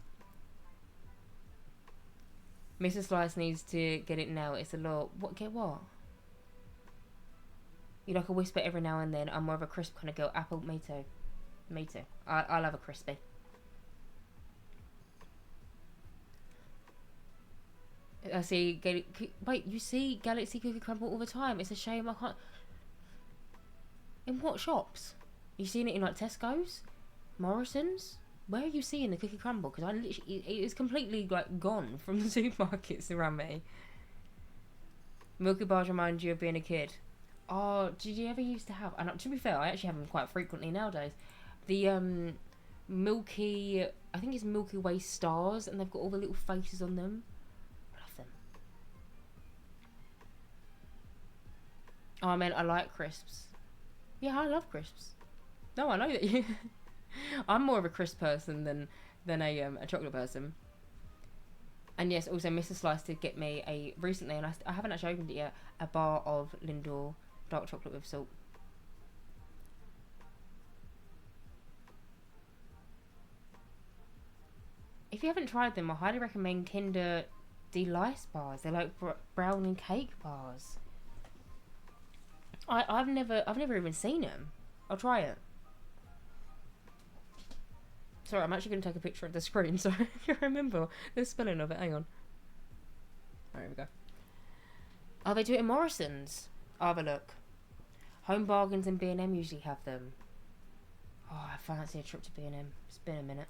Mr. Slice needs to get it now. It's a lot. What? Get what? You like a whisper every now and then. I'm more of a crisp kind of girl. Apple, me too. Me too. I love a crispy. I see. Wait, you see Galaxy Cookie Crumble all the time. It's a shame I can't. In what shops? You seen it in like Tesco's, Morrison's? Where are you seeing the Cookie Crumble? Because I literally, it is completely like gone from the supermarkets around me. Milky bars remind you of being a kid. Oh, did you ever used to have? And to be fair, I actually have them quite frequently nowadays. The Milky, I think it's Milky Way stars, and they've got all the little faces on them. Oh, I mean, I like crisps. Yeah, I love crisps. No, I know that you... I'm more of a crisp person than a chocolate person. And yes, also Mr. Slice did get me recently, and I haven't actually opened it yet, a bar of Lindor dark chocolate with salt. If you haven't tried them, I highly recommend Kinder Delice bars. They're like brownie cake bars. I've never even seen them. I'll try it. Sorry, I'm actually going to take a picture of the screen so I can remember the spelling of it. Hang on. There we go. Oh, they do it in Morrison's. I'll have a look. Home Bargains and B&M usually have them. Oh, I fancy a trip to B&M. It's been a minute.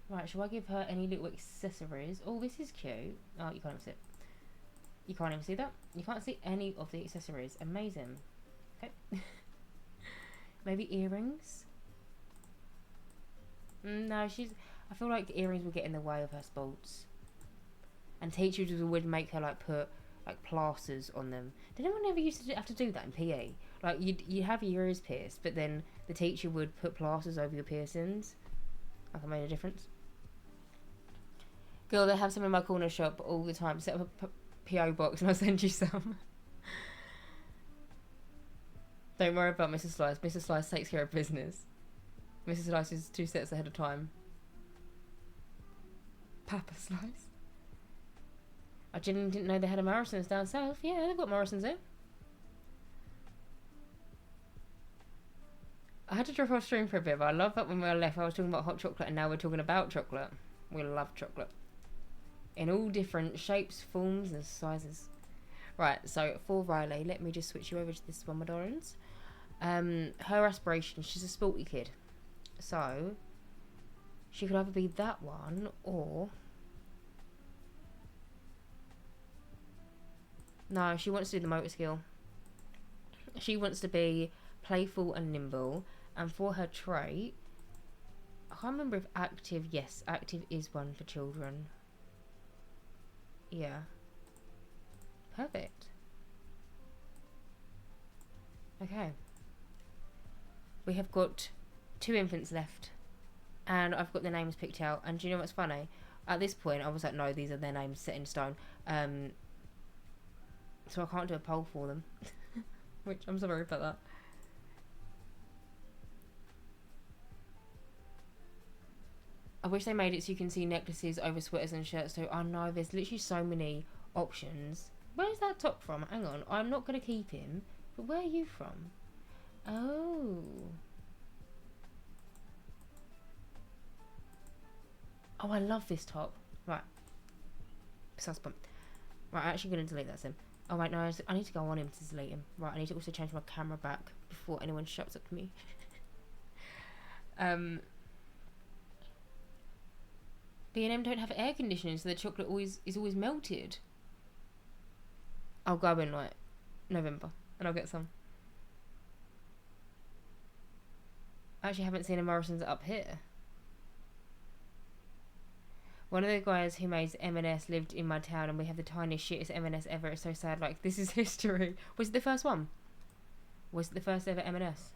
Right, shall I give her any little accessories? Oh, this is cute. Oh, you can't even see it. You can't even see that. You can't see any of the accessories. Amazing. Okay. Maybe earrings? No, I feel like earrings will get in the way of her sports. And teachers would make her like put like plasters on them. Did anyone ever used to have to do that in PE? Like you'd have your ears pierced, but then the teacher would put plasters over your piercings. Like it made a difference. Girl, they have some in my corner shop all the time. Set up a PO box and I'll send you some. Don't worry about Mrs. Slice. Mrs. Slice takes care of business. Mrs. Slice is 2 steps ahead of time. Papa Slice. I didn't know they had a Morrison's down south. Yeah, they've got Morrison's there. I had to drop off stream for a bit, but I love that when we left, I was talking about hot chocolate, and now we're talking about chocolate. We love chocolate. In all different shapes, forms, and sizes. Right, so for Riley, let me just switch you over to this one, my darlings. Her aspiration, she's a sporty kid. So, she could either be that one, or... No, she wants to do the motor skill. She wants to be playful and nimble. And for her trait, I can't remember if active... Yes, active is one for children. Yeah. Perfect. Okay. We have got 2 infants left. And I've got their names picked out. And do you know what's funny? At this point, I was like, no, these are their names set in stone. So I can't do a poll for them. Which, I'm sorry about that. I wish they made it so you can see necklaces over sweaters and shirts too. I know, there's literally so many options. Where's that top from? Hang on, I'm not going to keep him. But where are you from? Oh. Oh, I love this top. Right. Suspect. Right, I'm actually going to delete that sim. Oh, wait, no, I need to go on him to delete him. Right, I need to also change my camera back before anyone shuts up to me. B&M don't have air conditioning, so the chocolate is always melted. I'll go in, like, November, and I'll get some. I actually haven't seen a Morrison's up here. One of the guys who made M&S lived in my town, and we have the tiniest shittest M&S ever. It's so sad. Like, this is history. Was it the first one? Was it the first ever M&S?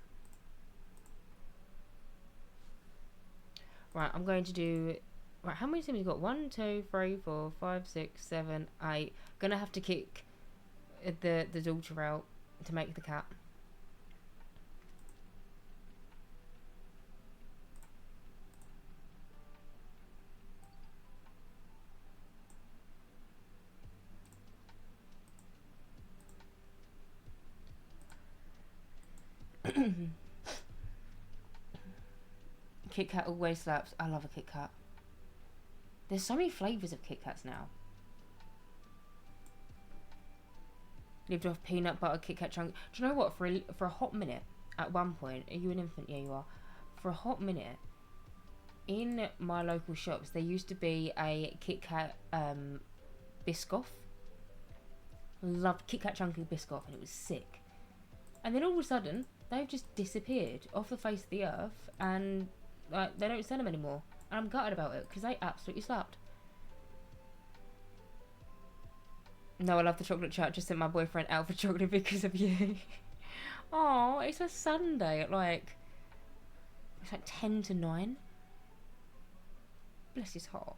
Right, I'm going to do... Right, how many sims you got? 1, 2, 3, 4, 5, 6, 7, 8. Gonna have to kick the daughter out to make the cat. Kit Kat always slaps. I love a Kit Kat. There's so many flavours of Kit Kats now. Lived off peanut butter Kit Kat chunk. Do you know what? For a hot minute, at one point, are you an infant? Yeah, you are. For a hot minute, in my local shops, there used to be a Kit Kat Biscoff. Loved Kit Kat chunky Biscoff, and it was sick. And then all of a sudden, they've just disappeared off the face of the earth, and like they don't sell them anymore. And I'm gutted about it because they absolutely slapped. No, I love the chocolate chat. Just sent my boyfriend out for chocolate because of you. Oh, it's a Sunday at it's like 10 to 9. Bless his heart.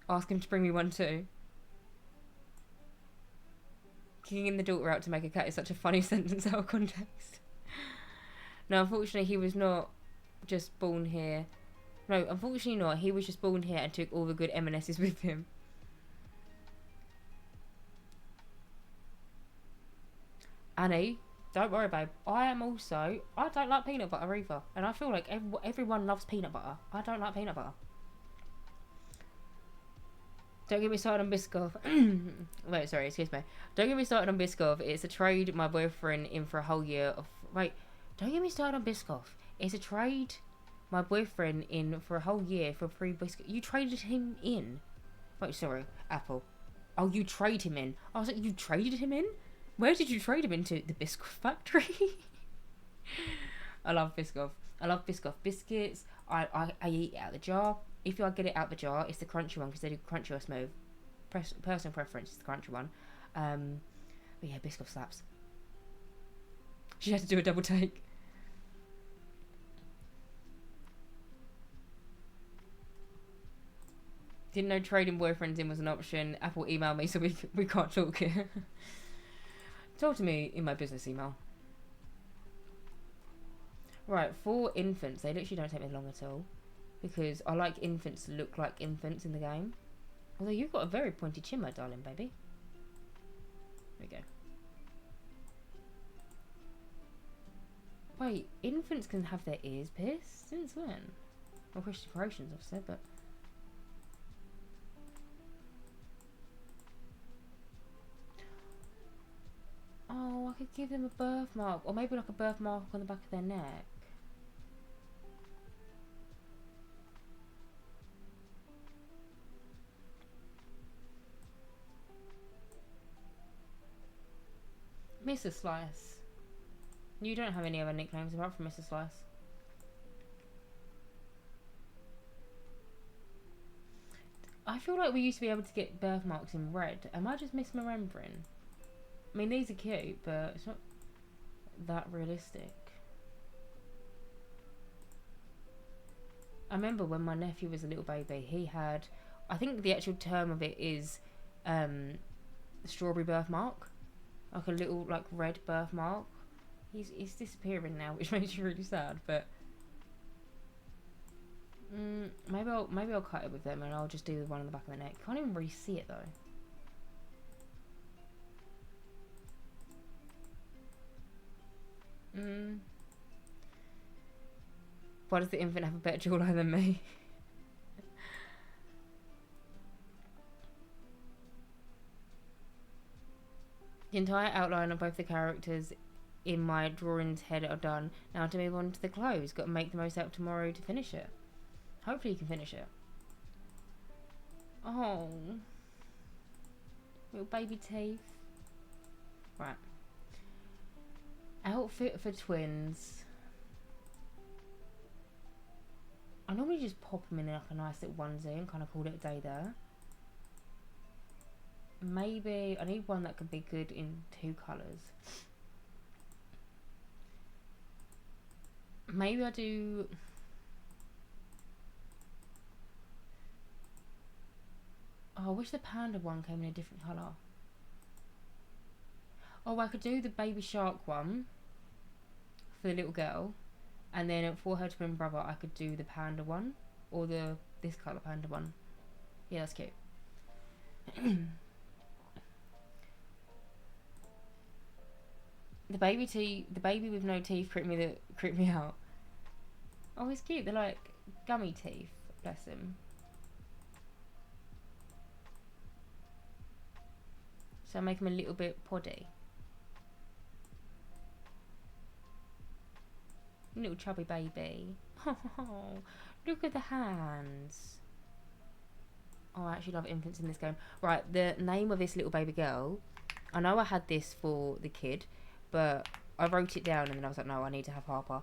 Ask him to bring me one too. Kicking the daughter out to make a cat is such a funny sentence out of context. No, unfortunately he was not just born here. No, unfortunately not. He was just born here and took all the good M&S's with him. Annie, don't worry, babe. I don't like peanut butter either. And I feel like everyone loves peanut butter. I don't like peanut butter. Don't get me started on Biscoff. Wait, sorry, excuse me. Don't get me started on Biscoff. It's a trade my boyfriend in for a whole year of... Wait, don't get me started on Biscoff. It's a trade my boyfriend in for a whole year for free biscuit. You traded him in? Wait, sorry, Apple. Oh, you trade him in. I was like, you traded him in? Where did you trade him into? The Biscoff factory? I love Biscoff. I love Biscoff biscuits. I eat it out of the jar. If I get it out the jar, it's the crunchy one because they do crunchy or smooth. Personal preference is the crunchy one. But yeah, Biscoff slaps. She had to do a double take. Didn't know trading boyfriends in was an option. Apple emailed me so we can't talk here. Talk to me in my business email. Right, for infants, they literally don't take me long at all. Because I like infants to look like infants in the game. Although you've got a very pointy chin, my darling baby. There we go. Wait, infants can have their ears pierced? Since when? Well, Christian operations, I've said, but... Oh, I could give them a birthmark. Or maybe like a birthmark on the back of their neck. Mr. Slice. You don't have any other nicknames apart from Mr. Slice. I feel like we used to be able to get birthmarks in red. Am I just misremembering? I mean, these are cute, but it's not that realistic. I remember when my nephew was a little baby, he had... I think the actual term of it is strawberry birthmark. Like a little, like, red birthmark. He's disappearing now, which makes you really sad, but... maybe I'll cut it with them and I'll just do the one on the back of the neck. Can't even really see it, though. Why does the infant have a better jawline than me? The entire outline of both the characters in my drawing's head are done. Now to move on to the clothes. Got to make the most out of tomorrow to finish it. Hopefully you can finish it. Oh. Little baby teeth. Right. Outfit for twins. I normally just pop them in like a nice little onesie and kind of call it a day there. Maybe I need one that could be good in 2 colours. Maybe I do... Oh, I wish the panda one came in a different colour. Oh, I could do the baby shark one for the little girl, and then for her twin brother I could do the panda one, or this colour panda one. Yeah, that's cute. The baby with no teeth creeped me out. Oh, he's cute. They're like gummy teeth. Bless him. So I make him a little bit poddy. Little chubby baby. Oh, look at the hands. Oh, I actually love infants in this game. Right, the name of this little baby girl. I know I had this for the kid, but I wrote it down and then I was like, no, I need to have Harper.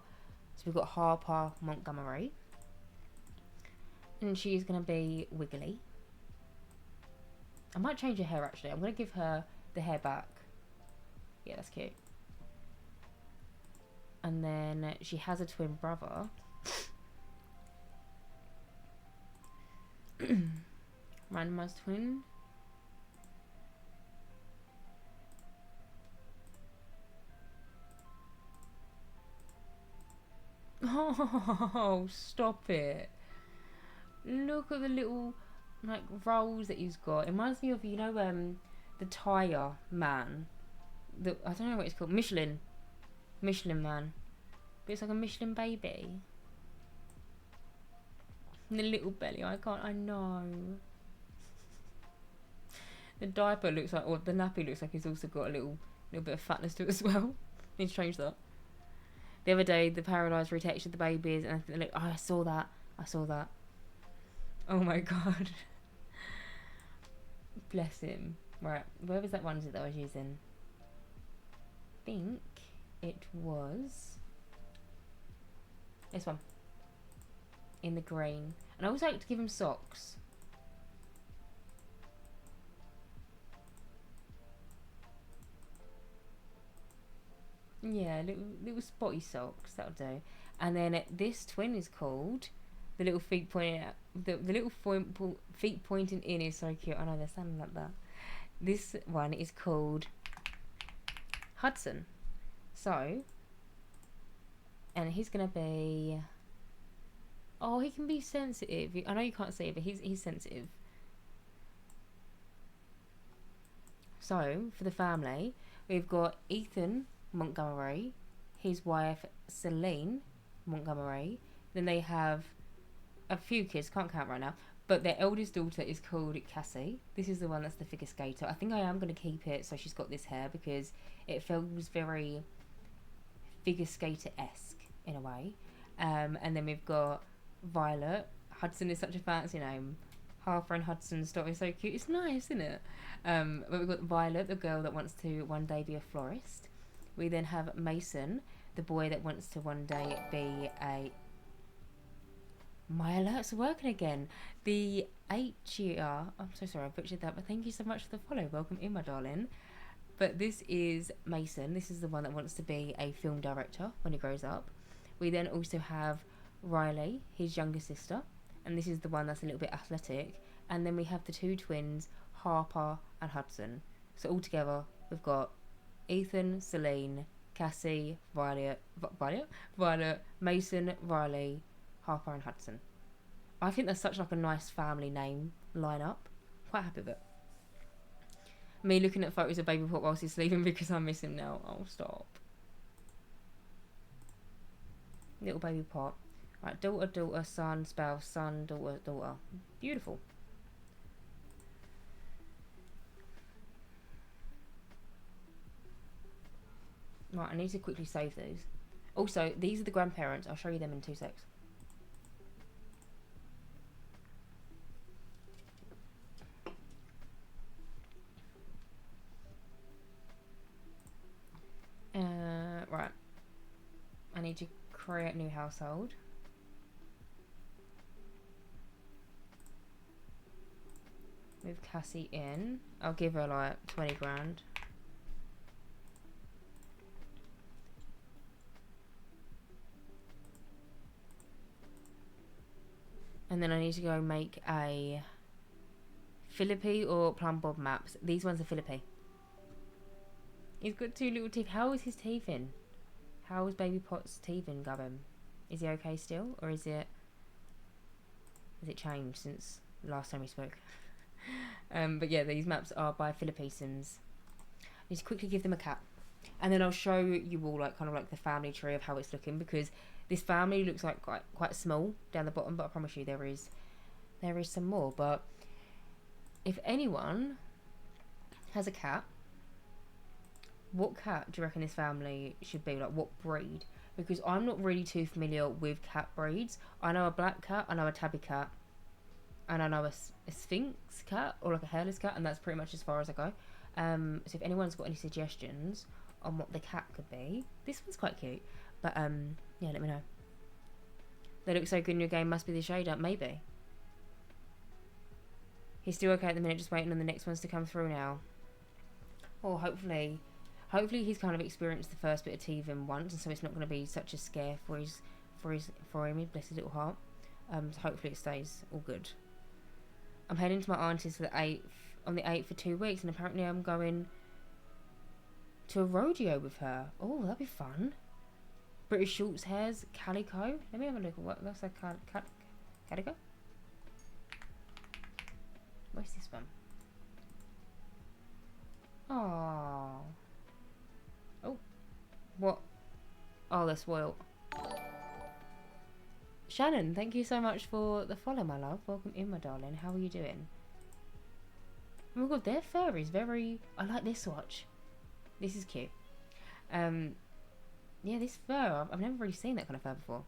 So we've got Harper Montgomery. And she's going to be wiggly. I might change her hair actually. I'm going to give her the hair back. Yeah, that's cute. And then she has a twin brother. Randomized twin. Oh, stop it. Look at the little, like, rolls that he's got. It reminds me of, you know, the tyre man. I don't know what it's called. Michelin man. But it's like a Michelin baby. And the little belly icon, I know. The diaper looks like, or the nappy looks like he's also got a little bit of fatness to it as well. Need to change that. The other day, the paralysed retextured the babies, and I think, oh, I saw that. Oh my god. Bless him. Right, where was that onesie that I was using? I think it was this one. In the green. And I always like to give him socks. Yeah, little spotty socks, that'll do. And then this twin is called the little feet pointing out. The little feet pointing in is so cute. I know they're sounding like that. This one is called Hudson. So, and he's gonna be. Oh, he can be sensitive. I know you can't see it, but he's sensitive. So for the family, we've got Ethan Montgomery, his wife Celine Montgomery. Then they have a few kids, can't count right now, but their eldest daughter is called Cassie. This is the one that's the figure skater. I think I am going to keep it so she's got this hair because it feels very figure skater-esque in a way. And then we've got Violet. Hudson is such a fancy name. Harper and Hudson's story is so cute. It's nice, isn't it? But we've got Violet, the girl that wants to one day be a florist. We then have Mason, the boy that wants to one day be a... My alert's working again. The HGR. I'm so sorry I butchered that, but thank you so much for the follow. Welcome in, my darling. But this is Mason. This is the one that wants to be a film director when he grows up. We then also have Riley, his younger sister. And this is the one that's a little bit athletic. And then we have the two twins, Harper and Hudson. So altogether, we've got Ethan, Celine, Cassie, Violet, Mason, Riley, Harper and Hudson. I think that's such like a nice family name lineup. Quite happy with it. Me looking at photos of Baby Pot whilst he's sleeping because I miss him now. Oh, stop. Little Baby Pot. Right, daughter, daughter, son, spouse, son, daughter, daughter. Beautiful. Right, I need to quickly save these. Also, these are the grandparents. I'll show you them in 2 secs. Right. I need to create a new household. Move Cassie in. I'll give her like 20 grand. And then I need to go make a Philippi or Plum Bob maps. These ones are Philippi. He's got 2 little teeth. How is his teeth in? How is Baby Pot's teeth in going? Is he okay still? Or is it changed since last time we spoke? But yeah, these maps are by Philippines. I need to quickly give them a cat. And then I'll show you all like kind of like the family tree of how it's looking, because this family looks like quite small down the bottom, but I promise you there is some more. But if anyone has a cat, what cat do you reckon this family should be? Like, what breed? Because I'm not really too familiar with cat breeds. I know a black cat, I know a tabby cat, and I know a sphinx cat, or like a hairless cat, and that's pretty much as far as I go. So if anyone's got any suggestions on what the cat could be, this one's quite cute. But yeah, let me know. They look so good in your game, must be the shade up, maybe. He's still okay at the minute, just waiting on the next ones to come through now. Or hopefully he's kind of experienced the first bit of teething once, and so it's not going to be such a scare for him. Bless his little heart. So hopefully it stays all good. I'm heading to my auntie's for on the 8th for 2 weeks, and apparently I'm going to a rodeo with her. Oh, that'd be fun. British Shorts hairs, calico. Let me have a look at what that's like. Calico. Where's this one? Oh. Oh. What? Oh, they're spoiled. Shannon, thank you so much for the follow, my love. Welcome in, my darling. How are you doing? Oh my god, their fur is very... I like this swatch. This is cute. Yeah, this fur, I've never really seen that kind of fur before.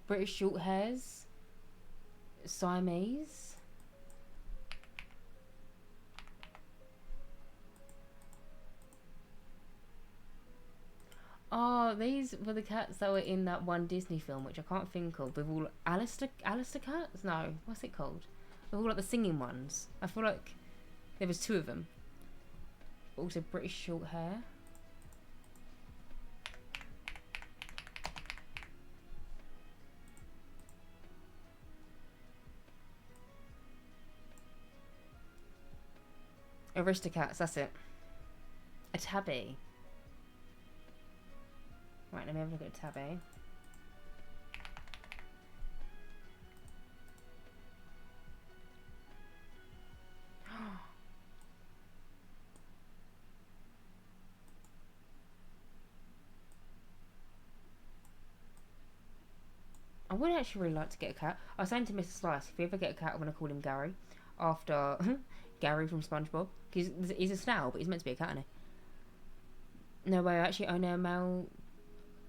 British short hairs. Siamese. Oh, these were the cats that were in that one Disney film, which I can't think of. With all Alistair cats? No, what's it called? With all like the singing ones. I feel like there was 2 of them. Also British short hair. Aristocats, that's it. A tabby. Right, let me have a look at a tabby. I would actually really like to get a cat. I was saying to Mr. Slice, if we ever get a cat, I'm going to call him Gary. After Gary from SpongeBob. Because he's a snail, but he's meant to be a cat, isn't he? No way, I actually own a male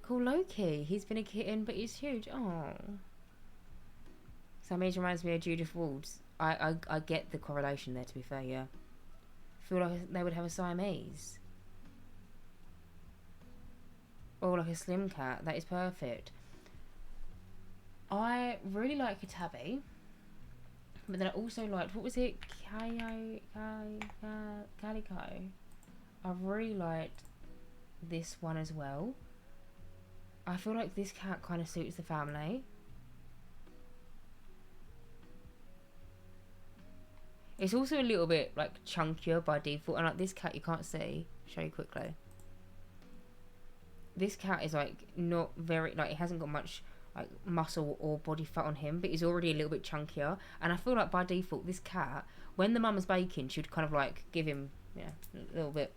called Loki. He's been a kitten, but he's huge. Oh. Siamese reminds me of Judith Ward's. I get the correlation there, to be fair, yeah. I feel like they would have a Siamese. Or like a slim cat. That is perfect. I really like a tabby. But then I also liked, what was it? Calico. I really liked this one as well. I feel like this cat kind of suits the family. It's also a little bit like chunkier by default. And like this cat you can't see. Show you quickly. This cat is like not very, like it hasn't got much like muscle or body fat on him, but he's already a little bit chunkier. And I feel like by default this cat, when the mum was baking, she'd kind of like give him, yeah, a little bit.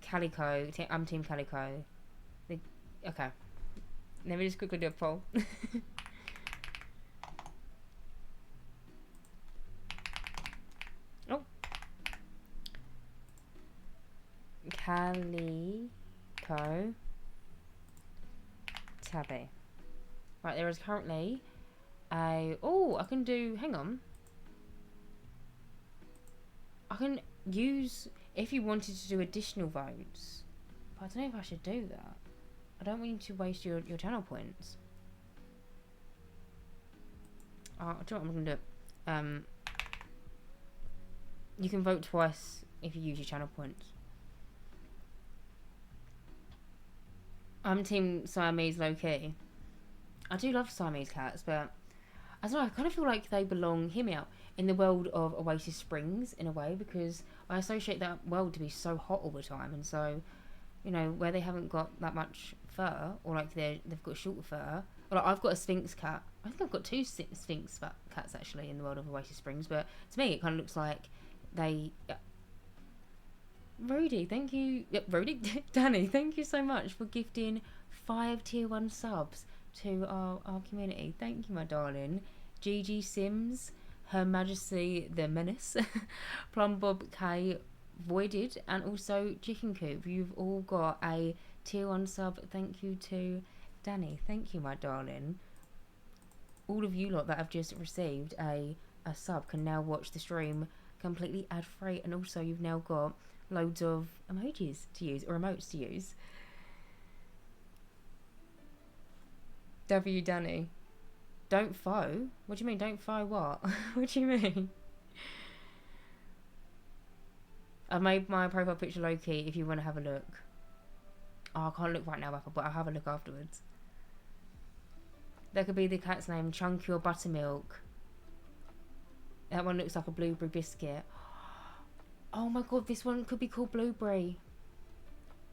Calico, I'm team Calico. Okay, let me just quickly do a poll. Oh, Calico, tabby. Right, there is currently a. Oh, I can do. Hang on. I can use if you wanted to do additional votes, but I don't know if I should do that. I don't want you to waste your channel points. Do you know what I'm gonna do? You can vote twice if you use your channel points. I'm team Siamese low key. I do love Siamese cats, but I don't know. I kind of feel like they belong. Hear me out. In the world of Oasis Springs, in a way, because I associate that world to be so hot all the time, and so, you know, where they haven't got that much fur, or like they've got shorter fur. Or like I've got a Sphinx cat. I think I've got two Sphinx cats actually in the world of Oasis Springs, but to me it kind of looks like they. Rudy, thank you. Yep, Rudy, Danny, thank you so much for gifting 5 tier 1 subs to our community. Thank you, my darling. GG Sims, Her Majesty the Menace, Plum Bob K, Voided, and also Chicken Coop. You've all got a tier 1 sub. Thank you to Danny. Thank you, my darling. All of you lot that have just received a sub can now watch the stream completely ad free, and also you've now got loads of emojis to use or emotes to use. W Danny, don't foe. What do you mean? Don't foe what? What do you mean? I've made my profile picture low key. If you want to have a look. Oh, I can't look right now, but I'll have a look afterwards. That could be the cat's name, Chunky or Buttermilk. That one looks like a blueberry biscuit. Oh my god, this one could be called Blueberry.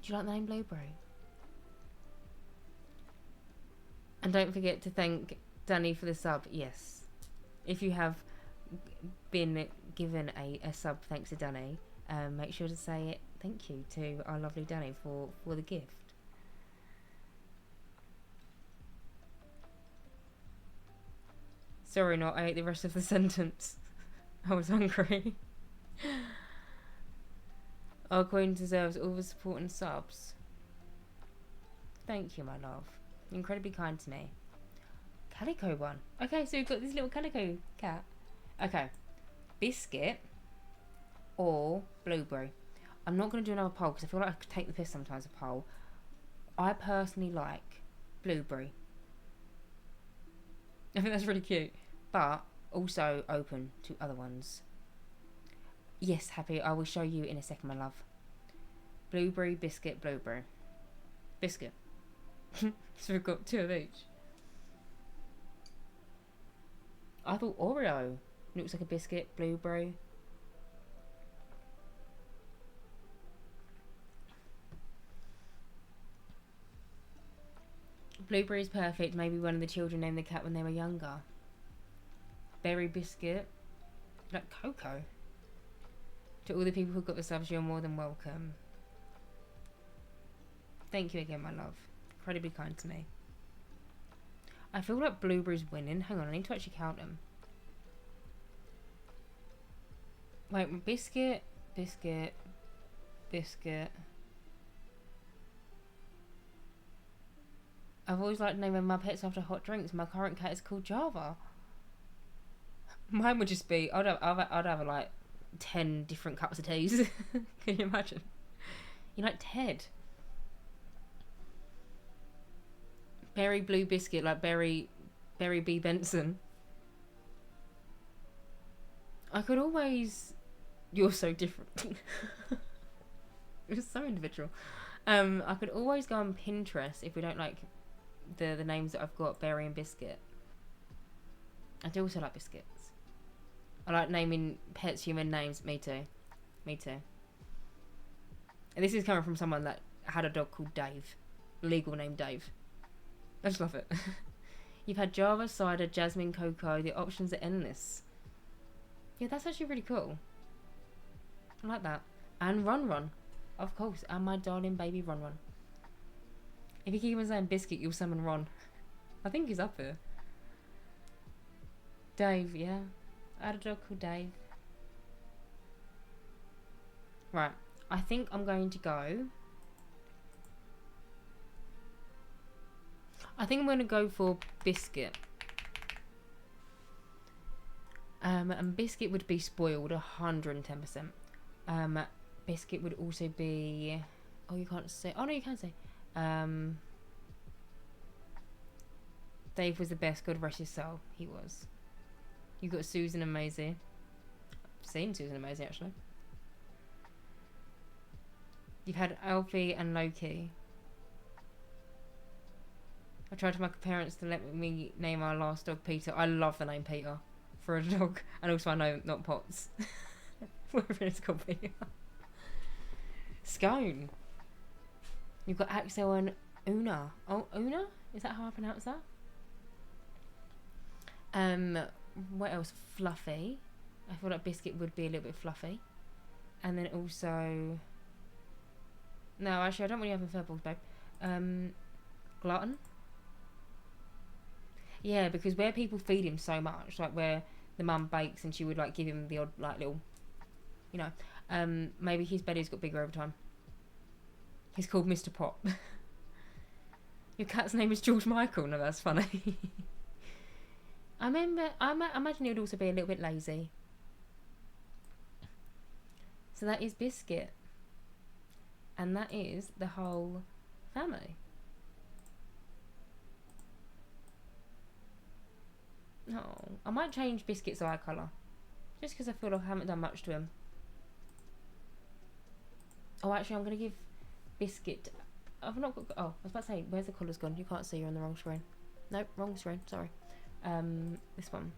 Do you like the name Blueberry? And don't forget to thank Danny for the sub. Yes. If you have been given a sub thanks to Danny, make sure to say it. Thank you to our lovely Danny for the gift. Sorry, not. I ate the rest of the sentence. I was hungry. Our queen deserves all the support and subs. Thank you, my love. You're incredibly kind to me. Calico one. Okay, so we've got this little calico cat. Okay. Biscuit or Blueberry. I'm not going to do another poll because I feel like I could take the piss sometimes, a poll. I personally like Blueberry. I think that's really cute. But also open to other ones. Yes, Happy. I will show you in a second, my love. Blueberry, biscuit, Blueberry. Biscuit. So we've got 2 of each. I thought Oreo looks like a biscuit, Blueberry. Blueberry's perfect. Maybe one of the children named the cat when they were younger. Berry biscuit. Like cocoa. To all the people who got the subs, you're more than welcome. Thank you again, my love. Incredibly kind to me. I feel like Blueberry's winning. Hang on, I need to actually count them. Wait, Biscuit, Biscuit, Biscuit. I've always liked naming my pets after hot drinks. My current cat is called Java. Mine would just be, I'd have like 10 different cups of teas. Can you imagine? You're like Ted. Berry Blue Biscuit, like Berry B. Benson. I could always... You're so different. You're so individual. I could always go on Pinterest if we don't like the names that I've got, Berry and Biscuit. I do also like biscuits. I like naming pets human names. Me too. Me too. And this is coming from someone that had a dog called Dave. Legal name Dave. I just love it. You've had Java, cider, jasmine, cocoa. The options are endless. Yeah, that's actually really cool. I like that. And Run Run. Of course. And my darling baby Run Run. If you keep on saying Biscuit, you'll summon Ron. I think he's up here. Dave, yeah. I had a dog called Dave. Right. I think I'm going to go... I think I'm going to go for Biscuit. And Biscuit would be spoiled 110%. Biscuit would also be... Oh, you can't say... Oh, no, you can say. Dave was the best. God rest his soul. He was. You got Susan and Maisie. I've seen Susan and Maisie, actually. You've had Alfie and Loki. I tried to my parents to let me name our last dog Peter. I love the name Peter for a dog. And also I know not Potts. Whatever it's called Peter. Scone. You've got Axel and Una. Oh, Una? Is that how I pronounce that? What else? Fluffy. I feel like Biscuit would be a little bit fluffy. And then also... No, actually I don't really have furballs, babe. Glutton. Yeah, because where people feed him so much, like where the mum bakes and she would like give him the odd like little, you know, maybe his belly's got bigger over time. He's called Mr. Pop. Your cat's name is George Michael. No, that's funny. I imagine he would also be a little bit lazy. So that is Biscuit. And that is the whole family. Oh, I might change Biscuit's eye colour. Just because I feel like I haven't done much to him. Oh, actually, I'm going to give Biscuit... I've not got... Oh, I was about to say, where's the colours gone? You can't see, you're on the wrong screen. Nope, wrong screen, sorry. This one.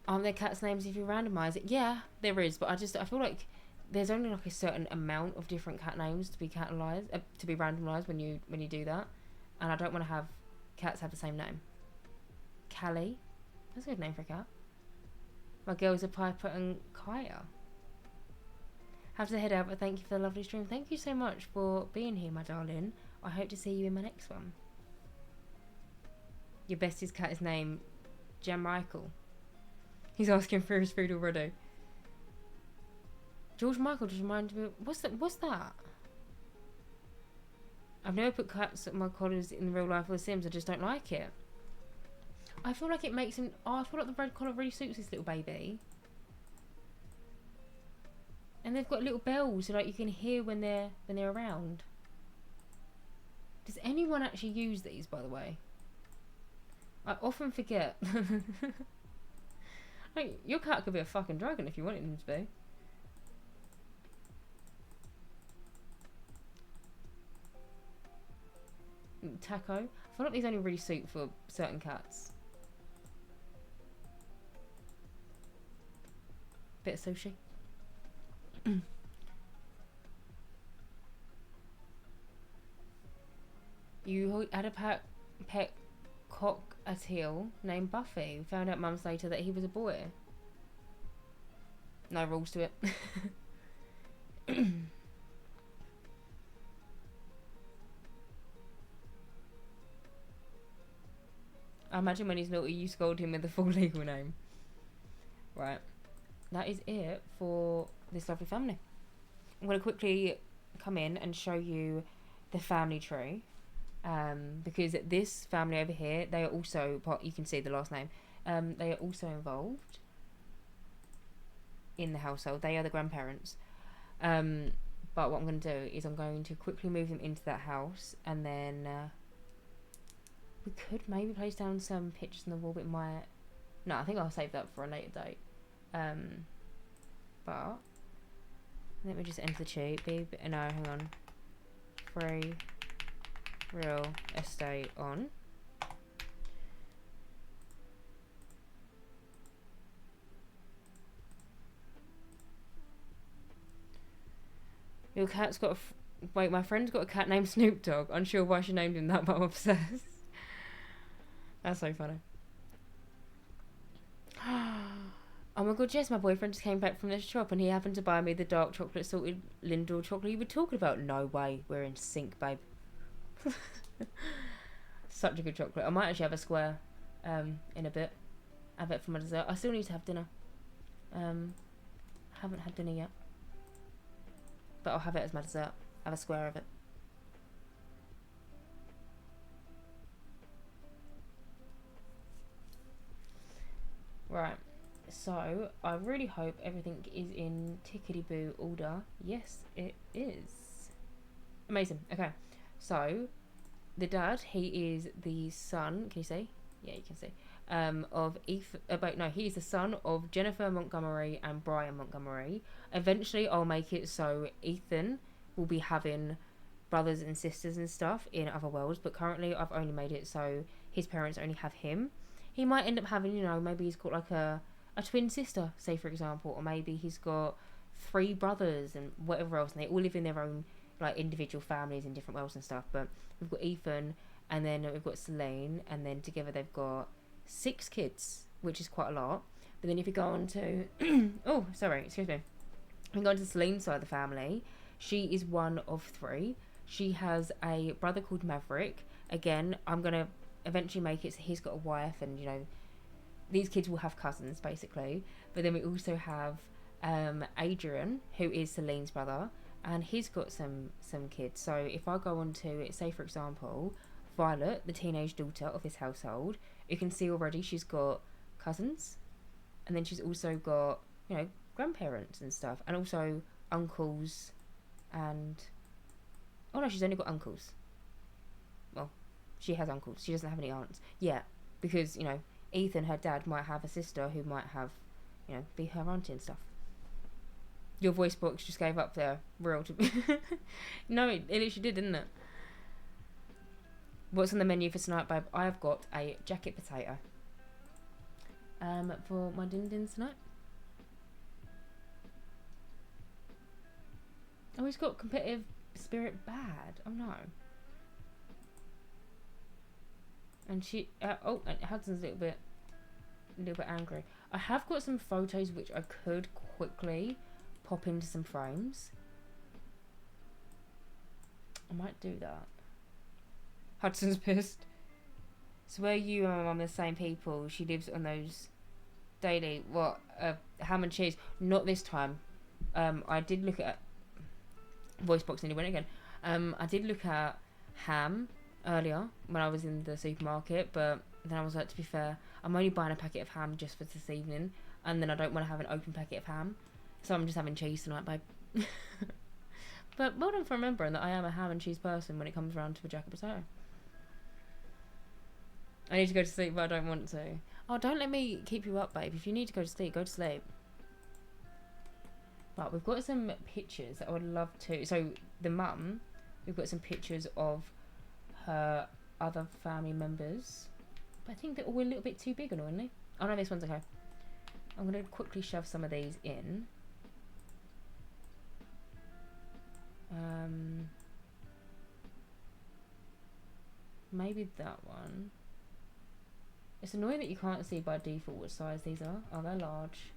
Aren't there cats' names if you randomise it? Yeah, there is, but I feel like there's only like a certain amount of different cat names to be randomised when you do that. And I don't want to have cats have the same name. Callie. That's a good name for a cat. My girls are Piper and Kaya. Have to head out, but thank you for the lovely stream. Thank you so much for being here, my darling. I hope to see you in my next one. Your bestie's cat is named Jan Michael. He's asking for his food already. George Michael just reminded me... What's that? I've never put cats at my collars in real life or The Sims. I just don't like it. I feel like it makes him... Oh, I feel like the red collar really suits this little baby. And they've got little bells so like you can hear when they're around. Does anyone actually use these, by the way? I often forget. Like, your cat could be a fucking dragon if you wanted him to be. Taco. I feel like these only really suit for certain cats. Bit of sushi. You had a pet cockatiel named Buffy. We found out months later that he was a boy. No rules to it. I imagine when he's naughty, you scold him with the full legal name. Right. That is it for this lovely family. I'm going to quickly come in and show you the family tree. Because this family over here, they are also part, you can see the last name, they are also involved in the household. They are the grandparents. But what I'm going to do is I'm going to quickly move them into that house, and then we could maybe place down some pictures on the wall, but no, I think I'll save that for a later date. But let me just enter the tube. No, hang on. Free real estate on. Your cat's got wait, my friend's got a cat named Snoop Dogg. Unsure why she named him that, but I'm obsessed. That's so funny. Oh my god, Jess, my boyfriend just came back from the shop and he happened to buy me the dark chocolate salted Lindor chocolate you were talking about. No way, we're in sync, babe. Such a good chocolate. I might actually have a square in a bit. I bet for my dessert. I still need to have dinner. Haven't had dinner yet, but I'll have it as my dessert. Have a square of it. Right, so I really hope everything is in tickety-boo order. Yes, it is. Amazing. Okay, so the dad, he is the son. Can you see? Yeah, you can see. Of he's the son of Jennifer Montgomery and Brian Montgomery. Eventually, I'll make it so Ethan will be having brothers and sisters and stuff in other worlds, but currently I've only made it so his parents only have him. He might end up having, you know, maybe he's got like a twin sister, say for example, or maybe he's got 3 brothers and whatever else, and they all live in their own like individual families in different worlds and stuff. But we've got Ethan, and then we've got Celine, and then together they've got 6 kids, which is quite a lot. But then if you go on to oh, sorry, excuse me. If you go on to Celine's side of the family, she is one of 3. She has a brother called Maverick. Again, I'm gonna eventually make it so he's got a wife, and you know, these kids will have cousins basically. But then we also have Adrian, who is Celine's brother, and he's got some kids. So if I go on to, say for example, Violet, the teenage daughter of this household, you can see already she's got cousins, and then she's also got, you know, grandparents and stuff, and also uncles, and oh no, she's only got uncles. Well, she has uncles. She doesn't have any aunts. Yeah, because, you know, Ethan, her dad, might have a sister who might have, you know, be her auntie and stuff. Your voice box just gave up there. Real to me. No, it literally did, didn't it? What's on the menu for tonight, babe? I've got a jacket potato. For my din tonight. Oh, he's got competitive spirit bad. Oh no. And she, and Hudson's a little bit angry. I have got some photos which I could quickly pop into some frames. I might do that. Hudson's pissed. So where you and my mum are the same people, she lives on those daily, ham and cheese. Not this time. I did look at, voice box nearly went again. I did look at ham earlier when I was in the supermarket, but then I was like, to be fair, I'm only buying a packet of ham just for this evening, and then I don't want to have an open packet of ham, so I'm just having cheese tonight, babe. But well done for remembering that I am a ham and cheese person when it comes around to a jacket potato. I need to go to sleep, but I don't want to. Oh, don't let me keep you up, babe. If you need to go to sleep, go to sleep. But we've got some pictures that I would love to. So the mum, we've got some pictures of her other family members, but I think they're all a little bit too big, annoyingly. Oh no, this one's okay. I'm going to quickly shove some of these in. Maybe that one. It's annoying that you can't see by default what size these are. Oh, they're large.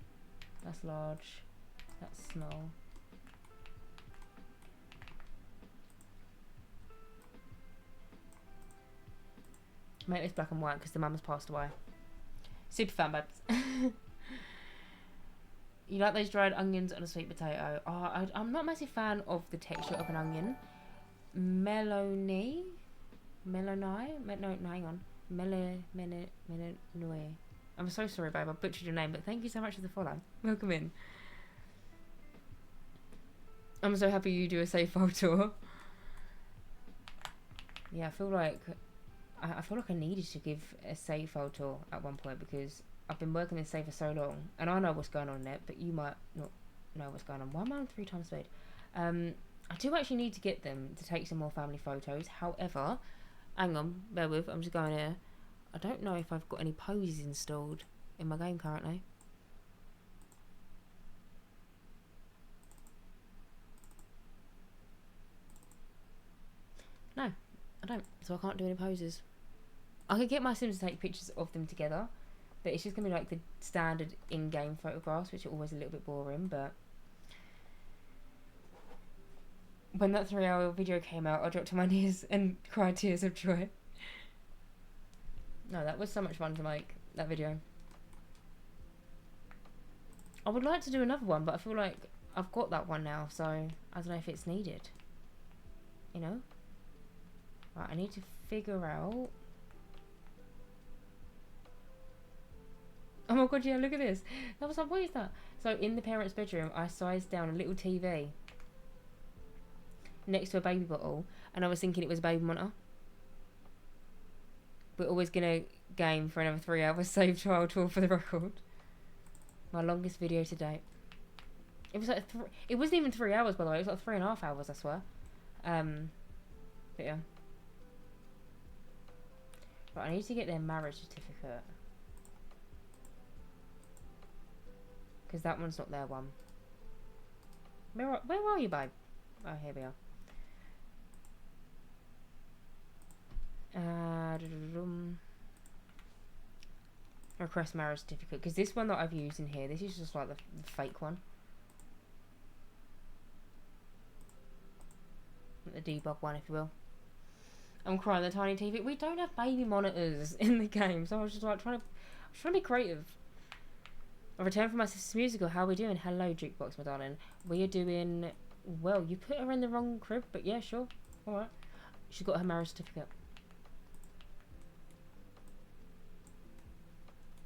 That's large. That's small. Make this black and white because the mum has passed away. Super fan, babes. You like those dried onions on a sweet potato? Oh, I'm not a massive fan of the texture of an onion. Meloni? No, hang on. Melonoi. I'm so sorry, babe. I butchered your name, but thank you so much for the follow. Welcome in. I'm so happy you do a save file tour. Yeah, I feel like I needed to give a save file tour at one point because I've been working this save for so long, and I know what's going on in it, but you might not know what's going on. Why am I on 3 times speed? I do actually need to get them to take some more family photos. However, hang on, bear with. I'm just going here. I don't know if I've got any poses installed in my game currently. No, I don't. So I can't do any poses. I could get my Sims to take pictures of them together, but it's just going to be like the standard in-game photographs, which are always a little bit boring, but when that 3-hour video came out, I dropped to my knees and cried tears of joy. No, that was so much fun to make, that video. I would like to do another one, but I feel like I've got that one now, so I don't know if it's needed. You know? Right, I need to figure out... Oh my god, yeah, look at this. That was like, what is that? So in the parents' bedroom, I sized down a little TV next to a baby bottle, and I was thinking it was a baby monitor. We're always gonna game for another 3 hours, save trial tour for the record. My longest video to date. It was like it wasn't even 3 hours, by the way. It was like 3.5 hours, I swear. But yeah. Right, I need to get their marriage certificate. Because that one's not their one. Where are you, babe? Oh, here we are. Request marriage certificate. Because this one that I've used in here, this is just like the fake one. The debug one, if you will. I'm crying, the tiny TV. We don't have baby monitors in the game, so I was just like trying to be creative. I returned from my sister's musical. How are we doing? Hello, Jukebox, my darling. We are doing well. You put her in the wrong crib, but yeah, sure. Alright. She's got her marriage certificate.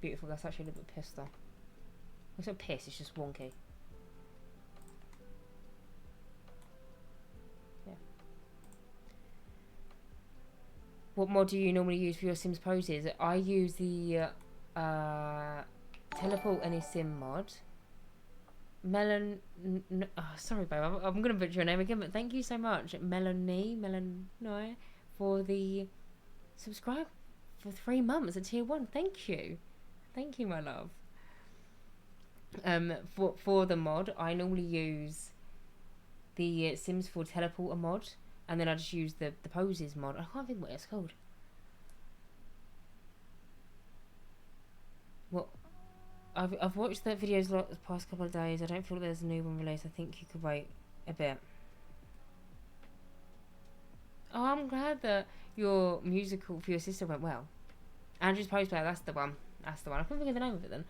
Beautiful. That's actually a little bit pissed, though. It's not piss, it's just wonky. Yeah. What mod do you normally use for your Sims poses? I use the Teleport Any Sim mod. Sorry, babe. I'm going to butcher your name again, but thank you so much, Melonoi, for the subscribe for 3 months at tier 1. Thank you. Thank you, my love. For the mod, I normally use the Sims 4 Teleporter mod, and then I just use the poses mod. I can't think what it's called. What? I've watched the videos a lot the past couple of days. I don't feel like there's a new one released. I think you could wait a bit. Oh, I'm glad that your musical for your sister went well. Andrew's Post Player, that's the one. That's the one. I couldn't think of the name of it then.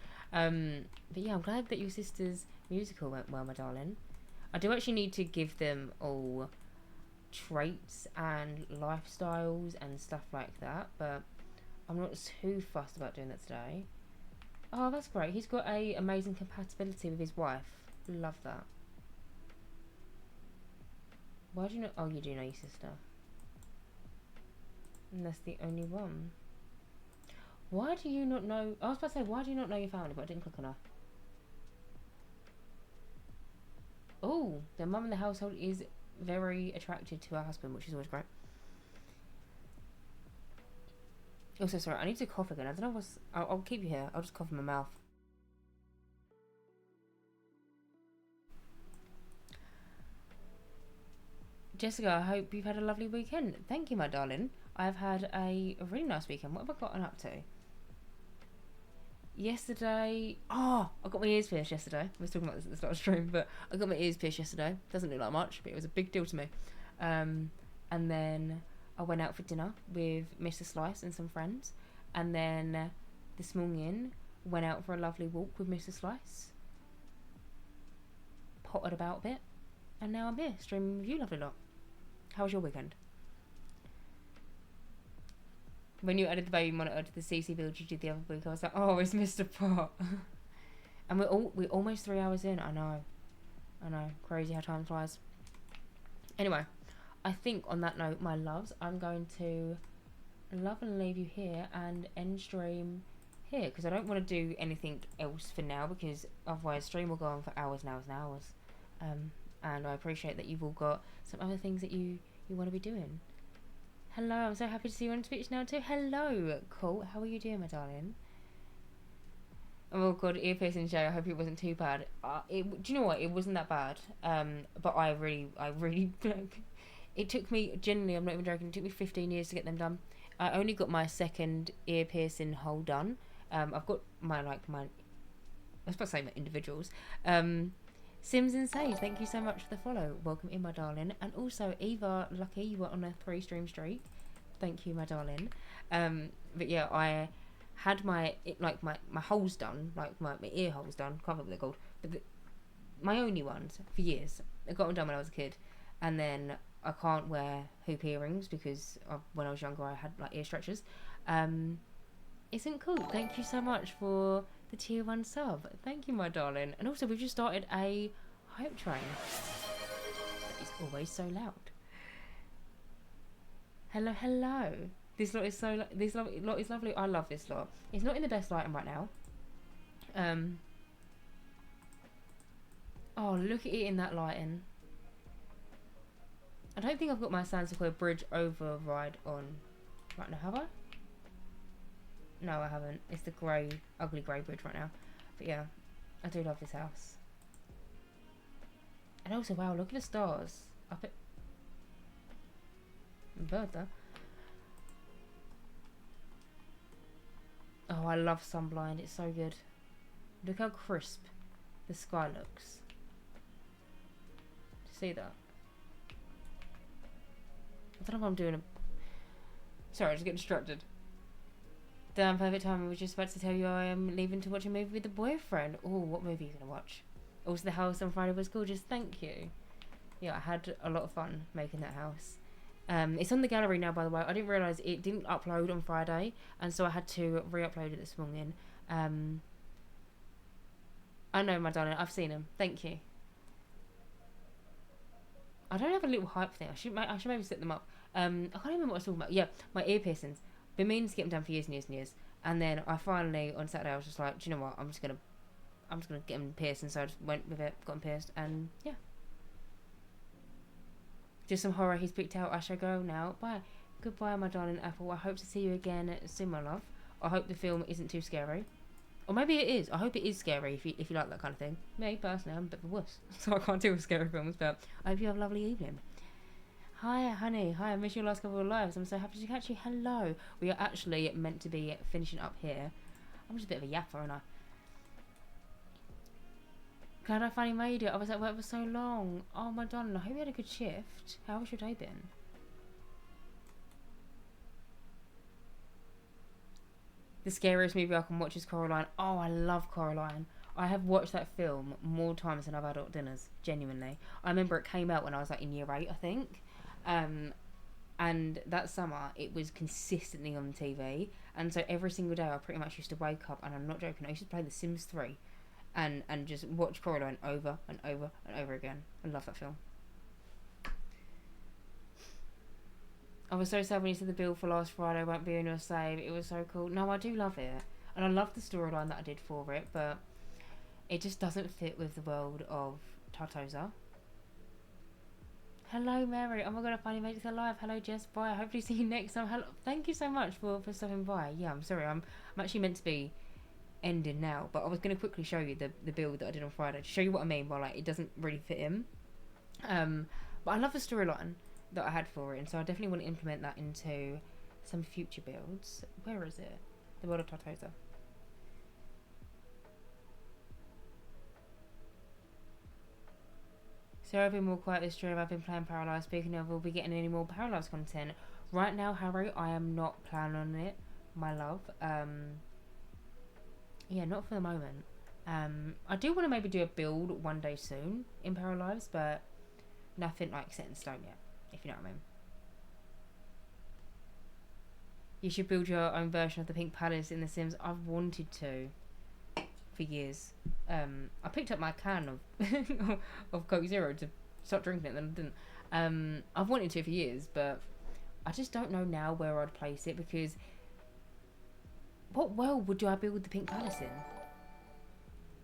But yeah, I'm glad that your sister's musical went well, my darling. I do actually need to give them all traits and lifestyles and stuff like that, but I'm not too fussed about doing that today. Oh, that's great. He's got a amazing compatibility with his wife. Love that. Why do you know? Oh, you do know your sister. And that's the only one. Why do you not know? I was about to say, why do you not know your family? But I didn't click on her. Oh, the mum in the household is very attracted to her husband, which is always great. Also, sorry, I need to cough again. I don't know what's... I'll keep you here. I'll just cough in my mouth. Jessica, I hope you've had a lovely weekend. Thank you, my darling. I've had a really nice weekend. What have I gotten up to? Yesterday... Oh, I got my ears pierced yesterday. I was talking about this at the start of the stream, but I got my ears pierced yesterday. Doesn't look like much, but it was a big deal to me. And then I went out for dinner with Mr. Slice and some friends, and then this morning went out for a lovely walk with Mr. Slice, potted about a bit, and now I'm here streaming with you lovely lot. How was your weekend? When you added the baby monitor to the CC build you did the other week, I was like, oh, it's Mr. Pot. And we're almost 3 hours in. I know, crazy how time flies. Anyway, I think on that note, my loves, I'm going to love and leave you here and end stream here, because I don't want to do anything else for now, because otherwise stream will go on for hours and hours and hours. And I appreciate that you've all got some other things that you want to be doing. Hello, I'm so happy to see you on Twitch now too. Hello, Cool. How are you doing, my darling? Oh god, ear piercing show. I hope it wasn't too bad. Do you know what? It wasn't that bad. But I really, it took me, genuinely, I'm not even joking, it took me 15 years to get them done. I only got my second ear piercing hole done. I've got my, I was about to say my individuals. Sims and Sage, thank you so much for the follow. Welcome in, my darling. And also, Eva, lucky you were on a 3-stream streak. Thank you, my darling. But yeah, I had my holes done, like my ear holes done, can't remember what they're called, but my only ones for years. I got them done when I was a kid, and then I can't wear hoop earrings because when I was younger I had like ear stretchers. Isn't cool. Thank you so much for the tier 1 sub. Thank you, my darling. And also we've just started a hype train. That is always so loud. Hello. This lot is this lot is lovely. I love this lot. It's not in the best lighting right now. Oh, look at it in that lighting. I don't think I've got my Santa Square Bridge override on right now, have I? No, I haven't. It's the grey, ugly grey bridge right now. But yeah, I do love this house. And also, wow, look at the stars up at bird there. Oh, I love Sunblind. It's so good. Look how crisp the sky looks. See that? I don't know if I'm doing a... Sorry, I just get distracted. Damn, perfect time. I was just about to tell you I am leaving to watch a movie with a boyfriend. Oh, what movie are you going to watch? Also, the house on Friday was gorgeous. Thank you. Yeah, I had a lot of fun making that house. It's on the gallery now, by the way. I didn't realise it didn't upload on Friday, and so I had to re-upload it this morning. I know, my darling. I've seen them. Thank you. I don't have a little hype thing. I should maybe set them up. I can't remember what I was talking about. Yeah, my ear piercings. Been meaning to get them done for years and years and years. And then I finally, on Saturday, I was just like, do you know what? I'm just gonna get them pierced. And so I just went with it, got them pierced, and yeah. Just some horror he's picked out. I shall go now. Bye. Goodbye, my darling Apple. I hope to see you again soon, my love. I hope the film isn't too scary. Or maybe it is. I hope it is scary if you like that kind of thing. Me, personally, I'm a bit of a wuss. So I can't deal with scary films, but I hope you have a lovely evening. Hi, honey. Hi, I missed your last couple of lives. I'm so happy to catch you. Hello. We are actually meant to be finishing up here. I'm just a bit of a yapper, aren't I? Glad I finally made it. I was at work for so long. Oh, my darling, I hope you had a good shift. How was your day been? The scariest movie I can watch is Coraline. Oh, I love Coraline. I have watched that film more times than I've had adult dinners, genuinely. I remember it came out when I was like in year 8, I think. And that summer, it was consistently on TV. And so every single day, I pretty much used to wake up, and I'm not joking, I used to play The Sims 3. And just watch Coraline over and over and over again. I love that film. I was so sad when you said the bill for last Friday won't be on your save. It was so cool. No, I do love it. And I love the storyline that I did for it, but it just doesn't fit with the world of Tartosa. Hello, Mary. Oh my god, I finally made it alive. Hello, Jess. Bye. I hope to see you next time. Hello. Thank you so much for stopping by. Yeah, I'm sorry. I'm actually meant to be ending now, but I was going to quickly show you the build that I did on Friday to show you what I mean by like it doesn't really fit in. But I love the storyline that I had for it, and so I definitely want to implement that into some future builds. Where is it? The world of Tartosa. So I've been more quiet this stream. I've been playing Paralysed. Speaking of, will we be getting any more Paralysed content? Right now, Harry, I am not planning on it, my love. Yeah, not for the moment. I do want to maybe do a build one day soon in Paralives, but nothing like set in stone yet, if you know what I mean. You should build your own version of the Pink Palace in The Sims. I've wanted to for years. I picked up my can of of Coke Zero to start drinking it, then I didn't. I've wanted to for years, but I just don't know now where I'd place it, because what world would I build the Pink Palace in?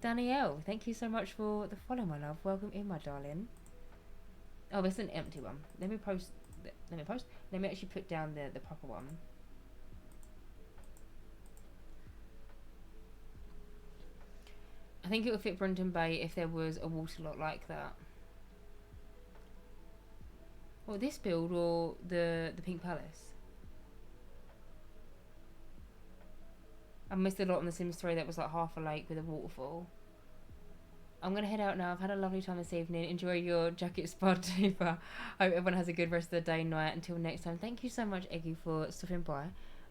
Danielle, thank you so much for the follow, my love. Welcome in, my darling. Oh, it's an empty one. Let me post. Let me actually put down the proper one. I think it would fit Brenton Bay if there was a water lot like that. Well, this build or the Pink Palace? I missed a lot on The Sims 3 that was like half a lake with a waterfall. I'm going to head out now. I've had a lovely time this evening. Enjoy your jacket spa, Tuba. Hope everyone has a good rest of the day and night. Until next time, thank you so much, Eggy, for stopping by,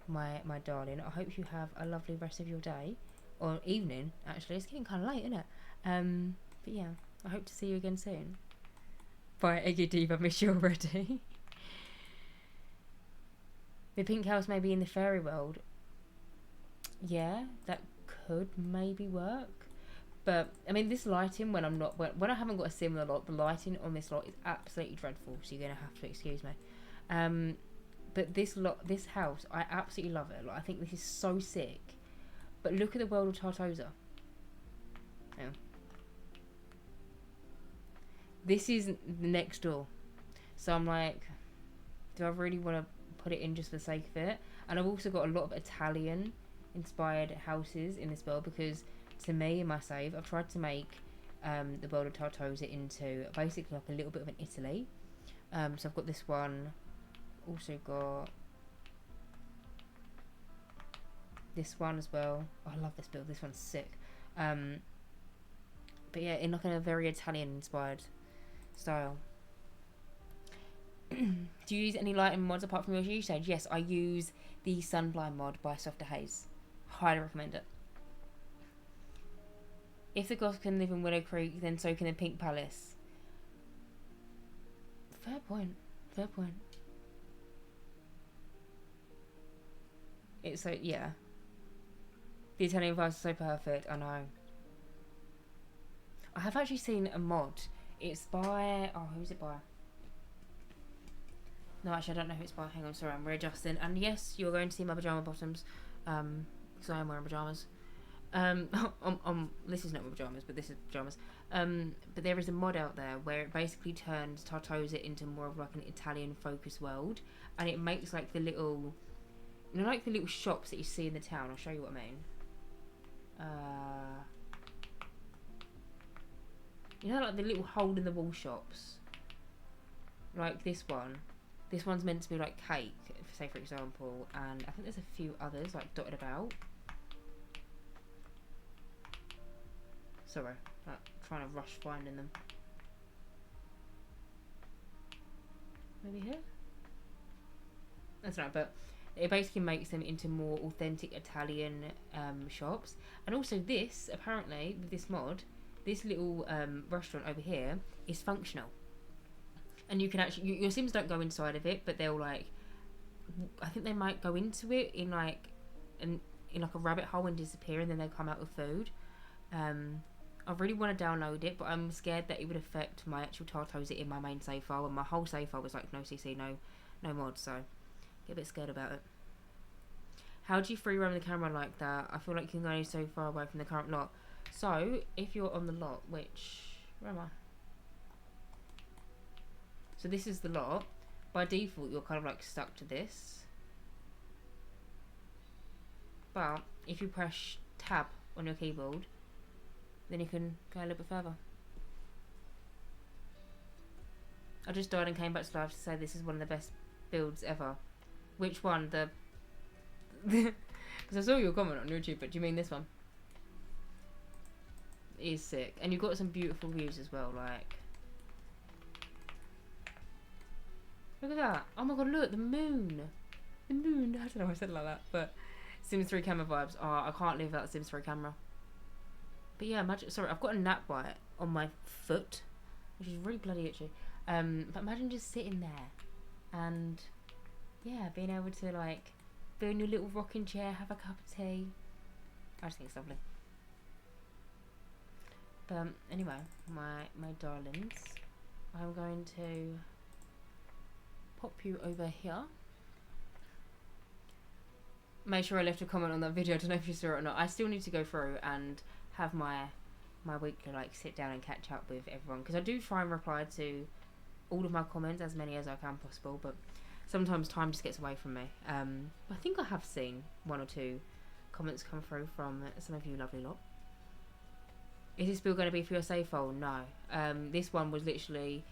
my darling. I hope you have a lovely rest of your day. Or evening, actually. It's getting kind of late, isn't it? But yeah, I hope to see you again soon. Bye, Eggy Diva. Miss you already. The pink house may be in the fairy world. Yeah, that could maybe work. But I mean, this lighting when I'm not when I haven't got a similar lot, the lighting on this lot is absolutely dreadful. So you're gonna have to excuse me. But this house, I absolutely love it. Like, I think this is so sick. But look at the world of Tartosa. Yeah. This is next door. So I'm like, do I really want to put it in just for the sake of it? And I've also got a lot of Italian inspired houses in this world, because to me, in my save, I've tried to make the world of Tartosa into basically like a little bit of an Italy. So I've got this one. Also got this one as well. Oh, I love this build. This one's sick. But yeah, in like a very Italian inspired style. Do you use any lighting mods apart from your usage? Yes, I use the Sunblind mod by Softer Haze. Highly recommend it. If the goth can live in Willow Creek, then so can the Pink Palace. Fair point. Fair point. It's so, yeah. The Italian vibes are so perfect, I know. I have actually seen a mod. It's by, oh, who's it by? No, actually, I don't know who it's by. Hang on, sorry, I'm readjusting. And yes, you're going to see my pyjama bottoms, because I am wearing pyjamas. This is not my pyjamas, but this is pyjamas. But there is a mod out there where it basically turns Tartosa into more of like an Italian focus world, and it makes like the little, you know, like the little shops that you see in the town. I'll show you what I mean. You know, like the little hole in the wall shops, like this one. This one's meant to be like cake, say for example, and I think there's a few others like dotted about. Sorry, like trying to rush finding them. Maybe here? That's right, but it basically makes them into more authentic Italian shops. And also this, apparently, with this mod, this little restaurant over here is functional. And you can actually, your Sims don't go inside of it, but they'll like, I think they might go into it in like in like a rabbit hole and disappear, and then they come out with food. I really want to download it, but I'm scared that it would affect my actual Tartosa in my main save file, and my whole save file was like no CC, no mod, so get a bit scared about it. How do you free roam the camera like that? I feel like you can go only so far away from the current lot. So if you're on the lot, which, where am I? So this is the lot. By default, you're kind of like stuck to this. But if you press tab on your keyboard, then you can go a little bit further. I just died and came back to life to say this is one of the best builds ever. Which one? The... Because I saw your comment on YouTube, but do you mean this one? It is sick. And you've got some beautiful views as well, like... Look at that. Oh my god, look, the moon. The moon. I don't know why I said it like that, but Sims 3 camera vibes. Oh, I can't live without Sims 3 camera. But yeah, imagine. Sorry, I've got a gnat bite on my foot, which is really bloody itchy. But imagine just sitting there and yeah, being able to like be in your little rocking chair, have a cup of tea. I just think it's lovely. But anyway, my darlings, I'm going to pop you over here. Make sure I left a comment on that video. I don't know if you saw it or not. I still need to go through and have my weekly like sit down and catch up with everyone, because I do try and reply to all of my comments, as many as I can possible, but sometimes time just gets away from me. I think I have seen 1 or 2 comments come through from some of you lovely lot. Is this bill going to be for your safe phone? No. This one was literally,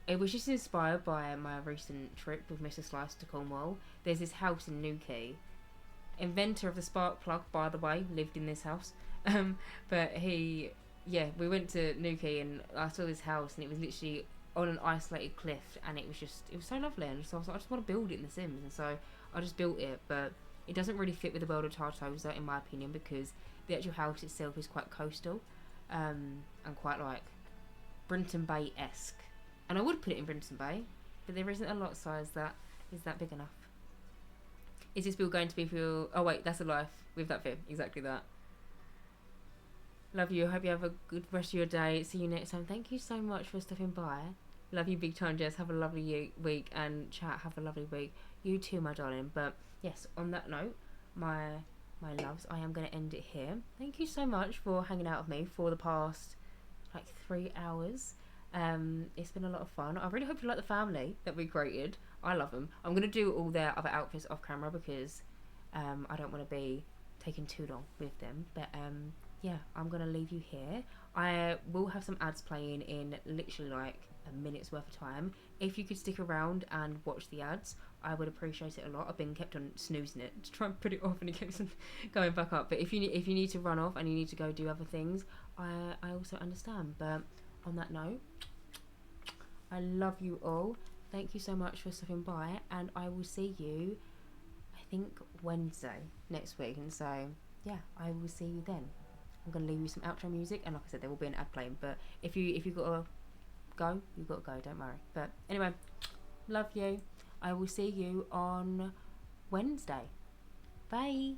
it was just inspired by my recent trip with Mr. Slice to Cornwall. There's this house in Newquay. Inventor of the spark plug, by the way, lived in this house. But we went to Newquay and I saw this house and it was literally on an isolated cliff, and it was so lovely, and so I was like, I just want to build it in The Sims, and so I just built it. But it doesn't really fit with the world of Tartosa, in my opinion, because the actual house itself is quite coastal, and quite like Brinton Bay-esque, and I would put it in Brinton Bay, but there isn't a lot size that is that big enough. Is this build going to be for your... Oh wait, that's a life with that film, exactly that. Love you. Hope you have a good rest of your day. See you next time. Thank you so much for stopping by. Love you big time, Jess. Have a lovely week. And chat, have a lovely week. You too, my darling. But yes, on that note, my loves, I am going to end it here. Thank you so much for hanging out with me for the past like 3 hours. It's been a lot of fun. I really hope you like the family that we created. I love them. I'm going to do all their other outfits off camera because I don't want to be taking too long with them. But yeah, I'm going to leave you here. I will have some ads playing in literally like a minute's worth of time. If you could stick around and watch the ads, I would appreciate it a lot. I've been kept on snoozing it to try and put it off, and it keeps on going back up. But if you need to run off and you need to go do other things, I also understand. But on that note, I love you all. Thank you so much for stopping by, and I will see you, I think, Wednesday next week. And so yeah, I will see you then. I'm going to leave you some outro music, and like I said, there will be an ad playing, but if you got to go, you got to go, don't worry. But anyway, love you. I will see you on Wednesday. Bye.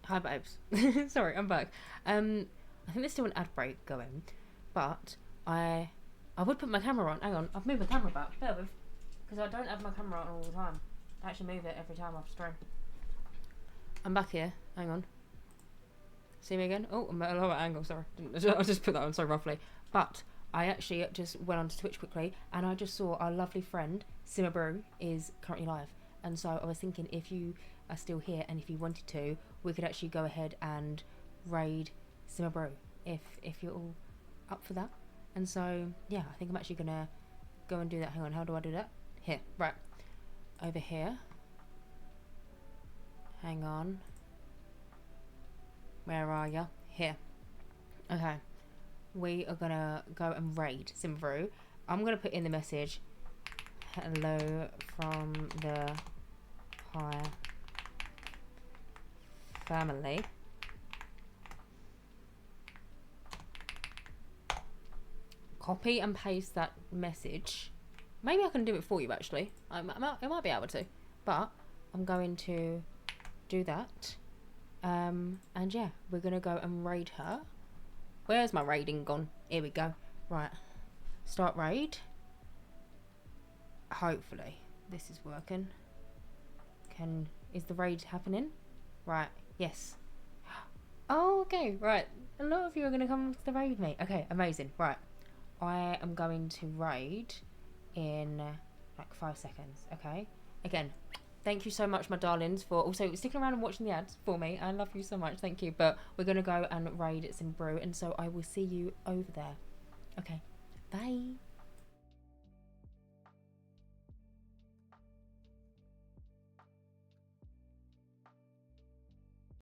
Hi babes. Sorry, I'm back. I think there's still an ad break going, but I would put my camera on. Hang on, I've moved my camera back. Bear with. Because I don't have my camera on all the time. I actually move it every time I stream. I'm back here. Hang on. See me again? Oh, I'm at a lower angle, sorry. I just put that on so roughly. But I actually just went onto Twitch quickly and I just saw our lovely friend, Simmer Brew, is currently live. And so I was thinking if you are still here and if you wanted to, we could actually go ahead and raid Simmer Brew if you're all up for that. And so, yeah, I think I'm actually going to go and do that. Hang on, how do I do that? Here, right. Over here. Hang on. Where are ya? Here. Okay. We are gonna go and raid Simveru. I'm gonna put in the message, hello from the High family. Copy and paste that message. Maybe I can do it for you actually. I might be able to. But I'm going to do that. And yeah, we're gonna go and raid her. Where's my raiding gone? Here we go. Right. Start raid. Hopefully this is working. Is the raid happening? Right. Yes. Oh, okay. Right. A lot of you are gonna come to the raid with me. Okay, amazing. Right. I am going to raid in like 5 seconds. Okay. Again, thank you so much, my darlings, for also sticking around and watching the ads for me. I love you so much. Thank you. But we're going to go and raid some brew. And so I will see you over there. Okay. Bye.